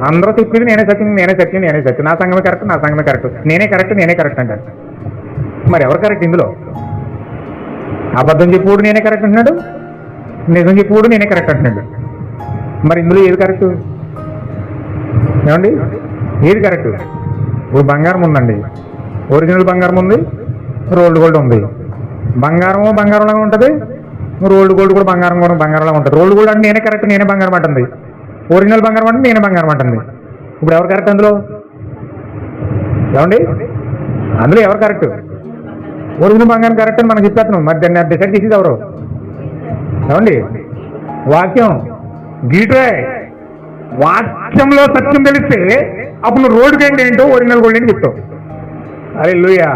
అందరూ చెప్పేది నేనే సత్యం, నేనే సత్యం, నేనే సత్యం, నా సంఘమే కరెక్ట్, నా సంఘమే కరెక్ట్, నేనే కరెక్ట్, నేనే కరెక్ట్ అంటారు. మరి ఎవరు కరెక్ట్ ఇందులో? అబద్ధం చెప్పుకోడు నేనే కరెక్ట్ అంటున్నాడు, నిజం చెప్పుకోడు నేనే కరెక్ట్ అంటున్నాడు. మరి ఇందులో ఏది కరెక్ట్? ఏమండి, ఏది కరెక్ట్? ఇప్పుడు బంగారం ఉందండి, ఒరిజినల్ బంగారం ఉంది, రోల్డ్ గోల్డ్ ఉంది. బంగారం బంగారంలాగా ఉంటుంది, రోల్డ్ గోల్డ్ కూడా బంగారంలాగా ఉంటుంది. రోల్డ్ గోల్డ్ అంటే నేనే కరెక్ట్, నేనే బంగారం అంటుంది. ఒరిజినల్ బంగారం అంటే నేనే బంగారం అంటుంది. ఇప్పుడు ఎవరు కరెక్ట్ అందులో? ఏమండి, అందులో ఎవరు కరెక్ట్? ఒరిజినల్ బంగారం కరెక్ట్ అని మనం చెప్పేస్తున్నాం. మరి దాన్ని డిసైడ్ చేసేది ఎవరు? ఏమండి, వాక్యం గీటే. వాక్యంలో సత్యం తెలిస్తే అప్పుడు నువ్వు రోడ్డు గంట ఏంటో, ఒరిజినల్ గోల్డ్ ఏంటి చెప్తావు. హల్లెలూయా.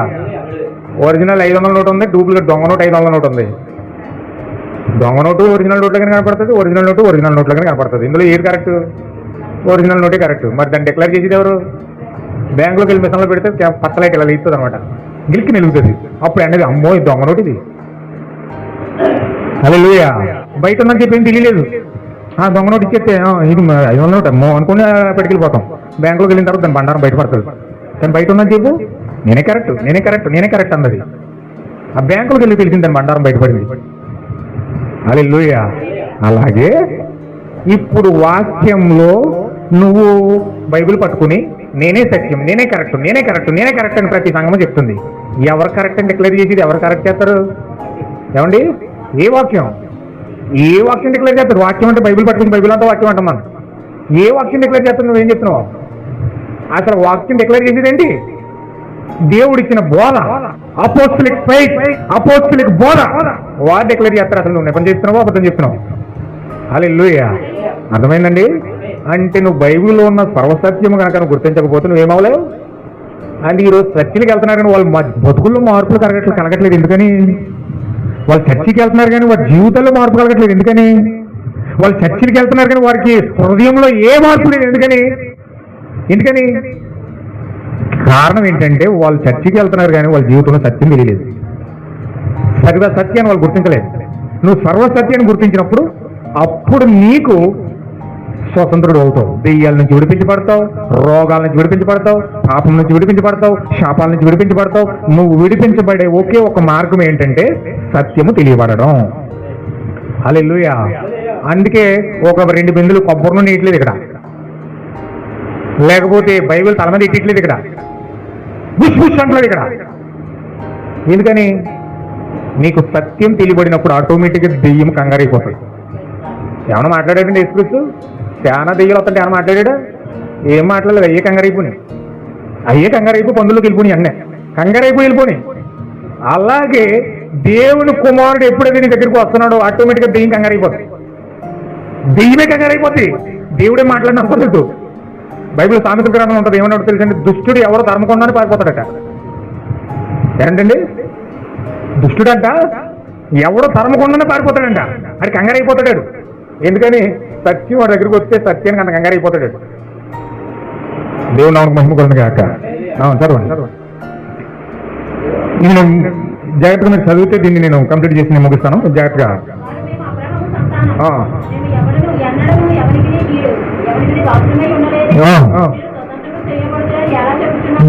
ఒరిజినల్ 500 నోటు ఉంది, డూప్లికేట్ దొంగ నోటు 500 నోటు ఉంది. దొంగ నోటు ఒరిజినల్ నోట్లుగానే కనపడుతుంది, ఒరిజినల్ నోటు ఒరిజినల్ నోట్లుగానే కనపడుతుంది. ఇందులో ఏది కరెక్ట్? Original నోటే correct. మరి దాన్ని డిక్లేర్ చేసేది ఎవరు? బ్యాంకులోకి వెళ్ళి మిషన్లో పెడితే పచ్చలైట్ ఇలా ఇస్తుంది అనమాట, గిల్కి నిలుగుతుంది. అప్పుడు అనేది అమ్మో ఇది దొంగ నోటు, ఇది హల్లెలూయా. బయట ఉందని చెప్పి ఏం తెలియలేదు. దొంగ నోటు ఇచ్చేస్తే ఇది 500 నోటు అమ్మో అనుకుని పెట్టుకెళ్ళిపోతాం. బ్యాంకులోకి వెళ్ళిన తర్వాత దాని బండారం బయటపడుతుంది. కానీ బయట ఉందని చెప్పు నేనే కరెక్ట్, నేనే కరెక్ట్, నేనే కరెక్ట్ అన్నది. ఆ బ్యాంకులోకి వెళ్ళి తెలిసింది దాని బండారం బయటపడింది. హల్లెలూయా. అలాగే ఇప్పుడు వాక్యంలో నువ్వు బైబిల్ పట్టుకుని నేనే సత్యం, నేనే కరెక్ట్, నేనే కరెక్ట్, నేనే కరెక్ట్ అని ప్రతి సంఘం చెప్తుంది. ఎవరు కరెక్ట్ అని డిక్లేర్ చేసేది? ఎవరు కరెక్ట్ చేస్తారు? ఏమండి, ఏ వాక్యం? ఏ వాక్యం డిక్లేర్ చేస్తారు? వాక్యం అంటే బైబిల్ పట్టుకుని బైబిల్ అంతా వాక్యం అంటాం మనం. ఏ వాక్యం డిక్లేర్ చేస్తున్నావు? నువ్వేం చెప్తున్నావు? అసలు వాక్యం డిక్లేర్ చేసేది ఏంటి? దేవుడిచ్చిన బోధ, అపోస్తలిక్ ఫెయిత్, అపోస్తలిక్ బోధ వారు డిక్లేర్ చేస్తారు. అసలు నువ్వు నిజం చెప్తున్నావా అబద్ధం చెప్తున్నావు? హల్లెలూయా. అర్థమైందండి? అంటే నువ్వు బైబిల్లో ఉన్న సర్వసత్యము కనుక నువ్వు గుర్తించకపోతే నువ్వేమవలేవు. అంటే ఈరోజు చర్చిలకు వెళ్తున్నారు కానీ వాళ్ళ బతుకుల్లో మార్పులు కలగట్లేదు. ఎందుకని? వాళ్ళు చర్చికి వెళ్తున్నారు కానీ వారి జీవితంలో మార్పు కలగట్లేదు. ఎందుకని? వాళ్ళు చర్చికి వెళ్తున్నారు కానీ వారికి హృదయంలో ఏ మార్పు లేదు. ఎందుకని? కారణం ఏంటంటే వాళ్ళు చర్చికి వెళ్తున్నారు కానీ వాళ్ళ జీవితంలో సత్యం తెలియలేదు. సరిగా సత్యాన్ని వాళ్ళు గుర్తించలేదు. నువ్వు సర్వసత్యాన్ని గుర్తించినప్పుడు అప్పుడు నీకు స్వతంత్రుడు అవుతావు. దెయ్యాల నుంచి విడిపించబడతావు, రోగాల నుంచి విడిపించబడతావు, పాపం నుంచి విడిపించబడతావు, శాపాల నుంచి విడిపించబడతావు. నువ్వు విడిపించబడే ఒకే ఒక మార్గం ఏంటంటే సత్యము తెలియబడడం. హల్లెలూయా. అందుకే ఒక 2 బిందులు కొబ్బరి నూనె ఇట్లేదు ఇక్కడ, లేకపోతే బైబిల్ తల మీద ఇట్లేదు ఇక్కడ, బుష్ బుష్ అంటలేదు ఇక్కడ. ఎందుకని? నీకు సత్యం తెలియబడినప్పుడు ఆటోమేటిక్గా దెయ్యం కంగారైపోతుంది. ఏమన్నా మాట్లాడాడండి యేసుక్రీస్తు? చాలా దెయ్యాలు వస్తుంటే ఏమన్నా మాట్లాడాడా? ఏం మాట్లాడలేదు. అయ్యే కంగారైపోయి పందులోకి వెళ్ళిపోయి అన్నే కంగారైపోయి వెళ్ళిపోయి. అలాగే దేవుని కుమారుడు ఎప్పుడైతే నీ దగ్గరికి వస్తున్నాడో ఆటోమేటిక్గా దెయ్యం కంగారైపోతుంది. దెయ్యమే కంగారైపోతుంది. దేవుడే మాట్లాడినప్పుడు బైబిల్ సామెతల గ్రంథం ఉంటుంది. ఏమన్నా తెలుసండి? దుష్టుడు ఎవరో ధర్మకొండానే పారిపోతాడట. ఏంటండి? దుష్టుడంట ఎవడో ధర్మకొండానే పారిపోతాడంట. అది కంగారైపోతాడు. ఎందుకని? సత్యం వాడి దగ్గరికి వస్తే సత్యానికి అంత కంగారైపోతాడు. దేవుడు నామమునకు మహిమ కలుగును గాక. చదవండి. నేను జాగ్రత్తగా మీరు చదివితే దీన్ని నేను కంప్లీట్ చేసి నేను ముగిస్తాను. జాగ్రత్తగా.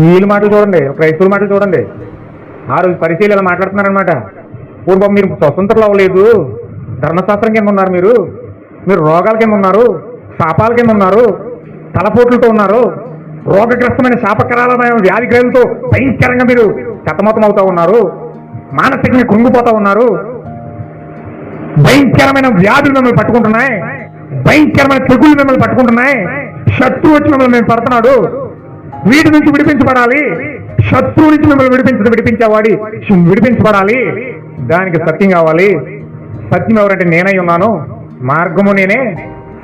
వీళ్ళ మాటలు చూడండి, క్రైస్తవుల మాటలు చూడండి. ఆ రోజు పరిశీలి ఇలా మాట్లాడుతున్నారనమాట. పూర్వం మీరు స్వతంత్రం అవ్వలేదు, ధర్మశాస్త్రం కింద ఉన్నారు, మీరు రోగాల కింద ఉన్నారు, శాపాల కింద ఉన్నారు, తలపోట్లతో ఉన్నారు, రోగగ్రస్తమైన శాపకరాలమైన వ్యాధిగ్రహాలతో భయంకరంగా మీరు సతమతం అవుతా ఉన్నారు, మానసికంగా కృంగిపోతా ఉన్నారు, భయంకరమైన వ్యాధులు మిమ్మల్ని పట్టుకుంటున్నాయి, భయంకరమైన తెగుళ్ళు మిమ్మల్ని పట్టుకుంటున్నాయి, శత్రువు వచ్చి మిమ్మల్ని పడుతున్నాడు, వీటి నుంచి విడిపించబడాలి, శత్రువు నుంచి మిమ్మల్ని విడిపించబడాలి, దానికి సత్యం కావాలి. సత్యం ఎవరంటే నేనై ఉన్నాను, మార్గము నేనే,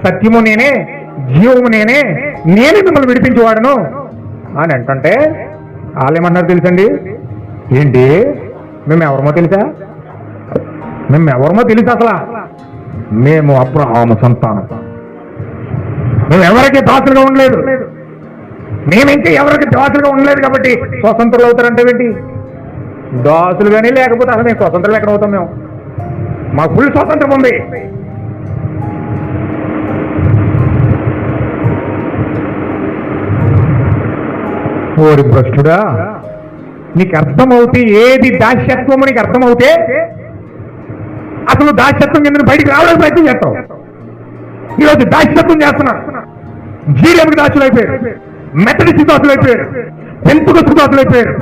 సత్యము నేనే, జీవము నేనే మిమ్మల్ని విడిపించేవాడను అని అంటుంటే వాళ్ళేమన్నారు తెలుసండి? ఏంటి మేము ఎవరమో తెలుసా? అసలు మేము అబ్రహాము సంతానం, మేము ఎవరికి దాసులుగా ఉండలేదు, మేమింకా ఎవరికి దాసులుగా ఉండలేదు కాబట్టి స్వతంత్రులు అవుతారంటే ఏంటి? దాసులు కానీ లేకపోతే అసలు మేము స్వతంత్రం ఎక్కడ అవుతాం? మాకు ఫుల్ స్వాతంత్రం ఉంది. ఓరి భ్రష్టుడా, నీకు అర్థమవుతే ఏది దాస్యత్వము నీకు అర్థమవుతే అసలు దాస్యత్వం కింద బయటికి రావడానికి ప్రయత్నం చేస్తావు. ఈరోజు దాస్యత్వం చేస్తున్నారు. జీడిఎంకి దాసులు అయిపోయారు, మెథడిస్ట్ దాసులు అయిపోయారు, పెంతుకొస్తు దాసులు అయిపోయారు,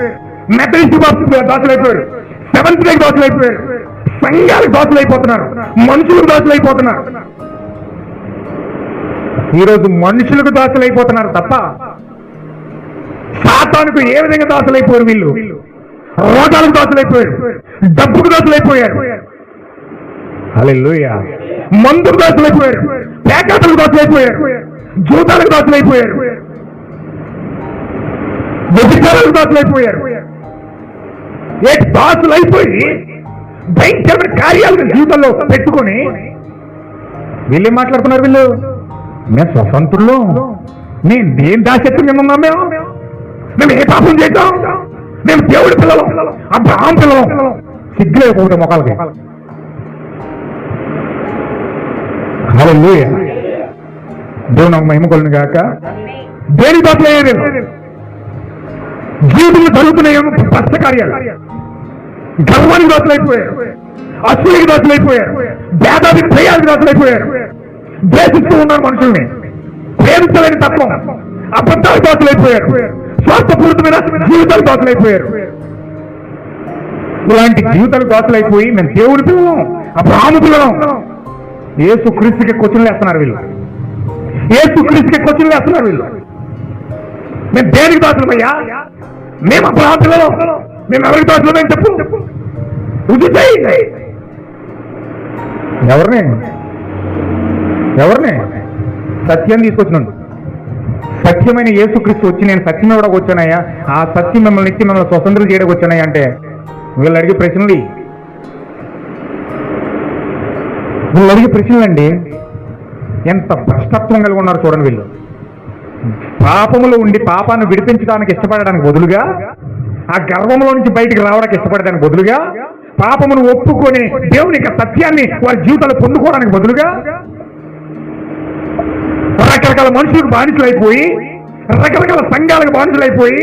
మెథడిస్ట్ దాసులు అయిపోయారు, సెవెంత్ డే దాసులు అయిపోయారు, సంఘాలకు దాసులు అయిపోతున్నారు, మనుషులకు దాసులు అయిపోతున్నారు. ఈరోజు మనుషులకు దాసులు అయిపోతున్నారు తప్ప సాతానుకు ఏ విధంగా దాసులైపోయారు వీళ్ళు? రోగాలకు దాసులైపోయారు, డబ్బుకు దాసులైపోయారు, హల్లెలూయా, మందుకు దాసులైపోయారు, పేకాటలకు దాసులైపోయారు, జూతాలకు దాసులైపోయారు, వ్యభిచారాలకు దాసులైపోయారు. ఏ దాసులైపోయి భయంకరమైన కార్యాలను జీవితంలో పెట్టుకొని వీళ్ళేం మాట్లాడుతున్నారు? మేము స్వతంత్రులు, మేము దేని దాసత్వం కింద ఉన్నాం, మేము ఏ పాపం చేద్దాం, మేము దేవుడి పిల్లలు, అబ్రహాం పిల్లలు. సిగ్గులేకపోతే మొక్కలకి. హల్లెలూయా, దేవుడు నాకు మహిమ కలుగును గాక. దేని దాసులయ్యారు? జీవితంలో జరుగుతున్నాయేమో భ్రష్ట కార్యాలు, గర్వానికి దాసులైపోయారు, అసూయకి దాసులైపోయారు, భేదాభిప్రాయాలకు దాసులైపోయారు, ద్వేషిస్తూ ఉన్నారు మనుషుల్ని, ప్రేమించలేని తత్వం, అబద్ధాలు దాసులైపోయారు, స్వార్థపూరితమైన జీవితాలు దాసులైపోయారు. ఇలాంటి జీవితాలు దాసులైపోయి మేము దేవుడి పిల్లలం, అబ్రహాము పిల్లలం, యేసు క్రీస్తుకి క్వశ్చన్లు వేస్తున్నారు వీళ్ళు. యేసుక్రీస్తుకి క్వశ్చన్ వేస్తున్నారు వీళ్ళు. మేము దేనికి దోషులమయ్యా? మేము అపరాధులలో మేము ఎవరికి దోషులమని చెప్పు. రుజువు చేయి. ఎవరిని సత్యం తీసుకొచ్చినాడు. సత్యమైన యేసుక్రీస్తు వచ్చి నేను సత్యం ఇవ్వడానికి వచ్చానయ్యా, ఆ సత్యం మిమ్మల్ని ఇచ్చి మిమ్మల్ని స్వతంత్రం చేయడానికి వచ్చానయ్యా అంటే వీళ్ళు అడిగే ప్రశ్నలండి ఎంత భ్రష్టత్వం కలిగి ఉన్నారు చూడండి. వీళ్ళు పాపములో ఉండి పాపాన్ని విడిపించడానికి ఇష్టపడడానికి బదులుగా, ఆ గర్వంలో నుంచి బయటికి రావడానికి ఇష్టపడడానికి బదులుగా, పాపమును ఒప్పుకొని దేవుని యొక్క సత్యాన్ని వారి జీవితాలు పొందుకోవడానికి బదులుగా రకరకాల మనుషులకు బానిసలైపోయి, రకరకాల సంఘాలకు బానిసలైపోయి,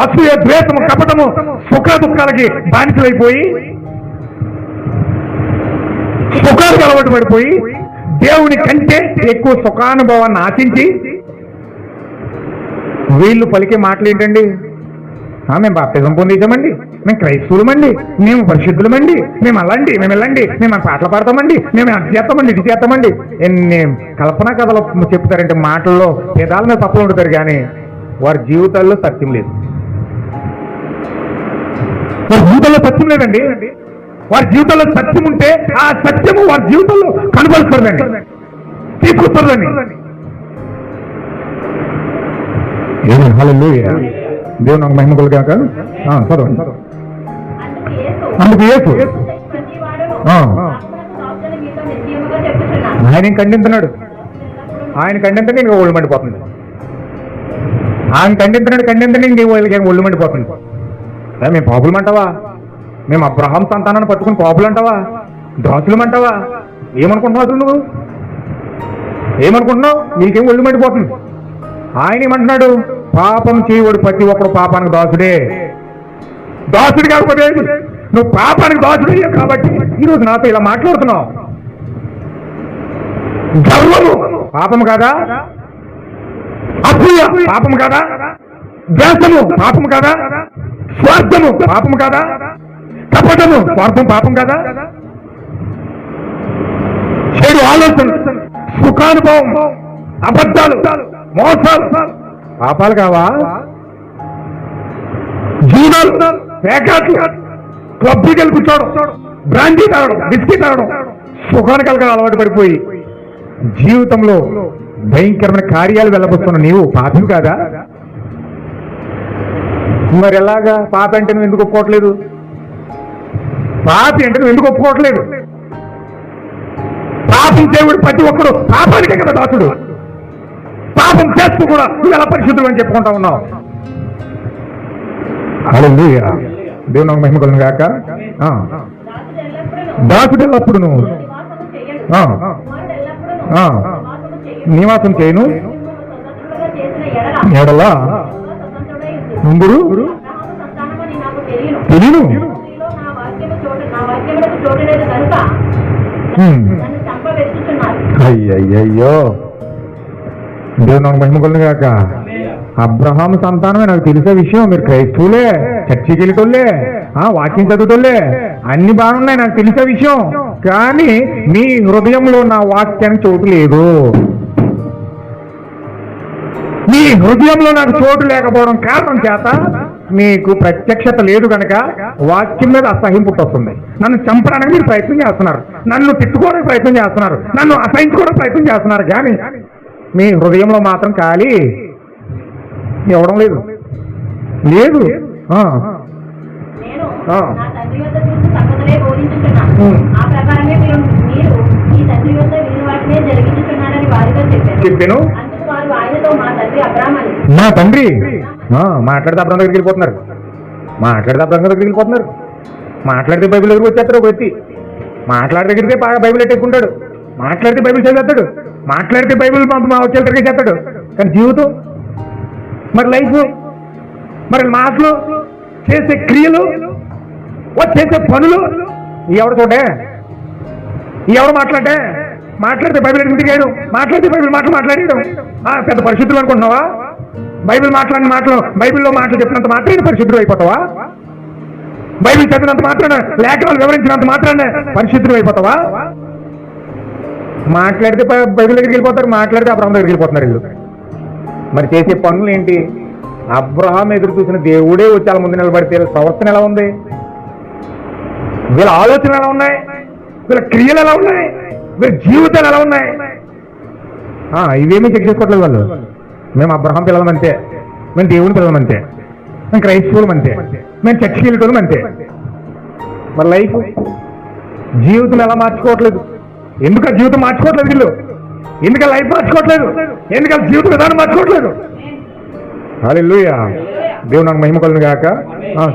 అసూయ, ద్వేషము, కపటము, సుఖ దుఃఖాలకి బానిసలైపోయి, సుఖాలకు అలవాటు పడిపోయి, దేవుని కంటే ఎక్కువ సుఖానుభవాన్ని ఆశించి వీళ్ళు పలికే మాటలు ఏంటండి? మేము బాప్తిజం పొందేశామండి, మేము క్రైస్తవులమండి, మేము పరిశుద్ధులమండి, మేము అలాంటి మేము వెళ్ళండి, మేము పాటలు పాడతామండి, మేము అది చేస్తామండి, ఇది చేస్తామండి. ఎన్ని కల్పనా కథలు చెప్తారంటే మాటల్లో పేదాల మీద తప్పులు ఉంటారు, కానీ వారి జీవితాల్లో సత్యం లేదు. వారి జీవితంలో సత్యం లేదండి. వారి జీవితంలో సత్యం ఉంటే ఆ సత్యము వారి జీవితంలో కనబడుతుందండి, తీసుకొస్తుందండి. హల్లెలూయా. దేవుని నాకు మహిమ కలుగాక. చదవండి. అందుకు యేసు ఆయన ఖండించున్నాడు. ఆయన ఖండించండి ఇంకా ఒళ్ళు మండిపోతుంది. ఆయన ఖండించండి ఇంక ఒళ్ళు మండిపోతుంది. మేము పాపులమంటావా? మేము అబ్రహాం సంతానాన్ని పట్టుకుని పాపులంటావా? దాసులమంటావా? ఏమనుకుంటున్నావు అసలు నువ్వు? ఏమనుకుంటున్నావు? నీకేం ఒళ్ళు మండిపోతుంది. ఆయన ఏమంటున్నాడు? పాపం చేయవాడు ప్రతి ఒక్కడు పాపానికి దాసుడే. దాసుడు కాకపోతే నువ్వు పాపానికి దాసుడయ్యావు కాబట్టి ఈరోజు నాతో ఇలా మాట్లాడుతున్నావు. గర్వము పాపం కాదా? అసూయ పాపం కాదా? ద్వేషము పాపం కాదా? స్వార్థము పాపం కాదా? కపటము స్వార్థం పాపం కాదా? చెడు ఆలోచన, సుఖానుభవం, అబద్ధాలు, మోసాలు పాపాలు కావా? జీవాలు, పేకాట్లు, క్లబ్కి వెళ్ళి కూర్చోవడం, బ్రాండీ తాగడం, బిస్కీ తాగడం, సుఖానికి కలగడం అలవాటు పడిపోయి జీవితంలో భయంకరమైన కార్యాలు వెళ్ళబోతున్న నీవు పాపం కాదా? మరి ఎలాగా? పాప అంటే నువ్వు ఎందుకు ఒప్పుకోవట్లేదు? పాపి అంటే నువ్వు ఎందుకు ఒప్పుకోవట్లేదు? పాపం దేవుడు ప్రతి ఒక్కరు పాపానికే కదా దాసుడు. పాపం చేస్తూ కూడా నువ్వు ఎలా పరిశుద్ధులు అని చెప్పుకుంటా ఉన్నావు. హల్లెలూయా. దేవుని నాకు మహిమ కలుగును గాక. దాసుడు ఎల్లప్పుడు నువ్వు నివాసం చేయను ఎడలా ముందురు తెలియను. అయ్యయ్యో. దేవుని నాకు మహిమ కలుగును గాక. అబ్రహాం సంతానమే నాకు తెలిసే విషయం. మీరు క్రైస్తవులే, చర్చికి వెళ్ళటోళ్ళే, వాక్యం చదువుతోళ్ళే, అన్ని బాగున్నాయి, నాకు తెలిసే విషయం. కానీ మీ హృదయంలో నా వాక్యానికి చోటు లేదు. మీ హృదయంలో నాకు చోటు లేకపోవడం కారణం చేత మీకు ప్రత్యక్షత లేదు కనుక వాక్యం మీద అసహ్యం పుట్టొస్తుంది. నన్ను చంపడానికి మీరు ప్రయత్నం చేస్తున్నారు, నన్ను తిట్టుకోవడానికి ప్రయత్నం చేస్తున్నారు, నన్ను అసహించుకోవడానికి ప్రయత్నం చేస్తున్నారు, కానీ మీ హృదయంలో మాత్రం ఖాళీ ఇవ్వడం లేదు. లేదు. చెప్పాను. మా తండ్రి మాట్లాడితే అబ్రహం దగ్గరికి వెళ్ళిపోతున్నారు. మాట్లాడితే బైబిల్ దగ్గరికి వచ్చేస్తారు. ఒక వ్యక్తి మాట్లాడితే బైబిల్ ఎట్టేసుకుంటాడు, మాట్లాడితే బైబిల్ చదివేస్తాడు, మాట్లాడితే బైబిల్ వచ్చే దగ్గరికి చేస్తాడు. కానీ జీవితం, మరి లైఫ్, మరి మాటలు, చేసే క్రియలు, చేసే పనులు ఎవరు చూడే? ఎవరు మాట్లాడితే బైబిల్ ఇంటికాడు, మాట్లాడితే బైబిల్ మాట్లాడేయడం పెద్ద పరిశుద్ధులు అనుకుంటున్నావా? బైబిల్ మాట్లాడిన మాటలు, బైబిల్లో మాటలు చెప్పినంత మాత్రాన్ని పరిశుద్ధులు అయిపోతావా? బైబిల్ చదివినంత మాత్రాన, లేఖనాలు వివరించినంత మాత్రాన్ని పరిశుద్ధులు అయిపోతావా? మాట్లాడితే బైబిల్ దగ్గరికి వెళ్ళిపోతారు, మాట్లాడితే అబ్రహాం దగ్గరికి వెళ్ళిపోతున్నారు వీళ్ళు. మరి చేసే పనులు ఏంటి? అబ్రహాం ఎదురు చూసిన దేవుడే వచ్చి వాళ్ళ ముందు నిలబడితే వీళ్ళ ప్రవర్తన ఎలా ఉంది, వీళ్ళ ఆలోచనలు ఎలా ఉన్నాయి, వీళ్ళ క్రియలు ఎలా ఉన్నాయి, వీళ్ళ జీవితాలు ఎలా ఉన్నాయి? ఇవేమీ చెక్ చేసుకోవట్లేదు వాళ్ళు. మేము అబ్రహాం పిల్లలం అంతే, మేము దేవుని పిల్లలం అంతే, మేము క్రైస్తవులం అంతే, మేము చర్చికి వెళ్ళటం అంతే. మరి లైఫ్ జీవితం ఎలా మార్చుకోవట్లేదు? ఎందుకు ఆ జీవితం మార్చుకోవట్లేదు వీళ్ళు? ఎందుకు లైఫ్ మార్చుకోవట్లేదు? ఎందుకు ఆ జీవిత విధానం మార్చుకోవట్లేదు? హల్లెలూయా, దేవుడు నాకు మహిమ కలుగును గాక.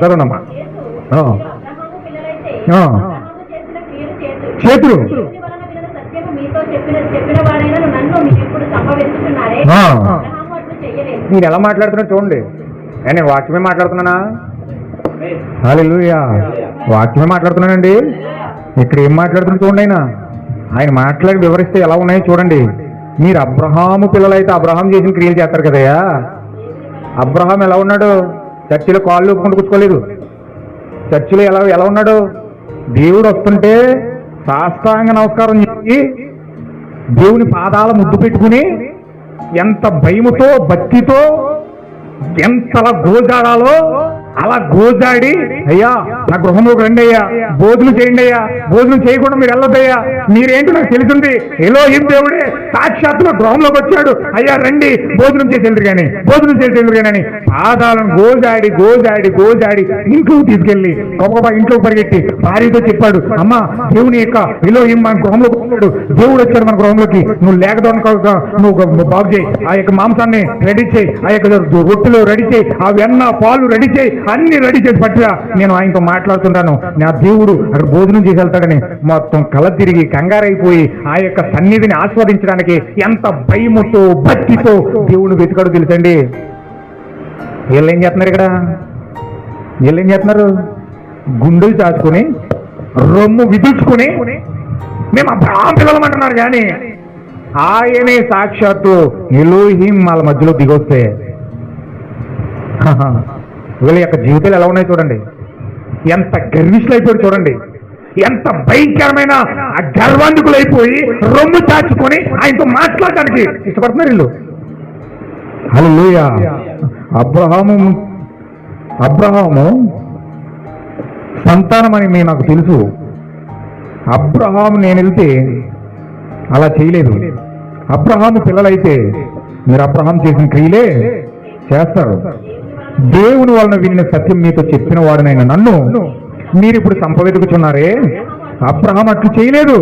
చదవనమ్మా. చేతులు మీరు ఎలా మాట్లాడుతున్నా చూడండి. నేను వాక్యమే మాట్లాడుతున్నానా? హల్లెలూయా, వాక్యమే మాట్లాడుతున్నానండి. ఇక్కడ ఏం మాట్లాడుతున్నా చూడండి. ఆయన మాట్లాడి వివరిస్తే ఎలా ఉన్నాయో చూడండి. మీరు అబ్రహాము పిల్లలైతే అబ్రహాం చేసిన క్రియలు చేస్తారు కదయ్యా. అబ్రహాం ఎలా ఉన్నాడు? చర్చిలో కాళ్ళు ఒప్పుకుంటూ కూర్చోలేదు. చర్చిలో ఎలా ఉన్నాడు? దేవుడు వస్తుంటే సాష్టాంగ నమస్కారం చేసి దేవుని పాదాల ముద్దు పెట్టుకుని ఎంత భయముతో భక్తితో ఎంతలా గోజాడాలో అలా గోజాడి, అయ్యా నా గృహంలోకి రండి అయ్యా, భోజనం చేయండి అయ్యా, భోజనం చేయకుండా మీరు వెళ్ళొద్దయ్యా, మీరేంటో నాకు తెలుసుంది, ఎలోహిం దేవుడే సాక్షాత్తుగా గృహంలోకి వచ్చాడు, అయ్యా రండి భోజనం చేసి వెళ్ళరు కానీ, భోజనం చేసి వెళ్ళరు కానీ అని పాదాలను గోజాడి గోజాడి గోజాడి ఇంట్లోకి తీసుకెళ్ళి గొప్ప ఇంట్లోకి పరిగెట్టి భార్యతో చెప్పాడు, అమ్మా దేవుని యొక్క ఎలోహిం మన గృహంలోకి వచ్చాడు, దేవుడు వచ్చాడు మన గృహంలోకి, నువ్వు లేకదో నువ్వు బాగు చేయి, ఆ యొక్క మాంసాన్ని రెడీ చేయి, ఆ యొక్క రొట్టెలు రెడీ చేయి, ఆ వెన్న పాలు రెడీ చేయి, అన్ని రెడీ చేసి పట్టిరా, నేను ఆయనతో మాట్లాడుతుంటాను, నా దేవుడు అక్కడ భోజనం చేసి వెళ్తాడని మొత్తం కళ తిరిగి కంగారైపోయి ఆ యొక్క సన్నిధిని ఆస్వాదించడానికి ఎంత భయముతో భక్తితో దేవుడు వెతుకాడు తెలుసండి. వీళ్ళు ఏం చేస్తున్నారు? ఇక్కడ వీళ్ళు ఏం చేస్తున్నారు? గుండెలు చాచుకుని రొమ్ము విదుల్చుకుని మేము అబ్రహాం పిల్లలం అంటున్నారు కానీ ఆయనే సాక్షాత్తు ఎలోహిం వాళ్ళ మధ్యలో దిగొస్తే వీళ్ళ యొక్క జీవితాలు ఎలా ఉన్నాయి చూడండి. ఎంత గర్విష్ఠులు అయిపోయారు చూడండి. ఎంత భయంకరమైన ఆ గర్వాంధికులు అయిపోయి రొమ్ము చాచుకొని ఆయనతో మాట్లాడడానికి ఇష్టపడుతున్నారు వీళ్ళు. హల్లెలూయా. అబ్రహాము సంతానం అని నాకు తెలుసు. అబ్రహాము నేను వెళ్తే అలా చేయలేదు. అబ్రహాము పిల్లలైతే మీరు అబ్రహాం చేసిన క్రియలే చేస్తారు. దేవుని వలన వినిన సత్యం మీతో చెప్పిన వాడునైనా నన్ను మీరు ఇప్పుడు సంపవెతుకుచున్నారే, అబ్రహాం అట్లు చేయలేదు,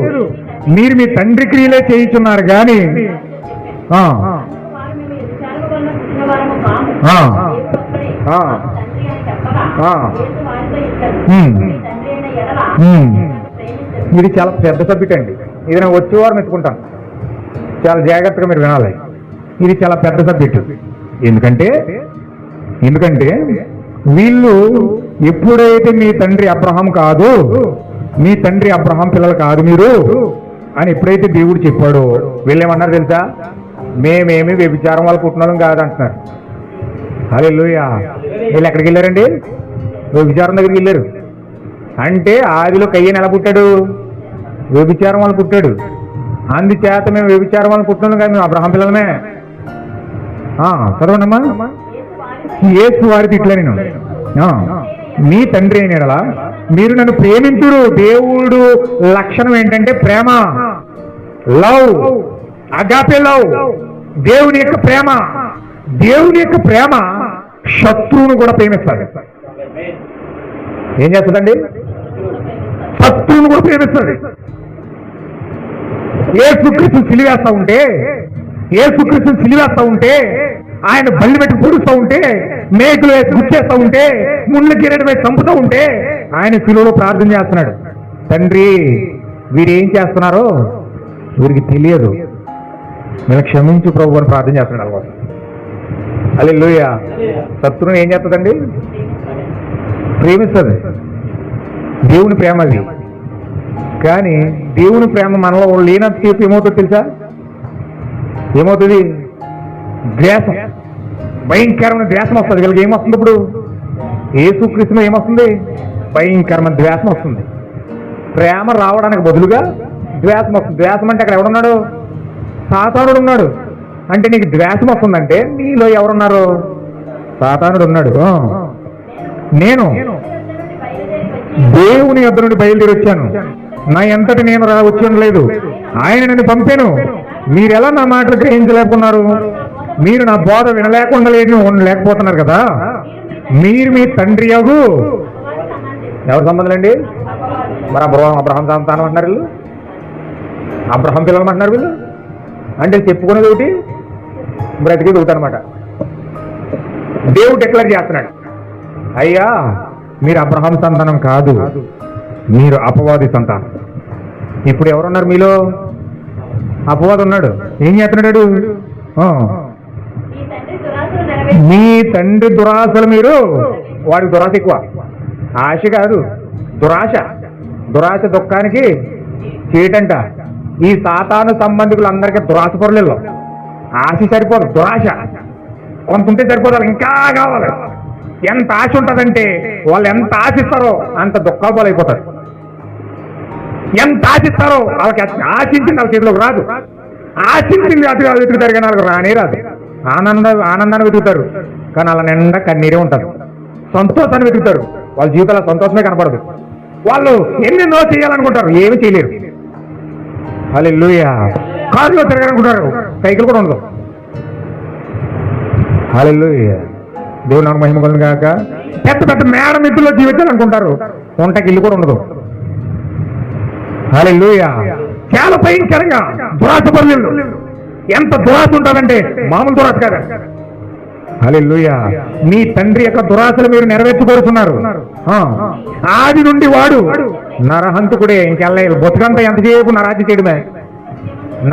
మీరు మీ తండ్రి క్రియలే చేయించున్నారు కానీ ఇది చాలా పెద్ద సబ్జెక్ట్ అండి. ఇది నేను వచ్చేవారు మెచ్చుకుంటాను. చాలా జాగ్రత్తగా మీరు వినాలి. ఇది చాలా పెద్ద సబ్జెక్టు. ఎందుకంటే వీళ్ళు ఎప్పుడైతే మీ తండ్రి అబ్రహాం కాదు, మీ తండ్రి అబ్రహాం పిల్లలు కాదు మీరు అని ఎప్పుడైతే దేవుడు చెప్పాడో వీళ్ళేమన్నారు తెలుసా? మేమేమి వ్యభిచారం వాళ్ళు పుట్టినోళ్ళం కాదంటున్నారు. హల్లెలూయా. వీళ్ళు ఎక్కడికి వెళ్ళారండి? వ్యభిచారం దగ్గరికి వెళ్ళారు. అంటే ఆదిలో కయ్యను ఎలా పుట్టాడు? వ్యభిచారం వాళ్ళు పుట్టాడు. అందుచేత మేము వ్యభిచారం వాళ్ళు పుట్టినోళ్ళం కాదు, మేము అబ్రహాం పిల్లలమే. చదవండమ్మా. యేసు వారితో ఇట్లా నేను మీ తండ్రి అయినలా మీరు నన్ను ప్రేమించుడు. దేవుడు లక్షణం ఏంటంటే ప్రేమ, లవ్, అగాపే లవ్. దేవుని యొక్క ప్రేమ, దేవుని యొక్క ప్రేమ శత్రువును కూడా ప్రేమిస్తాడు. ఏం చేస్తుందండి? శత్రువును కూడా ప్రేమిస్తాడు. యేసుక్రీస్తుని సిలివేస్తా ఉంటే ఆయన బల్లి పెట్టి పొడుస్తూ ఉంటే, మేకులు వేసి గుచ్చేస్తూ ఉంటే, ముళ్ళు కిరీటం వేసి చంపుతూ ఉంటే ఆయన శిలువలో ప్రార్థన చేస్తున్నాడు, తండ్రి వీరేం చేస్తున్నారో వీరికి తెలియదు, మీరు క్షమించు ప్రభు అని ప్రార్థన చేస్తున్నాడు అనమాట. హల్లెలూయా. శత్రువుని ఏం చేస్తుందండి? ప్రేమిస్తుంది. దేవుని ప్రేమ అది. కానీ దేవుని ప్రేమ మనలో లేనంత సేపు ఏమవుతుంది తెలుసా? ఏమవుతుంది? ద్వేషం, భయంకరమైన ద్వేషం వస్తుంది. వీళ్ళకి ఏమొస్తుంది? ఇప్పుడు యేసుక్రీస్తులో ఏమొస్తుంది? భయంకరమైన ద్వేషం వస్తుంది. ప్రేమ రావడానికి బదులుగా ద్వేషం వస్తుంది. ద్వేషం అంటే అక్కడ ఎవడున్నాడు? సాతానుడు ఉన్నాడు. అంటే నీకు ద్వేషం వస్తుందంటే నీలో ఎవరున్నారు? సాతానుడు ఉన్నాడు. నేను దేవుని యొద్ద నుండి బయలుదేరి వచ్చాను, నా ఎంతటి నేను వచ్చి ఉండలేదు, ఆయన నన్ను పంపాను. మీరెలా నా మాటలు గ్రహించలేకున్నారు? మీరు నా బోధ వినలేకుండా లేకపోతున్నారు కదా. మీరు మీ తండ్రి యగు ఎవరి సంబంధం అండి? మరి అబ్రహాం సంతానం అంటున్నారు వీళ్ళు, అబ్రహాం పిల్లలు అంటున్నారు వీళ్ళు. అంటే చెప్పుకునేది ఒకటి, బ్రతికేది ఒకటి అనమాట. దేవుడు డిక్లేర్ చేస్తున్నాడు, అయ్యా మీరు అబ్రహాం సంతానం కాదు, మీరు అపవాది సంతానం. ఇప్పుడు ఎవరున్నారు మీలో? అపవాది ఉన్నాడు. ఏం చేస్తున్నాడు? మీ తండ్రి దురాశలు మీరు, వాడికి దురాశ ఎక్కువ, ఆశ కాదు దురాశ. దురాశ దుఃఖానికి చేయటంట. ఈ సాతాను సంబంధికులందరికీ దురాశ పొరలేదు. ఆశ సరిపోదు, దురాశ కొంత ఉంటే సరిపోదు, ఇంకా కావాలి. ఎంత ఆశ ఉంటుందంటే వాళ్ళు ఎంత ఆశిస్తారో అంత దుఃఖాలు పాలైపోతారు. ఎంత ఆశిస్తారో వాళ్ళకి ఆశించింది వాళ్ళ చేతిలోకి రాదు. ఆశించింది అటు వెతుకుతారు కానీ వాళ్ళకి రానే రాదు. ఆనందాన్ని వెతుకుతారు కానీ వాళ్ళ నిండా కన్నీరే ఉంటారు. సంతోషాన్ని వెతుకుతారు, వాళ్ళ జీవితాల్లో సంతోషమే కనపడదు. వాళ్ళు ఎన్నెన్నో చేయాలనుకుంటారు, ఏమి చేయలేరు. హల్లెలూయా. కారులో తిరగాలనుకుంటారు, సైకిల్ కూడా ఉండదు. హల్లెలూయా. దేవుని నాకు మహిమ కలుగును గాక. పెద్ద పెద్ద మేడ మిత్రుల్లో జీవించాలనుకుంటారు, వంటకి ఇల్లు కూడా ఉండదు. హల్లెలూయా. చాలా భయంకరంగా దురాశ పరులు. ఎంత దురాశ ఉంటుందంటే మామూలు దురాశ కాదు. హల్లెలూయా. మీ తండ్రి యొక్క దురాశలు మీరు నెరవేర్చుకోరుతున్నారు. ఆది నుండి వాడు నరహంతకుడే. ఇంకెళ్ళ బతుకంతా ఎంతసేపు నరహత్య చేయడమే.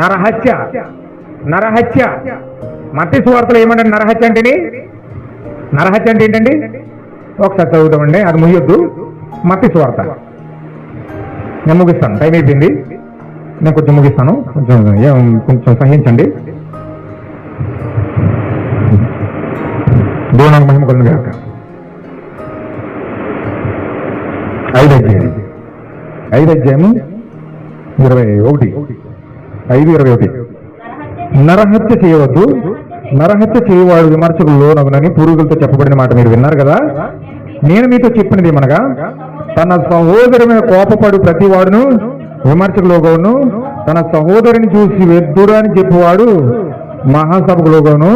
నరహత్య, నరహత్య. మత్తయి సువార్తలో ఏమంటే నరహత్య అంటేని, నరహత్య అంటే ఏంటండి? ఒకసారి చదువుతామండి, అది ముయ్యొద్దు. మత్తయి సువార్త నేను ముగిస్తాను, టైం అయిపోయింది. నేను కొంచెం ముగిస్తాను, కొంచెం సహించండి. దేవుని మహిమ కలుగును గాక. 5వ అధ్యాయం 5:21. నరహత్య చేయవద్దు, నరహత్య చేయవాడు విమర్శకులు లోనగునని పూర్వీకులతో చెప్పబడిన మాట మీరు విన్నారు కదా. నేను మీతో చెప్పినది ఏమనగా, తన సహోదరు మీద కోపపడు ప్రతి వాడును విమర్శకులోగాను, తన సహోదరుని చూసి వెద్దుడు అని చెప్పువాడు మహాసభకులోగాను,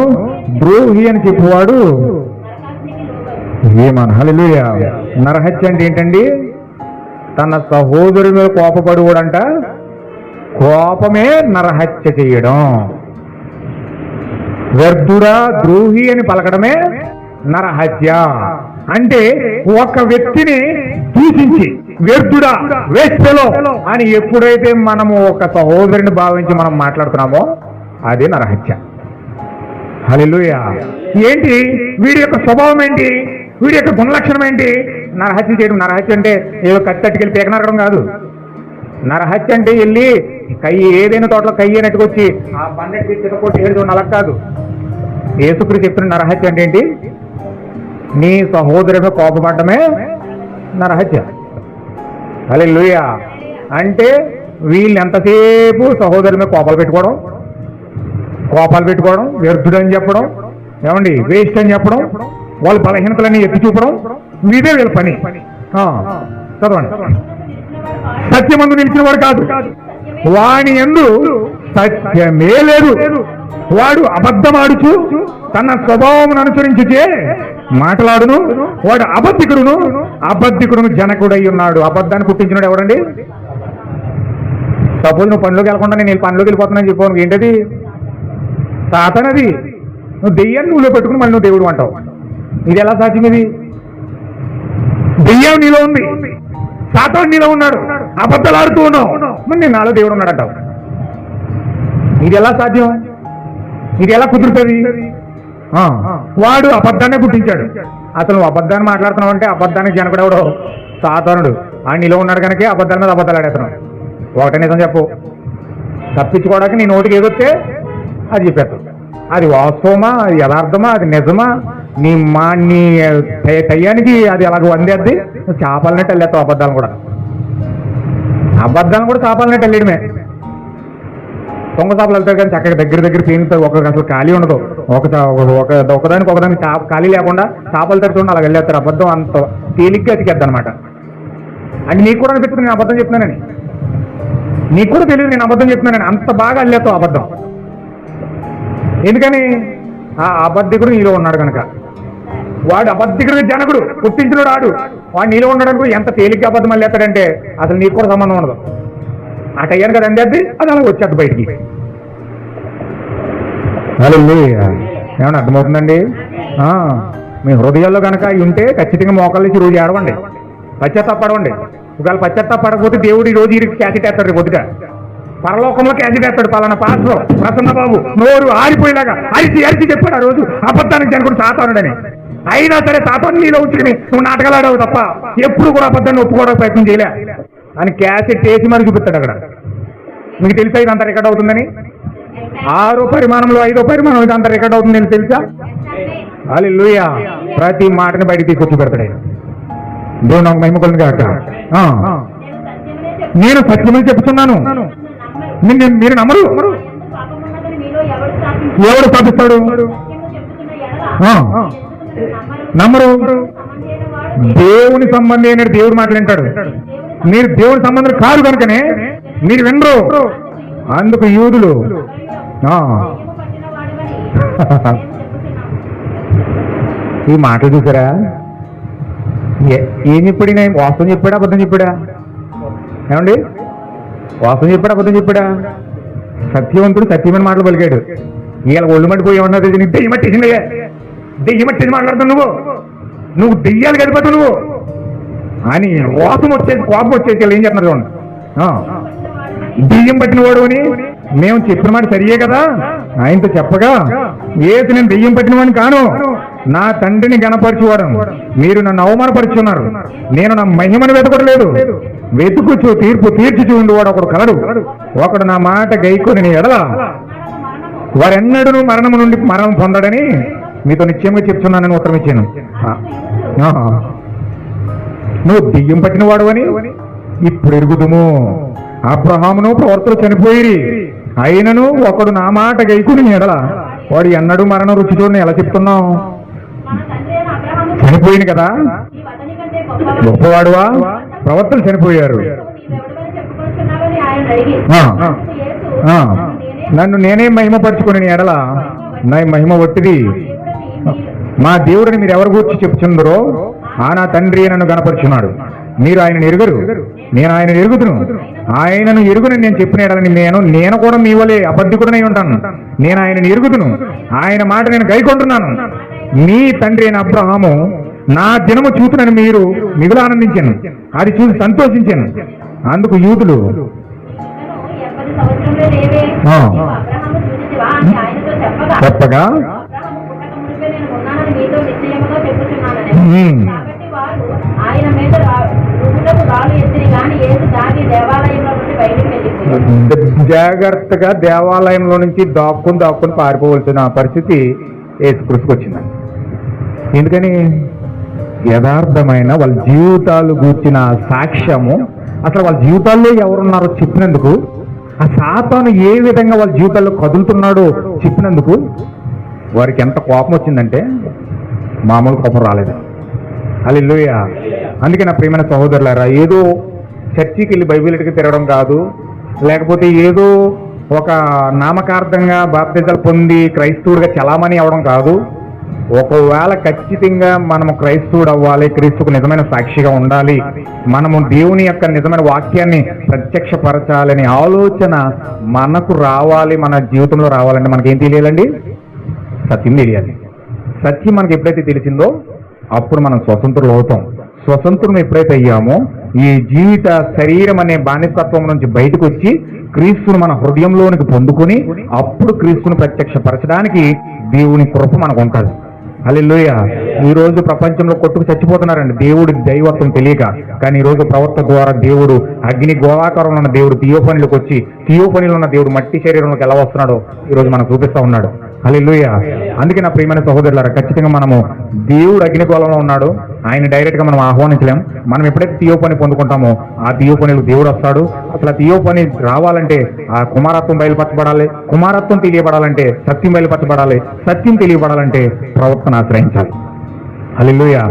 ద్రోహి అని చెప్పువాడు ఏమన. హల్లెలూయా. నరహత్య అంటే ఏంటండి? తన సహోదరు మీద కోపపడువాడంట, కోపమే నరహత్య చేయడం. వ్యర్థుడా, ద్రోహి అని పలకడమే నరహత్య. అంటే ఒక వ్యక్తిని దూషించి వ్యర్థుడా, వేస్పెలో అని ఎప్పుడైతే మనము ఒక సహోదరుని భావించి మనం మాట్లాడుతున్నామో అది నరహత్య. హల్లెలూయా. ఏంటి వీడి యొక్క స్వభావం ఏంటి, వీడి యొక్క గుణలక్షణం ఏంటి? నరహత్య చేయడం. నరహత్య అంటే ఏదో కత్తికెళ్ళి పేక నరకడం కాదు. నరహత్య అంటే వెళ్ళి కయ్యి, ఏదైనా తోటలో కయ్యి నెట్టుకొచ్చి ఆ బండకి చితకొట్టి ఏడు అలా కాదు. యేసుక్రీస్తు చెప్తున్న నరహత్య అంటే ఏంటి? నీ సహోదరుడిపై కోపపడమే నరహత్య. హల్లెలూయా. అంటే వీళ్ళు ఎంతసేపు సహోదరుడి మీద కోపాలు పెట్టుకోవడం, వ్యర్థుడు అని చెప్పడం, ఏమండి వేస్ట్ అని చెప్పడం, వాళ్ళ బలహీనతలన్నీ ఎత్తి చూపడం, ఇదే వీళ్ళ పని. చదవండి. సత్యమందు నిలిచిన వాడు కాదు, వాని యందు సత్యమే లేదు. వాడు అబద్ధమాడుచు తన స్వభావం అనుసరించుచే మాట్లాడును. వాడు అబద్ధికుడును జనకుడై ఉన్నాడు. అబద్ధాన్ని పుట్టించినాడు ఎవడండి? సపోజ్ నువ్వు పనిలోకి వెళ్ళకుండా నేను పనిలోకి వెళ్ళిపోతున్నాను చెప్పాను, ఏంటది? సాతానది. నువ్వు దెయ్యాన్ని నువ్వులో పెట్టుకుని మళ్ళీ నువ్వు దేవుడు అంటావు. ఇది ఎలా సాధ్యం? ఇది దెయ్యం నీలో ఉంది, సాతాను నీలో ఉన్నాడు, అబద్ధాలు ఆడుతూ ఉన్నావు, మరి నేను నాలో దేవుడు ఉన్నాడు అంటావు. ఇది ఎలా సాధ్యం? ఇది ఎలా కుదురుతుంది? వాడు అబద్ధాన్ని పుట్టించాడు. అసలు నువ్వు అబద్ధాన్ని మాట్లాడుతున్నావు అంటే అబద్ధానికి జనకుడు ఎవడో? సాతానుడు. ఆయన నీలో ఉన్నాడు కనుక అబద్ధాల మీద అబద్ధాలు ఆడేస్తున్నావు. ఒకటే నిజం చెప్పు, తప్పించుకోవడానికి నీ నోటికి ఏదొస్తే అది చెప్పేస్తావు. అది వాస్తవమా, అది యథార్థమా, అది నిజమా, నీ టయ్యానికి అది అలాగ వందేద్ది. నువ్వు చేపలనే వెళ్ళేస్తావు. అబద్ధాలను కూడా చేపలనే వెళ్ళడమే. దొంగ చేపలు వెళ్తారు కానీ చక్కగా దగ్గర పేనుతారు, ఒకరికి అసలు ఖాళీ ఉండదు. ఒకదానికి ఖాళీ లేకుండా చేపలు తడుచుకుంటే అలా వెళ్ళేస్తారు. అబద్ధం అంత తేలిగ్గా అతికేద్ది అనమాట. అంటే నీకు కూడా అనిపిస్తుంది నేను అబద్ధం చెప్తున్నానని, నీకు కూడా తెలియదు నేను అబద్ధం చెప్తున్నానని. అంత బాగా అల్లేస్తావు అబద్ధం. ఎందుకని? ఆ అబద్ధికుడు నీలో ఉన్నాడు కనుక. వాడు అబద్ధికుడు జనకుడు, పుట్టించినోడు ఆడు. వాడు నీలో ఉండడానికి ఎంత తేలిగ్గా అబద్ధం అల్లేస్తాడంటే అసలు నీకు కూడా సంబంధం ఉండదు. ఆ టయ్యాను కదా అందేద్ది, అది అలా వచ్చేది బయటికి. ఏమన్నా అర్థమవుతుందండి? మీ హృదయాల్లో కనుక ఉంటే ఖచ్చితంగా మోకాళ్ళ నుంచి రోజు ఏడవండి, పశ్చాత్తాపడవండి. ఒకవేళ పశ్చాత్తాపడకపోతే దేవుడు ఈ రోజు ఈ క్యాసెట్ వేస్తాడు, రేపు పొద్దుట పరలోకంలో క్యాసెట్ వేస్తాడు. పలానా పాస్లో ప్రసన్న బాబు నోరు ఆరిపోయేలాగా అరిచి చెప్పాడు ఆ రోజు అబద్ధానికి జనకుడు సాతానుడని. అయినా సరే సాతాను నీలో ఉంచుకుని నువ్వు నాటకాలు ఆడవు తప్ప ఎప్పుడు కూడా అబద్ధాన్ని ఒప్పుకోవడానికి ప్రయత్నం చేయలే అని క్యాసెట్ వేసి మరి చూపిస్తాడు అక్కడ. మీకు తెలుసా ఇదంతా రికార్డ్ అవుతుందని? 6వ పరిమాణంలో 5వ పరిమాణం ఇదంతా రికార్డ్ అవుతుందని తెలుసా? హల్లెలూయా. ప్రతి మాటని బయటకు తీసుకొచ్చి పెడతాడు ఆయన. దేవుడు నాకు మహిమ కలుగును గాక. నేను సత్యమని చెప్తున్నాను, మీరు నమ్మరు. ఎవడు స్థాపిస్తాడు? నమ్మరు. దేవుని సంబంధి అయిన దేవుడు మాట్లాంటాడు. మీరు దేవుని సంబంధం కాదు కనుకనే మీరు వినరు. అందుకు యూదులు ఈ మాటలు చూసారా? ఏం చెప్పాడు? వాస్తవం చెప్పాడా అబద్ధం చెప్పాడా? ఏమండి, వాస్తవం చెప్పాడా అబద్ధం చెప్పాడా? సత్యవంతుడు సత్యమైన మాటలు పలికాడు. ఇవాళ ఒళ్ళు మట్టిపోయి ఉన్నది, నీకు దెయ్యం పట్టేసిందయ్యా, దెయ్యం పట్టేసి మాట్లాడుతావు నువ్వు దెయ్యాలు గడిపోతావు నువ్వు అని కోపం వచ్చేసి ఏం చెప్తున్నారు చూడండి. దెయ్యం పట్టిన వాడు అని మేము చెప్పిన మాట సరియే కదా, ఆయనతో చెప్పగా ఏది నేను దెయ్యం పట్టిన వాడిని కాను, నా తండ్రిని గణపరచువాడు. మీరు నన్ను అవమానపరుచున్నారు. నేను నా మహిమను వెతకలేదు, వెతుకుచు తీర్పు తీర్చుచు ఉండేవాడు ఒకడు కలడు. ఒకడు నా మాట గైకొని ఎడల వారెన్నడూ మరణము నుండి మరణం పొందడని మీతో నిశ్చయంగా చెప్తున్నానని ఉత్తరం ఇచ్చాను. నువ్వు దెయ్యం పట్టిన వాడు అని ఇప్పుడు ఎరుగుదుము. అబ్రహామును ప్రవర్తలు చనిపోయి అయినను ఒకడు నా మాట గైకుని ఎడల వాడు ఎన్నడూ మరణం రుచి చూడని ఎలా చెప్తున్నావు? చనిపోయింది కదా, గొప్పవాడువా? ప్రవర్తలు చనిపోయారు. నన్ను నేనే మహిమపరచుకుని ఎడల నా మహిమ ఒట్టిది. మా దేవుడిని మీరు ఎవరు గూర్చి చెప్పుచుందరో ఆ నా తండ్రి నన్ను గణపరుచున్నాడు. మీరు ఆయనను ఎరుగరు, నేను ఆయన ఎరుగుదును. ఆయనను ఎరుగునని నేను చెప్పిన ఎడలని నేను కూడా మీ వలే అబద్ధికుడనై ఉంటాను. నేను ఆయనను ఎరుగుదును, ఆయన మాట నేను గైకొంటున్నాను. మీ తండ్రి అయిన అబ్రహాము నా దినము చూతునని మీరు మిగులు ఆనందించాను, అది చూసి సంతోషించాను. అందుకు యూదులు చెప్పగా జాగ్రత్తగా దేవాలయంలో నుంచి దాక్కుని పారిపోవలసిన పరిస్థితి యేసుక్రీస్తుకు వచ్చిందండి. ఎందుకని? యథార్థమైన వాళ్ళ జీవితాలు గూర్చిన సాక్ష్యము, అసలు వాళ్ళ జీవితాల్లో ఎవరున్నారో చెప్పినందుకు, ఆ సాతాను ఏ విధంగా వాళ్ళ జీవితాల్లో కదులుతున్నాడో చెప్పినందుకు వారికి ఎంత కోపం వచ్చిందంటే మామూలు కోపం రాలేదు. హల్లెలూయా. అందుకే నా ప్రియమైన సహోదరులారా, ఏదో చర్చికి వెళ్ళి బైబిల్కి తిరగడం కాదు, లేకపోతే ఏదో ఒక నామకార్థంగా బాప్తిజాలు పొంది క్రైస్తవుడిగా చలామణి అవ్వడం కాదు. ఒకవేళ ఖచ్చితంగా మనము క్రైస్తవుడు అవ్వాలి, క్రీస్తుకు నిజమైన సాక్షిగా ఉండాలి, మనము దేవుని యొక్క నిజమైన వాక్యాన్ని ప్రత్యక్షపరచాలనే ఆలోచన మనకు రావాలి, మన జీవితంలో రావాలంటే మనకేం తెలియాలండి? సత్యం తెలియాలి. సత్యం మనకి ఎప్పుడైతే తెలిసిందో అప్పుడు మనం స్వతంత్రులు అవుతాం. స్వతంత్రం ఎప్పుడైతే అయ్యామో ఈ జీవిత శరీరం అనే బానిసత్వం నుంచి బయటకు వచ్చి క్రీస్తును మన హృదయంలోనికి పొందుకొని అప్పుడు క్రీస్తును ప్రత్యక్షపరచడానికి దేవుని కృప మనకు ఉంటుంది. హల్లెలూయా. ఈ రోజు ప్రపంచంలో కొట్టుకు చచ్చిపోతున్నారండి దేవుడి దైవత్వం తెలియక. కానీ ఈ రోజు ప్రవర్త ద్వారా దేవుడు అగ్ని గోళాకారంలో ఉన్న దేవుడు థియోఫనీలోకి వచ్చి థియోఫనీలో ఉన్న దేవుడు మట్టి శరీరంలోకి ఎలా వస్తున్నాడో ఈ రోజు మనకు చూపిస్తా ఉన్నాడు. హల్లెలూయా. అందుకే నా ప్రియమైన సహోదరులారా, ఖచ్చితంగా మనము దేవుడు అగ్నిగోళంలో ఉన్నాడు, ఆయన డైరెక్ట్ గా మనం ఆహ్వానించలేం. మనం ఎప్పుడైతే తీయోపని పొందుకుంటామో ఆ తీయోపనిలో దేవుడు వస్తాడు. అసలు ఆ తీయోపని రావాలంటే ఆ కుమారత్వం బయలుపరచబడాలి, కుమారత్వం తెలియబడాలంటే సత్యం బయలుపరచబడాలి, సత్యం తెలియబడాలంటే ప్రవర్తన ఆశ్రయించాలి. హల్లెలూయా.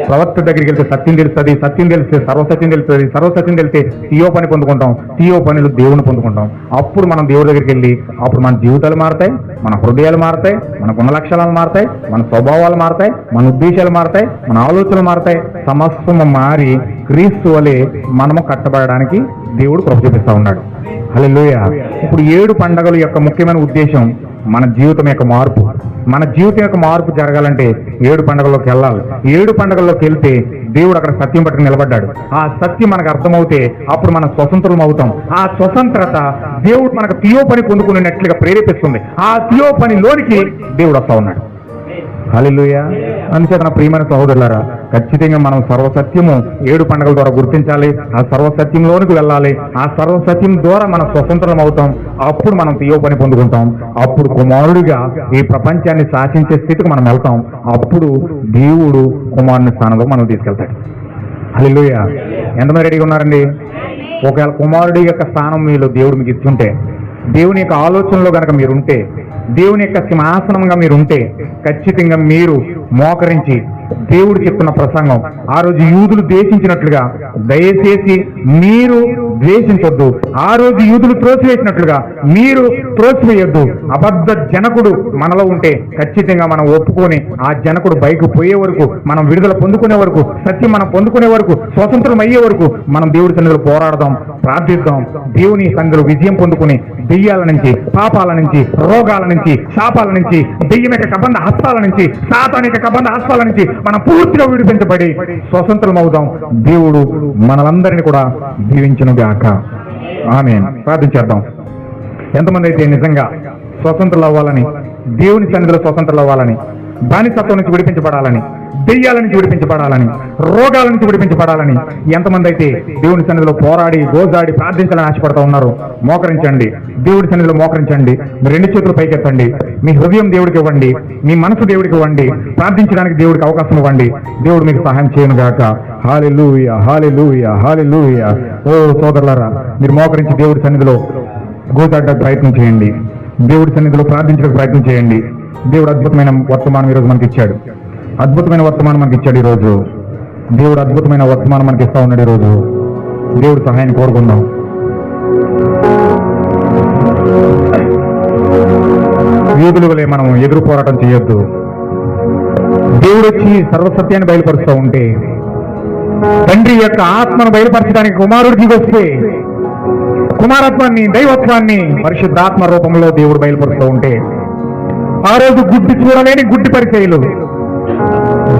ప్రవర్తన దగ్గరికి వెళ్తే సత్యం తెలుస్తుంది, సత్యం తెలిస్తే సర్వసత్యం తెలుస్తుంది, సర్వసత్యం తెలిస్తే తీయో పని పొందుకుంటాం, తీయో పనులు దేవుని పొందుకుంటాం. అప్పుడు మనం దేవుడి దగ్గరికి వెళ్ళి అప్పుడు మన జీవితాలు మారుతాయి, మన హృదయాలు మారుతాయి, మన గుణ లక్షణాలు మారుతాయి, మన స్వభావాలు మారుతాయి, మన ఉద్దేశాలు మారుతాయి, మన ఆలోచనలు మారుతాయి. సమస్తము మారి క్రీస్తు వలె మనము కట్టబడడానికి దేవుడు కృప చూపిస్తా ఉన్నాడు. హల్లెలూయా. ఇప్పుడు 7 పండుగల యొక్క ముఖ్యమైన ఉద్దేశం మన జీవితం యొక్క మార్పు. మన జీవితం యొక్క మార్పు జరగాలంటే 7 పండుగల్లోకి వెళ్ళాలి. 7 పండుగల్లోకి వెళ్తే దేవుడు అక్కడ సత్యం పట్టుకుని నిలబడ్డాడు. ఆ సత్యం మనకు అర్థమవుతే అప్పుడు మనం స్వతంత్రం అవుతాం. ఆ స్వతంత్రత దేవుడు మనకు తీయో పని పొందుకునేట్లుగా ప్రేరేపిస్తుంది. ఆ తీయో పనిలోనికి దేవుడు వస్తా ఉన్నాడు. హల్లెలూయా. అందుచేత నా ప్రియమైన సహోదరులారా, ఖచ్చితంగా మనం సర్వసత్యము 7 పండుగల ద్వారా గుర్తించాలి. ఆ సర్వసత్యంలోనికి వెళ్ళాలి. ఆ సర్వసత్యం ద్వారా మనం స్వతంత్రం అవుతాం. అప్పుడు మనం తీయో పని పొందుకుంటాం. అప్పుడు కుమారుడిగా ఈ ప్రపంచాన్ని శాసించే స్థితికి మనం వెళ్తాం. అప్పుడు దేవుడు కుమారుని స్థానంలో మనం తీసుకెళ్తాడు. హల్లెలూయా. ఎంతమంది రెడీగా ఉన్నారండి? ఒకవేళ కుమారుడి యొక్క స్థానం మీలో దేవుడు మీకు ఇస్తుంటే, దేవుని యొక్క ఆలోచనలో కనుక మీరుంటే, దేవుని యొక్క సింహాసనంగా మీరుంటే, ఖచ్చితంగా మీరు మోకరించి దేవుడు చెప్తున్న ప్రసంగం ఆ రోజు యూదులు ద్వేషించినట్లుగా దయచేసి మీరు ద్వేషించొద్దు. ఆ రోజు యూదులు త్రోసివేసినట్లుగా మీరు త్రోసివేయొద్దు. అబద్ధ జనకుడు మనలో ఉంటే ఖచ్చితంగా మనం ఒప్పుకొని ఆ జనకుడు బయటకు పోయే వరకు, మనం విడుదల పొందుకునే వరకు, సత్యం మనం పొందుకునే వరకు, స్వతంత్రం అయ్యే వరకు మనం దేవుడి సన్నిధిలో పోరాడదాం, ప్రార్థిద్దాం. దేవుని సన్నిధిలో విజయం పొందుకుని దెయ్యాల నుంచి, పాపాల నుంచి, రోగాల నుంచి, శాపాల నుంచి, దెయ్యం యొక్క కబంధ హస్తాల నుంచి, సాతాను యొక్క కబంధ హస్తాల నుంచి మనం పూర్తిగా విడిపించబడి స్వతంత్రం అవుదాం. దేవుడు మనలందరినీ కూడా దీవించును గాక. ఆమేన్. ప్రార్థించేద్దాం. ఎంతమంది అయితే నిజంగా స్వతంత్రులు అవ్వాలని, దేవుని సన్నిధిలో స్వతంత్రులు అవ్వాలని, బానిసత్వం నుంచి విడిపించబడాలని, దెయ్యాల నుంచి విడిపించబడాలని, రోగాల నుంచి విడిపించబడాలని ఎంతమంది అయితే దేవుని సన్నిధిలో పోరాడి గోజాడి ప్రార్థించాలని ఆశపడతా ఉన్నారు, మోకరించండి. దేవుడి సన్నిధిలో మోకరించండి. మీ 2 చేతులు పైకెత్తండి. మీ హృదయం దేవుడికి ఇవ్వండి, మీ మనసు దేవుడికి ఇవ్వండి. ప్రార్థించడానికి దేవుడికి అవకాశం ఇవ్వండి. దేవుడు మీకు సహాయం చేయను గాక. హల్లెలూయా, హల్లెలూయా, హల్లెలూయా. ఓ సోదరులారా, మీరు మోకరించి దేవుడి సన్నిధిలో గోజాడడానికి ప్రయత్నం చేయండి. దేవుడి సన్నిధిలో ప్రార్థించడానికి ప్రయత్నం చేయండి. దేవుడు అద్భుతమైన వర్తమానం ఈరోజు మనకి ఇచ్చాడు. అద్భుతమైన వర్తమానం మనకి ఇచ్చాడు ఈరోజు. దేవుడు అద్భుతమైన వర్తమానం మనకి ఇస్తా ఉన్నాడు ఈరోజు. దేవుడు సహాయాన్ని కోరుకుందాం. యూదుల వలె మనం ఎదురు పోరాటం చేయొద్దు. దేవుడు వచ్చి సర్వసత్యాన్ని బయలుపరుస్తూ ఉంటే, తండ్రి యొక్క ఆత్మను బయలుపరచడానికి కుమారుడికి వస్తే కుమారత్వాన్ని, దైవత్వాన్ని పరిశుద్ధాత్మ రూపంలో దేవుడు బయలుపరుస్తూ ఉంటే, ఆ రోజు గుడ్డి చూడలేని గుడ్డి పరిచయులు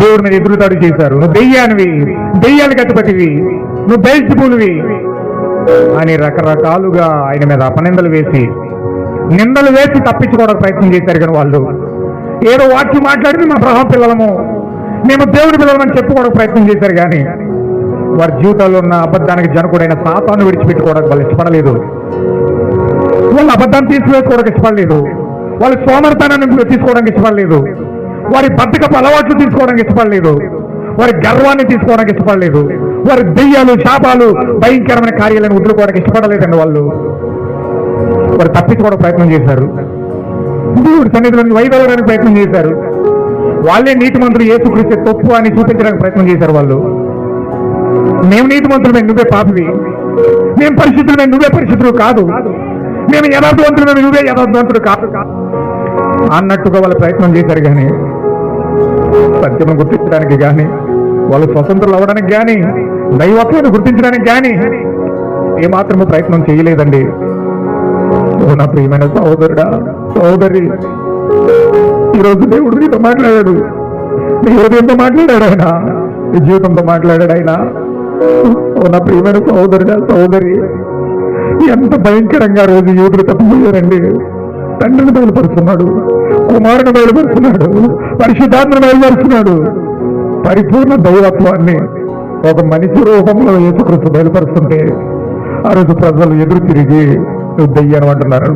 దేవుడి మీద ఎదురుదాడి చేశారు. నువ్వు దెయ్యానివి, దెయ్యానికి అధిపతివి, నువ్వు బెల్జెబూలువి అని రకరకాలుగా ఆయన మీద అపనిందలు వేసి, నిందలు వేసి తప్పించుకోవడానికి ప్రయత్నం చేశారు. కానీ వాళ్ళు ఏదో వాక్యం మాట్లాడి మా ప్రభావ పిల్లలము, మేము దేవుడి పిల్లలమని చెప్పుకోవడానికి ప్రయత్నం చేశారు. కానీ వారి జీవితాల్లో ఉన్న అబద్ధానికి జనకుడైన సాతాను విడిచిపెట్టుకోవడానికి వాళ్ళు ఇష్టపడలేదు. వాళ్ళు అబద్ధాన్ని తీసివేసుకోవడానికి ఇష్టపడలేదు. వాళ్ళు సోమరితనాన్ని తీసుకోవడానికి ఇష్టపడలేదు. వారి బద్ధకపు అలవాట్లు తీసుకోవడానికి ఇష్టపడలేదు. వారి గర్వాన్ని తీసుకోవడానికి ఇష్టపడలేదు. వారి దెయ్యాలు, శాపాలు, భయంకరమైన కార్యాలను వదులుకోవడానికి ఇష్టపడలేదండి. వాళ్ళు తప్పించుకోవడానికి ప్రయత్నం చేశారు. దేవుడి సన్నిధిలో వైదొలగడానికి ప్రయత్నం చేశారు. వాళ్ళే నీతిమంతులు, యేసుక్రీస్తు తప్పు అని చూపించడానికి ప్రయత్నం చేశారు. వాళ్ళు మేము నీతిమంతులమే, నువ్వే పాపివి. మేము పరిశుద్ధులమే, నువ్వే పరిశుద్ధులు కాదు. మేము యథార్థవంతులమే, నువ్వే యథార్థవంతుడు కాదు అన్నట్టుగా వాళ్ళు ప్రయత్నం చేశారు. కానీ సత్యము గుర్తించడానికి కానీ, వాళ్ళు స్వతంత్రులు అవ్వడానికి కానీ, దైవత్వాన్ని గుర్తించడానికి కానీ ఏమాత్రము ప్రయత్నం చేయలేదండి. నా ప్రియమైన సహోదరుడా, సహోదరి, ఈరోజు దేవుడు నీతో మాట్లాడాడు. నీ హృదయంతో మాట్లాడాడు ఆయన, నీ జీవితంతో మాట్లాడాడు ఆయన. నా ప్రియమైన సహోదరుడా, సహోదరి, ఎంత భయంకరంగా రోజు యూదులు తప్పిపోయారండి. తండ్రిని బయలుపరుస్తున్నాడు, కుమారుని బయలుపరుస్తున్నాడు, పరిశుద్ధాత్మను బయలుపరుస్తున్నాడు. పరిపూర్ణ దైవత్వాన్ని ఒక మనిషి రూపంలో యేసుక్రీస్తు బయలుపరుస్తుంటే ఆ రోజు ప్రజలు ఎదురు తిరిగి నువ్వు దెయ్యాను అంటున్నారు.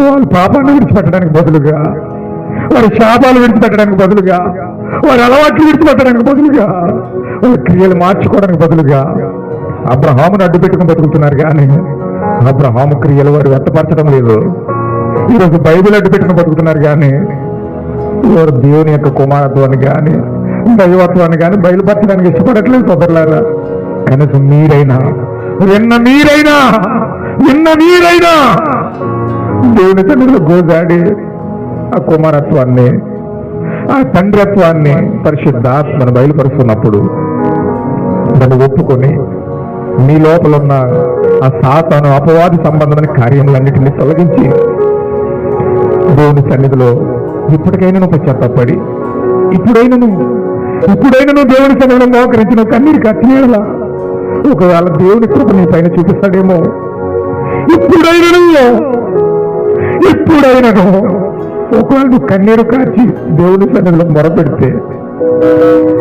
వాళ్ళు పాపాన్ని విడిచిపెట్టడానికి బదులుగా వారి శాపాలు విడిచిపెట్టడానికి బదులుగా, వారి అలవాట్లు విడిచిపెట్టడానికి బదులుగా, వారి క్రియలు మార్చుకోవడానికి బదులుగా అబ్రహామును అడ్డు పెట్టుకుని బతుకుతున్నారు. కానీ అబ్రహాము క్రియలు వారు వ్యక్తపరచడం లేదు. ఈరోజు బైబిల్ అడ్డు పెట్టుకుని బతుకుతున్నారు. కానీ వారు దేవుని యొక్క కుమారత్వాన్ని కానీ దైవత్వాన్ని కానీ బయలుపరచడానికి ఇష్టపడట్లేదు సోదరులారా. కనీసం మీరైనా విన్న మీరైనా దేవుని తండ్రిలో గోజాడి ఆ కుమారత్వాన్ని, ఆ తండ్రత్వాన్ని, పరిశుద్ధాత్మను బయలుపరుస్తున్నప్పుడు దాన్ని ఒప్పుకొని మీ లోపల ఉన్న ఆ సాతాను అపవాది సంబంధమైన కార్యములన్నిటినీ తొలగించి దేవుని సన్నిధిలో ఇప్పటికైనా పశ్చాత్తాపడి ఇప్పుడైనా దేవుని సన్నిధిలో మోకరించిన కన్నీరు కట్టినేలా ఒకవేళ దేవుని కృప నీ పైన చూపిస్తాడేమో. ఇప్పుడైనను ఒకవేళ నువ్వు కన్నీరు కాచి దేవుని సన్నిధిలో మొరపెడితే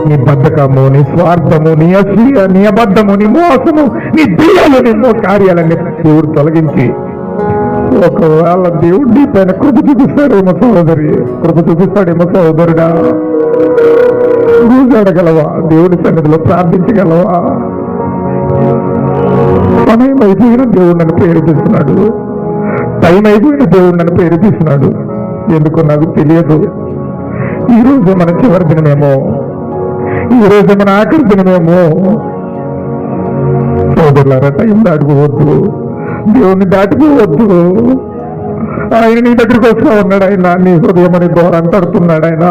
నీ బద్ధకము, నీ స్వార్థము, నీ అసూయ, నీ అబద్ధము, నీ మోసము, నీ దెయ్యాలు, ఎన్నో కార్యాలన్నీ దేవుడు తొలగించి ఒకవేళ దేవుడు నీ పైన కృప చూపిస్తాడేమో సహోదరి, కృప చూపిస్తాడేమో సహోదరుడా. అడగలవా? దేవుడి సన్నిధిలో ప్రార్థించగలవా? సమయం అయిపోయిన దేవుడు నన్ను ప్రేరేపిస్తున్నాడు, టైం అయిపోయిన దేవుడు నన్ను ప్రేరేపిస్తున్నాడు. ఎందుకో నాకు తెలియదు. ఈ రోజు మన చివరి దినమేమో, ఈ రోజు మన ఆఖరి దినమేమో. సోదరులారా, టైం దాటిపోవద్దు, దేవుణ్ణి దాటిపోవద్దు. ఆయన నీ దగ్గరికి వస్తూ ఉన్నాడు. ఆయన నీ హృదయం అనే దూరాన్ని తడుతున్నాడు. ఆయన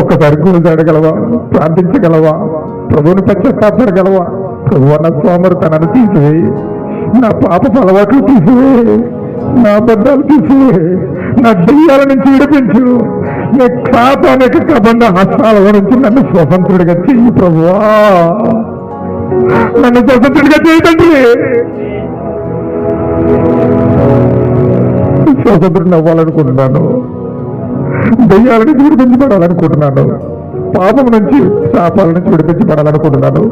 ఒక్కసారి గురించి అడగలవా? ప్రార్థించగలవా? ప్రభువుని పశ్చాత్తాపడగలవా? ప్రభు నా సోమరితనాన్ని తీసివేయి, నా పాపపు అలవాట్లు తీసివేయి, నా అబద్ధాలు తీసివేయి, నా దెయ్యాల నుంచి విడిపించు, నీ సాతానిక కబంధ హస్తాల నుంచి నన్ను స్వతంత్రుడిగా చెయ్యి ప్రభువా, నన్ను స్వతంత్రుడిగా చేయదండి. స్వతంత్రుడిని అవ్వాలనుకుంటున్నాను, దెయ్యాల నుంచి విడిపించబడాలనుకుంటున్నాను, పాపం నుంచి శాపాల నుంచి విడిపించబడాలనుకుంటున్నాను.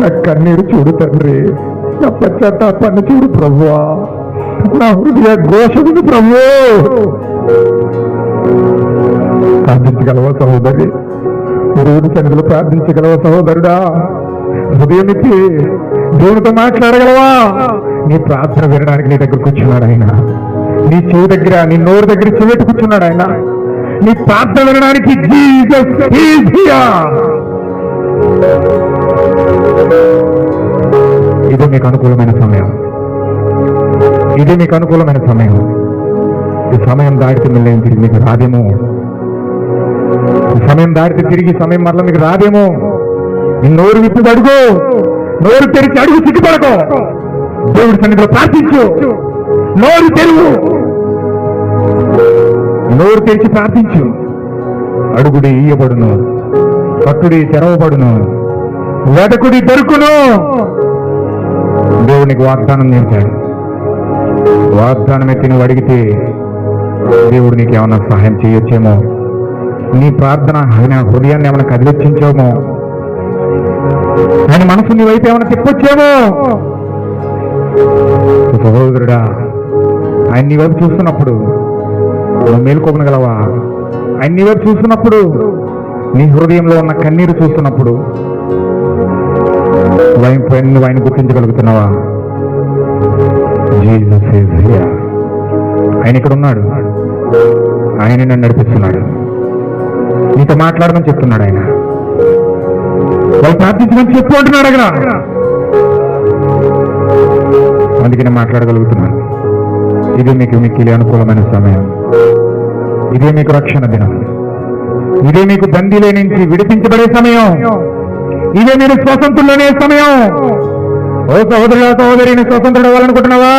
నా కన్నీరు చూడు తండ్రి, నా పశ్చాత్తాపాన్ని చూడు ప్రభువా, నా హృదయ ఘోషమును ప్రభువో. ప్రార్థించగలవా సహోదరి? దేవుని సన్నిధిలో ప్రార్థించగలవా సహోదరుడా? హృదయం ఎత్తి దేవునితో మాట్లాడగలవా? నీ ప్రార్థన వినడానికి నీ దగ్గర కూర్చున్నాడు ఆయన, నీ చెవి దగ్గర, నీ నోరు దగ్గర చెవిటి కూర్చున్నాడు ఆయన. నీ ప్రార్థన వినడానికి జీసస్ ఈజ్ హియర్. ఇదే మీకు అనుకూలమైన సమయం, ఇదే మీకు అనుకూలమైన సమయం. ఈ సమయం దాటితే మళ్ళీ తిరిగి మీకు రాదేమో, ఈ సమయం దాటితే తిరిగి సమయం మరలా మీకు రాదేమో. నీ నోరు విప్పి అడుగు, నోరు తెరిచి అడుగు, సిగ్గుపడకో. దేవుడి సన్నిధిలో ప్రార్థించు, నోరు తెరువు, నోరు తెరిచి ప్రార్థించు. అడుగుడి ఇయ్యబడును, కట్టుడి తెరవబడును, వెదకుడి దొరుకును. దేవునికి వాగ్దానం చేశాడు. వాగ్దానం ఎత్తి నువ్వు అడిగితే దేవుడు నీకు ఏమన్నా సహాయం చేయొచ్చేమో. నీ ప్రార్థన ఆయన హృదయాన్ని ఏమైనా కదిలించేమో, ఆయన మనసు నీ వైపు ఏమైనా తిప్పొచ్చేమో. సహోదరుడా, ఆయన నీ వైపు చూస్తున్నప్పుడు నువ్వు మేలుకోగలవా? ఆయన నీ వైపు చూస్తున్నప్పుడు, నీ హృదయంలో ఉన్న కన్నీరు చూస్తున్నప్పుడు నువ్వు ఆయన గుర్తించగలుగుతున్నావా? Jesus is here. ఆయన ఇక్కడ ఉన్నాడు, ఆయన నన్ను నడిపిస్తున్నాడు, నీతో మాట్లాడమని చెప్తున్నాడు. ఆయన వాళ్ళు ప్రార్థించమని చెప్పు అంటున్నాడు అక్కడ. అందుకే నేను మాట్లాడగలుగుతున్నాను. ఇదే మీకు మిక్కిలి అనుకూలమైన సమయం, ఇదే మీకు రక్షణ దినం, ఇదే మీకు బందీలే నుంచి విడిపించబడే సమయం, ఇదే మీరు స్వతంత్రులనే సమయం. ఓ సహోదరుడా, సహోదరిని స్వతంత్రుడు అవ్వాలనుకుంటున్నావా?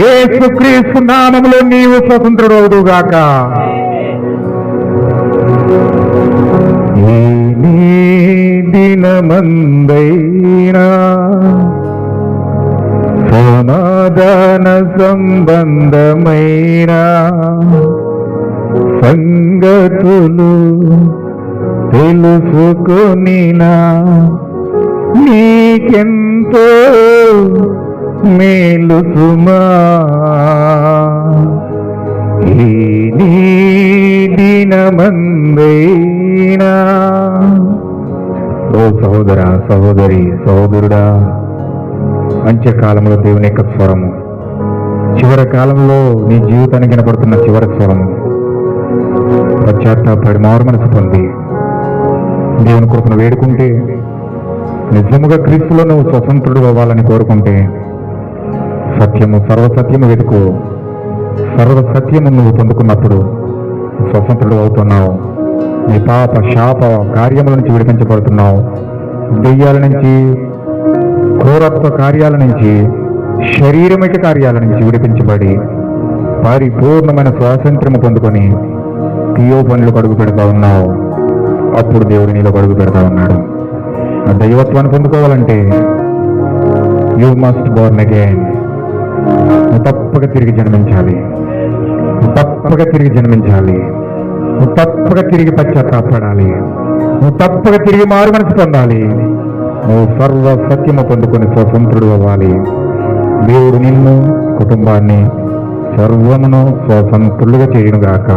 యేసుక్రీస్తు నామములో నీవు స్వతంత్రుడు అవుదుగాక. ఏ దినమందైనా సమాధాన సంబంధమైన సంగతులు తెలుసుకొనినా నీకెంతో మేలు సుమా. ఈ పొందేనా. ఓ సహోదర, సహోదరి, సహోదరుడా, అంత్యకాలంలో దేవుని యొక్క స్వరము, చివరి కాలంలో నీ జీవితానికి వినపడుతున్న చివరి స్వరము, పశ్చాత్తాపడి మారు మనసు పొంది దేవుని కృపను వేడుకుంటే, నిజముగా క్రీస్తులో నువ్వు స్వతంత్రుడు అవ్వాలని కోరుకుంటే, సత్యము సర్వసత్యము వెతుకు. సర్వసత్యము నువ్వు పొందుకున్నప్పుడు స్వతంత్రుడు అవుతున్నావు. నీ పాప శాప కార్యముల నుంచి విడిపించబడుతున్నావు. దెయ్యాల నుంచి, క్రూరత్వ కార్యాల నుంచి, శారీరమిక కార్యాల నుంచి విడిపించబడి పరిపూర్ణమైన స్వాతంత్ర్యము పొందుకొని తీయో పనులు అడుగు పెడతా ఉన్నావు. అప్పుడు దేవుడు నీలో అడుగు పెడతా ఉన్నాడు. ఆ దైవత్వాన్ని పొందుకోవాలంటే యు మస్ట్ బోర్న్ అగైన్. నువ్వు తప్పక తిరిగి జన్మించాలి. నువ్వు తప్పక తిరిగి జన్మించాలి. నువ్వు తప్పక తిరిగి పశ్చాత్తాపడాలి. నువ్వు తప్పక తిరిగి మారు మనసు పొందాలి. నువ్వు సర్వ సత్యము పొందుకొని స్వతంత్రుడు అవ్వాలి. దేవుడు నిన్ను, కుటుంబాన్ని సర్వమును స్వతంత్రులుగా చేయునుగాక.